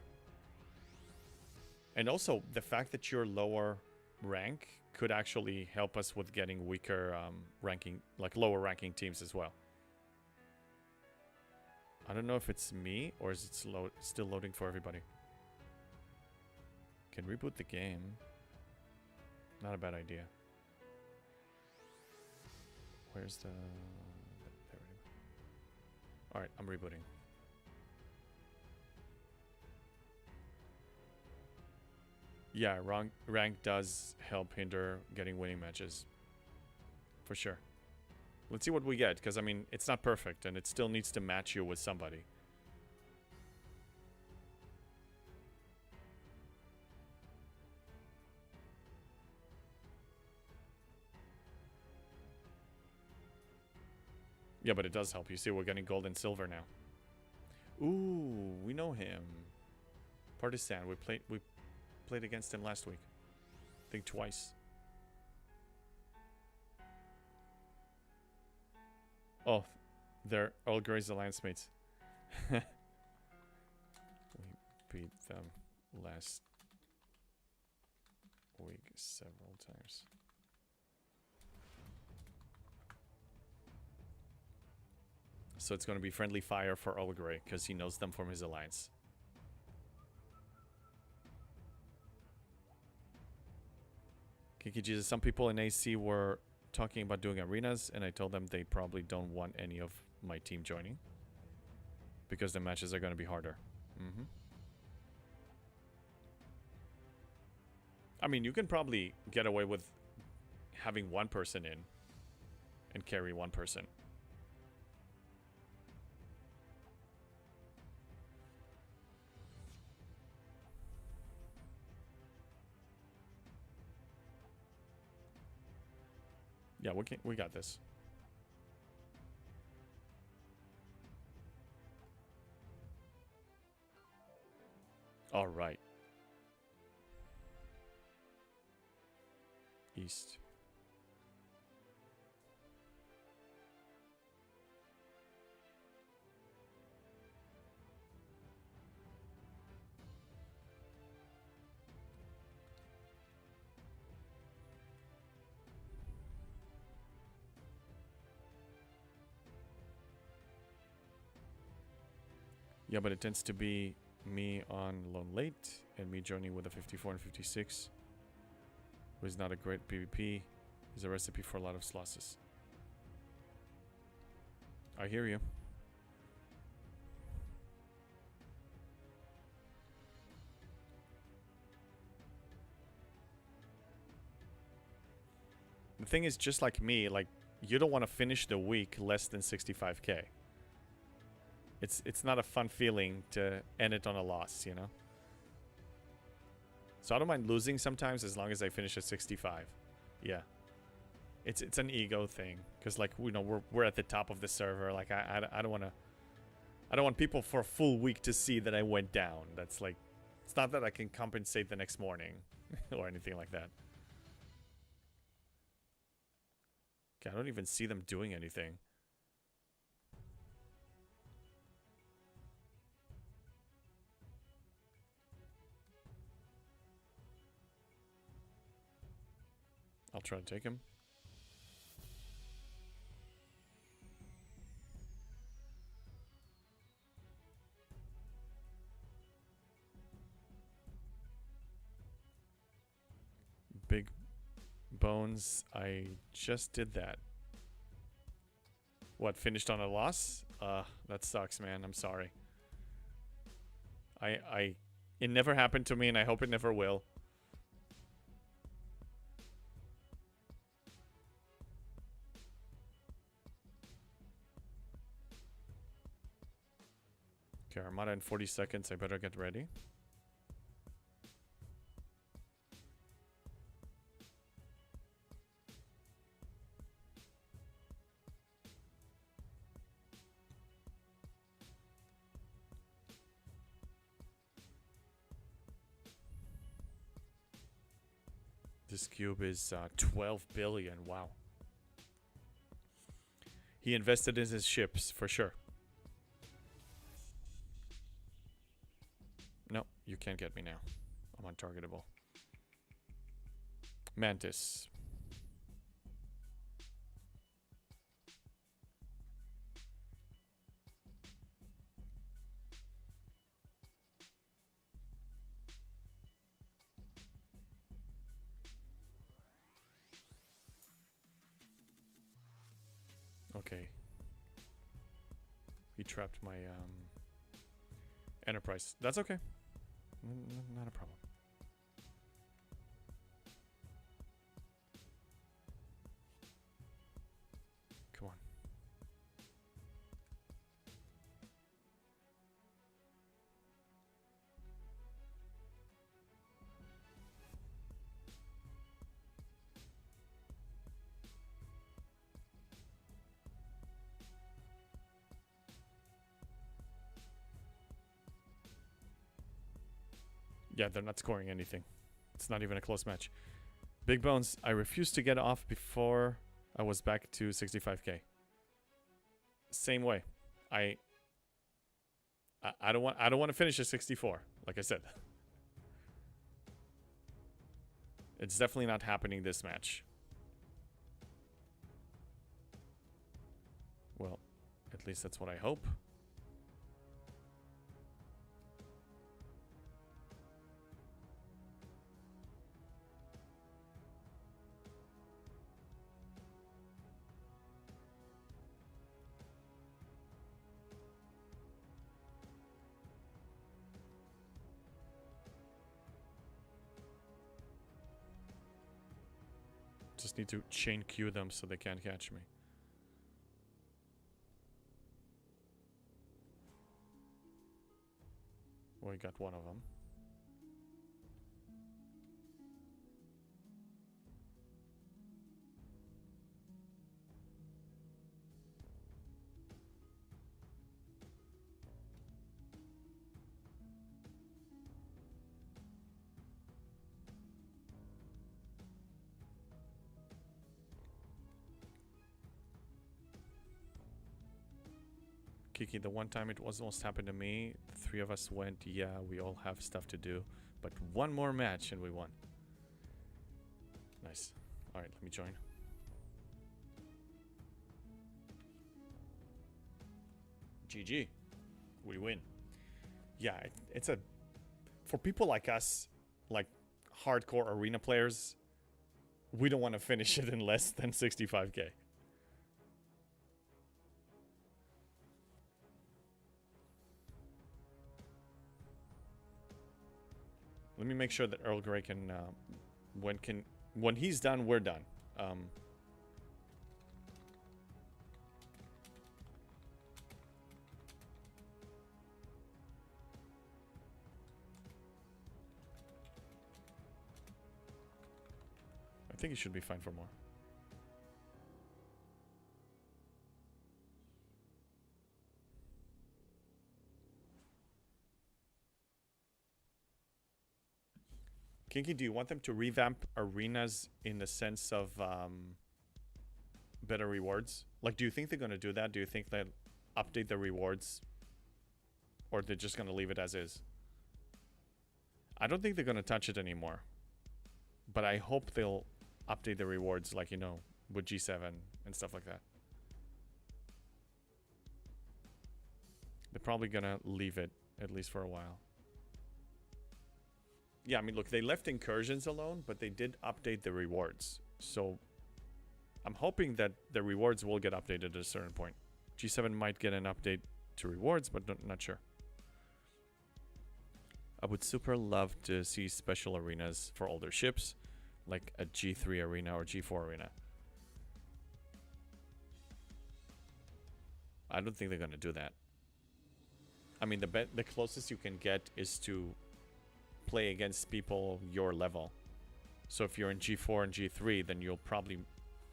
And also, the fact that you're lower rank could actually help us with getting weaker ranking, like lower ranking teams as well. I don't know if it's me or is it still loading for everybody. Can reboot the game. Not a bad idea. Where's the... There we go. Alright, I'm rebooting. Yeah, rank does help hinder getting winning matches. For sure. Let's see what we get, because, I mean, it's not perfect, and it still needs to match you with somebody. Yeah, but it does help. You see, we're getting gold and silver now. Ooh, we know him. Partisan. We played against him last week. I think twice. Oh, they're Earl Grey's alliance mates. We beat them last week several times. So it's going to be friendly fire for Earl Grey because he knows them from his alliance. Kiki Jesus, some people in AC were talking about doing arenas, and I told them they probably don't want any of my team joining because the matches are going to be harder. I mean, you can probably get away with having one person in and carry one person. Yeah, we got this. All right. East. Yeah, but it tends to be me on lone late and me joining with a 54 and 56, who is not a great PvP, is a recipe for a lot of losses. I hear you. The thing is, just like me, like, you don't want to finish the week less than 65k. It's not a fun feeling to end it on a loss, you know? So I don't mind losing sometimes as long as I finish at 65. Yeah. It's an ego thing, because, like, you know, we're at the top of the server. Like, I don't want to... I don't want people for a full week to see that I went down. That's like... It's not that I can compensate the next morning or anything like that. Okay, I don't even see them doing anything. I'll try to take him. Big bones, I just did that. What, finished on a loss? That sucks, man. I'm sorry. It never happened to me, and I hope it never will. Okay, Armada in 40 seconds. I better get ready. This cube is 12 billion. Wow. He invested in his ships, for sure. No, you can't get me now. I'm untargetable. Mantis. Okay. He trapped my Enterprise. That's okay. Not a problem. Come on. Yeah, they're not scoring anything. It's not even a close match. Big Bones, I refused to get off before I was back to 65k. Same way. I don't want to finish at 64, like I said. It's definitely not happening this match. Well, at least that's what I hope. Just need to chain queue them so they can't catch me. We got one of them. Kiki, the one time it was almost happened to me, the three of us went, yeah, we all have stuff to do, but one more match and we won. Nice. Alright, let me join. GG. We win. Yeah, it's a... For people like us, like hardcore arena players, we don't want to finish it in less than 65k. Let me make sure that Earl Grey can, when he's done, we're done. I think he should be fine for more. Kinky, do you want them to revamp arenas in the sense of better rewards? Like, do you think they're going to do that? Do you think they'll update the rewards? Or they're just going to leave it as is? I don't think they're going to touch it anymore. But I hope they'll update the rewards, like, you know, with G7 and stuff like that. They're probably going to leave it, at least for a while. Yeah, I mean, look, they left incursions alone, but they did update the rewards. So I'm hoping that the rewards will get updated at a certain point. G7 might get an update to rewards, but not sure. I would super love to see special arenas for older ships, like a G3 arena or G4 arena. I don't think they're going to do that. I mean, the closest you can get is to play against people your level. So if you're in G4 and G3, then you'll probably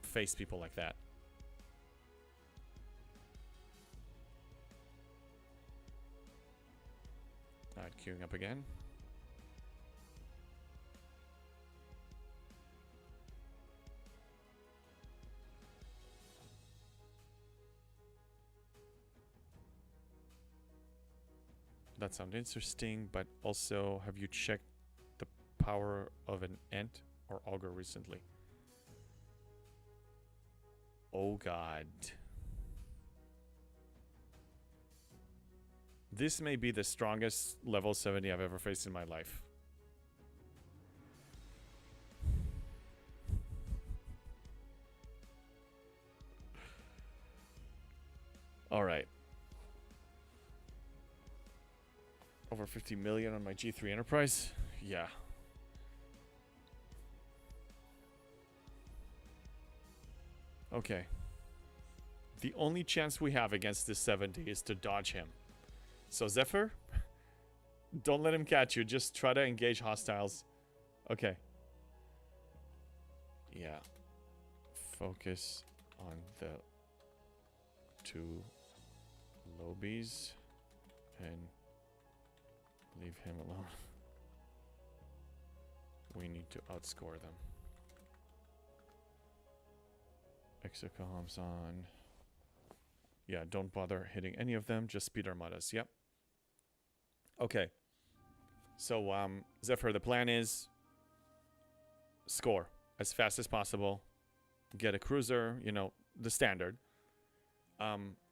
face people like that. Alright, queuing up again. That sounds interesting, but also, have you checked the power of an Ent or Augur recently? Oh god. This may be the strongest level 70 I've ever faced in my life. Alright. Over 50 million on my G3 Enterprise? Yeah. Okay. The only chance we have against this 70 is to dodge him. So Zephyr, don't let him catch you. Just try to engage hostiles. Okay. Yeah. Focus on the two lobies and leave him alone. We need to outscore them. Exocomms on. Yeah, don't bother hitting any of them. Just speed armadas. Yep. Okay. So, Zephyr, the plan is score as fast as possible. Get a cruiser, you know, the standard.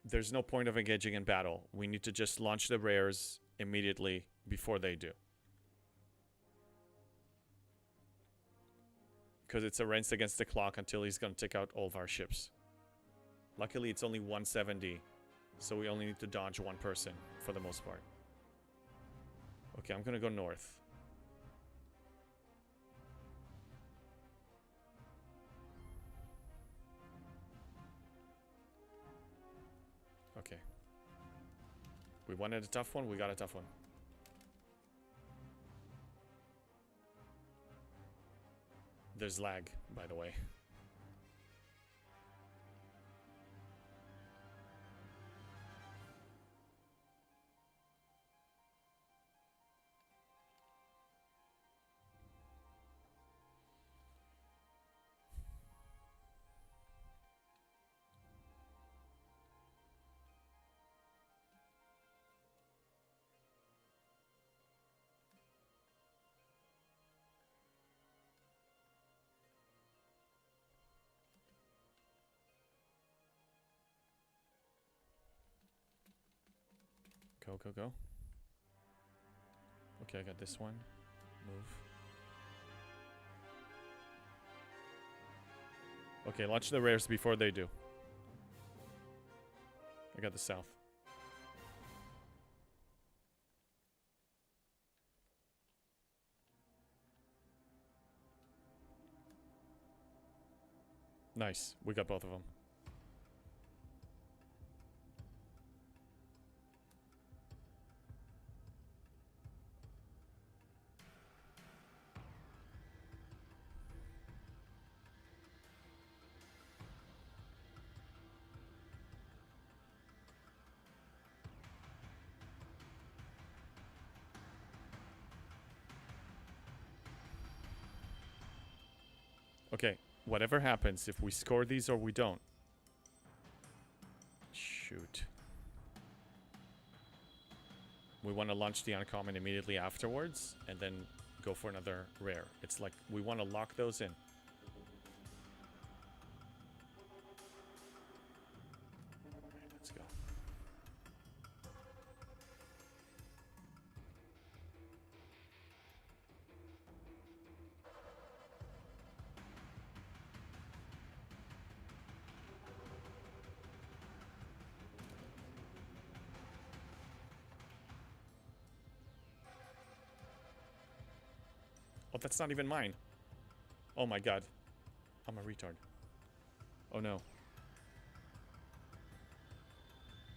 There's no point of engaging in battle. We need to just launch the rares immediately before they do. Because it's a race against the clock until he's going to take out all of our ships. Luckily, it's only 170, so we only need to dodge one person for the most part. Okay, I'm going to go north. Okay. We wanted a tough one, we got a tough one. There's lag, by the way. Go, go, go. Okay, I got this one. Move. Okay, launch the rares before they do. I got the south. Nice. We got both of them. Okay, whatever happens, if we score these or we don't. Shoot. We want to launch the uncommon immediately afterwards and then go for another rare. It's like we want to lock those in. Alright, let's go. Oh, that's not even mine. Oh my god. I'm a retard. Oh no.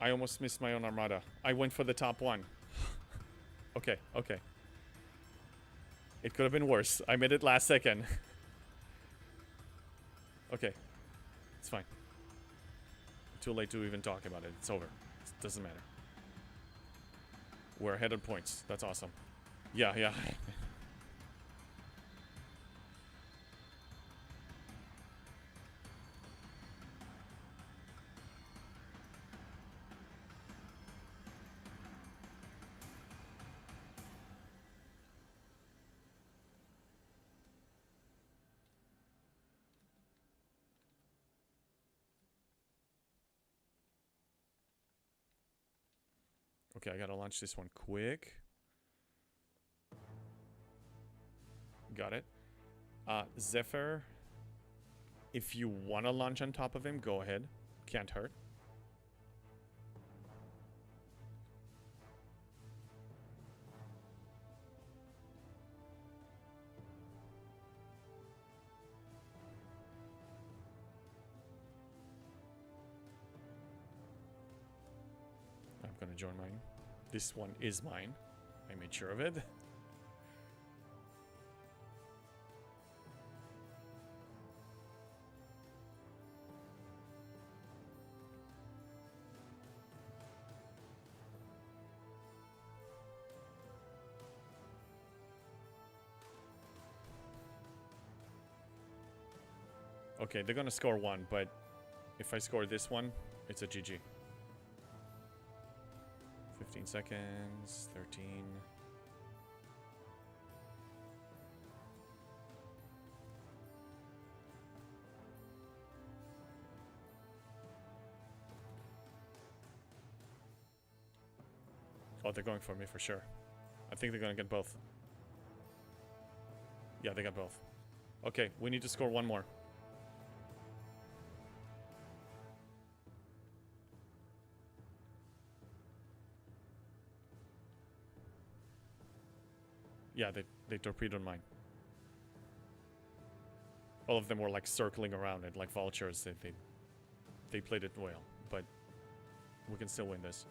I almost missed my own armada. I went for the top one. Okay, okay. It could have been worse. I made it last second. Okay. It's fine. Too late to even talk about it. It's over. It doesn't matter. We're ahead on points. That's awesome. Yeah, yeah. Okay, I gotta launch this one quick. Got it. Zephyr, if you want to launch on top of him, go ahead. Can't hurt. I'm gonna join mine. This one is mine. I made sure of it. Okay, they're gonna score one, but if I score this one, it's a GG. 15 seconds, 13. Oh, they're going for me for sure. I think they're gonna get both. Yeah, they got both. Okay, we need to score one more. Yeah, they torpedoed mine. All of them were like circling around it like vultures. They played it well, but we can still win this.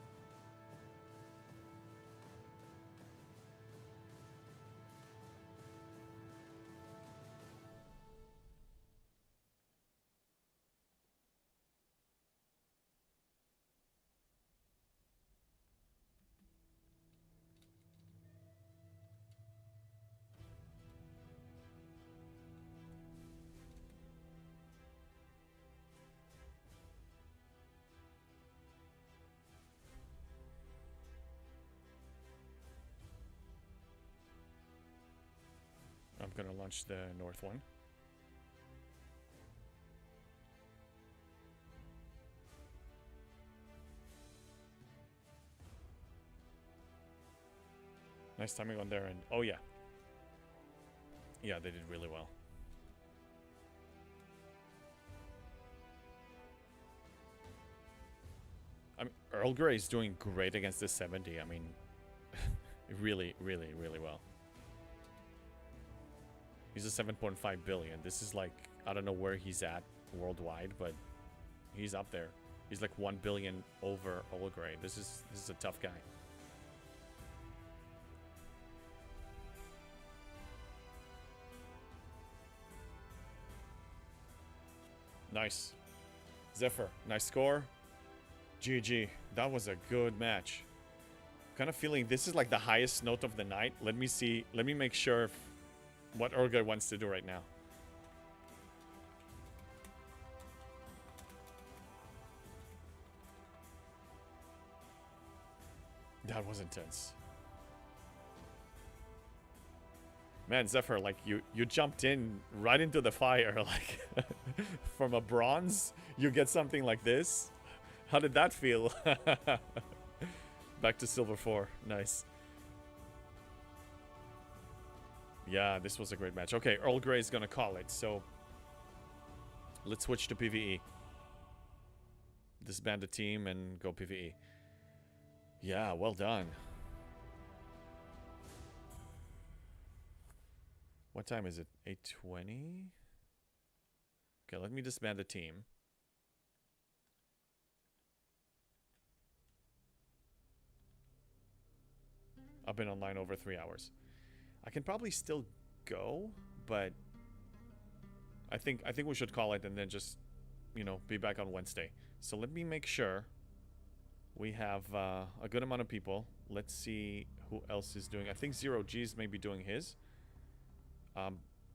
I'm gonna launch the north one. Nice timing on their end. Oh, yeah. Yeah, they did really well. I mean, Earl Grey is doing great against the 70. I mean, really, really, really well. He's a 7.5 billion. This is like, I don't know where he's at worldwide, but he's up there. He's like 1 billion over Earl Grey. This is a tough guy. Nice. Zephyr, nice score. GG. That was a good match. Kind of feeling this is like the highest note of the night. Let me see. Let me make sure what Earl Grey wants to do right now. That was intense. Man, Zephyr, like you jumped in right into the fire, like from a bronze, you get something like this. How did that feel? Back to silver 4. Nice. Yeah, this was a great match. Okay, Earl Grey is gonna call it, so let's switch to PvE. Disband the team and go PvE. Yeah, well done. What time is it? 8:20? Okay, let me disband the team. I've been online over 3 hours. I can probably still go, but I think we should call it and then just, you know, be back on Wednesday. So let me make sure we have a good amount of people. Let's see who else is doing. I think Zero G's may be doing his.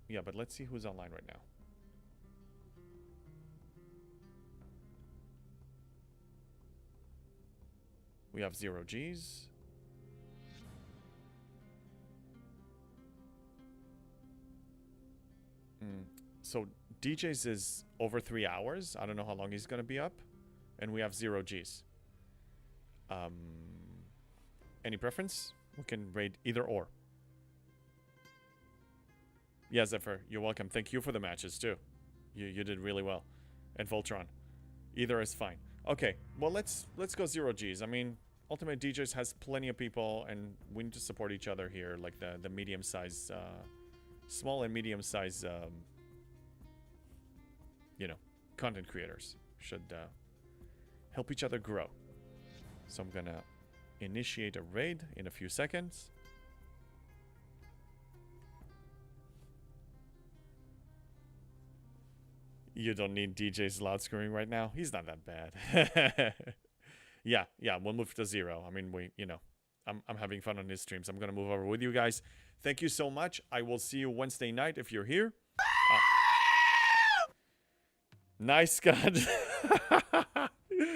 Yeah, but let's see who's online right now. We have Zero G's. So DJ's is over 3 hours. I don't know how long he's gonna be up. And we have Zero G's. Any preference? We can raid either or. Yeah, Zephyr, you're welcome. Thank you for the matches too. You did really well. And Voltron. Either is fine. Okay, well let's go Zero G's. I mean, Ultimate DJs has plenty of people and we need to support each other here, like the medium size small and medium size you know, content creators should help each other grow. So I'm gonna initiate a raid in a few seconds. You don't need DJ's loud screaming right now. He's not that bad. yeah, we'll move to 0. I mean, I'm having fun on his streams. I'm gonna move over with you guys. Thank you so much. I will see you Wednesday night if you're here. Nice, Scott.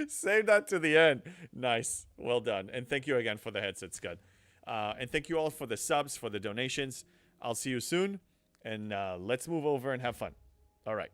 Save that to the end. Nice. Well done. And thank you again for the headset, Scott. And thank you all for the subs, for the donations. I'll see you soon. And let's move over and have fun. All right.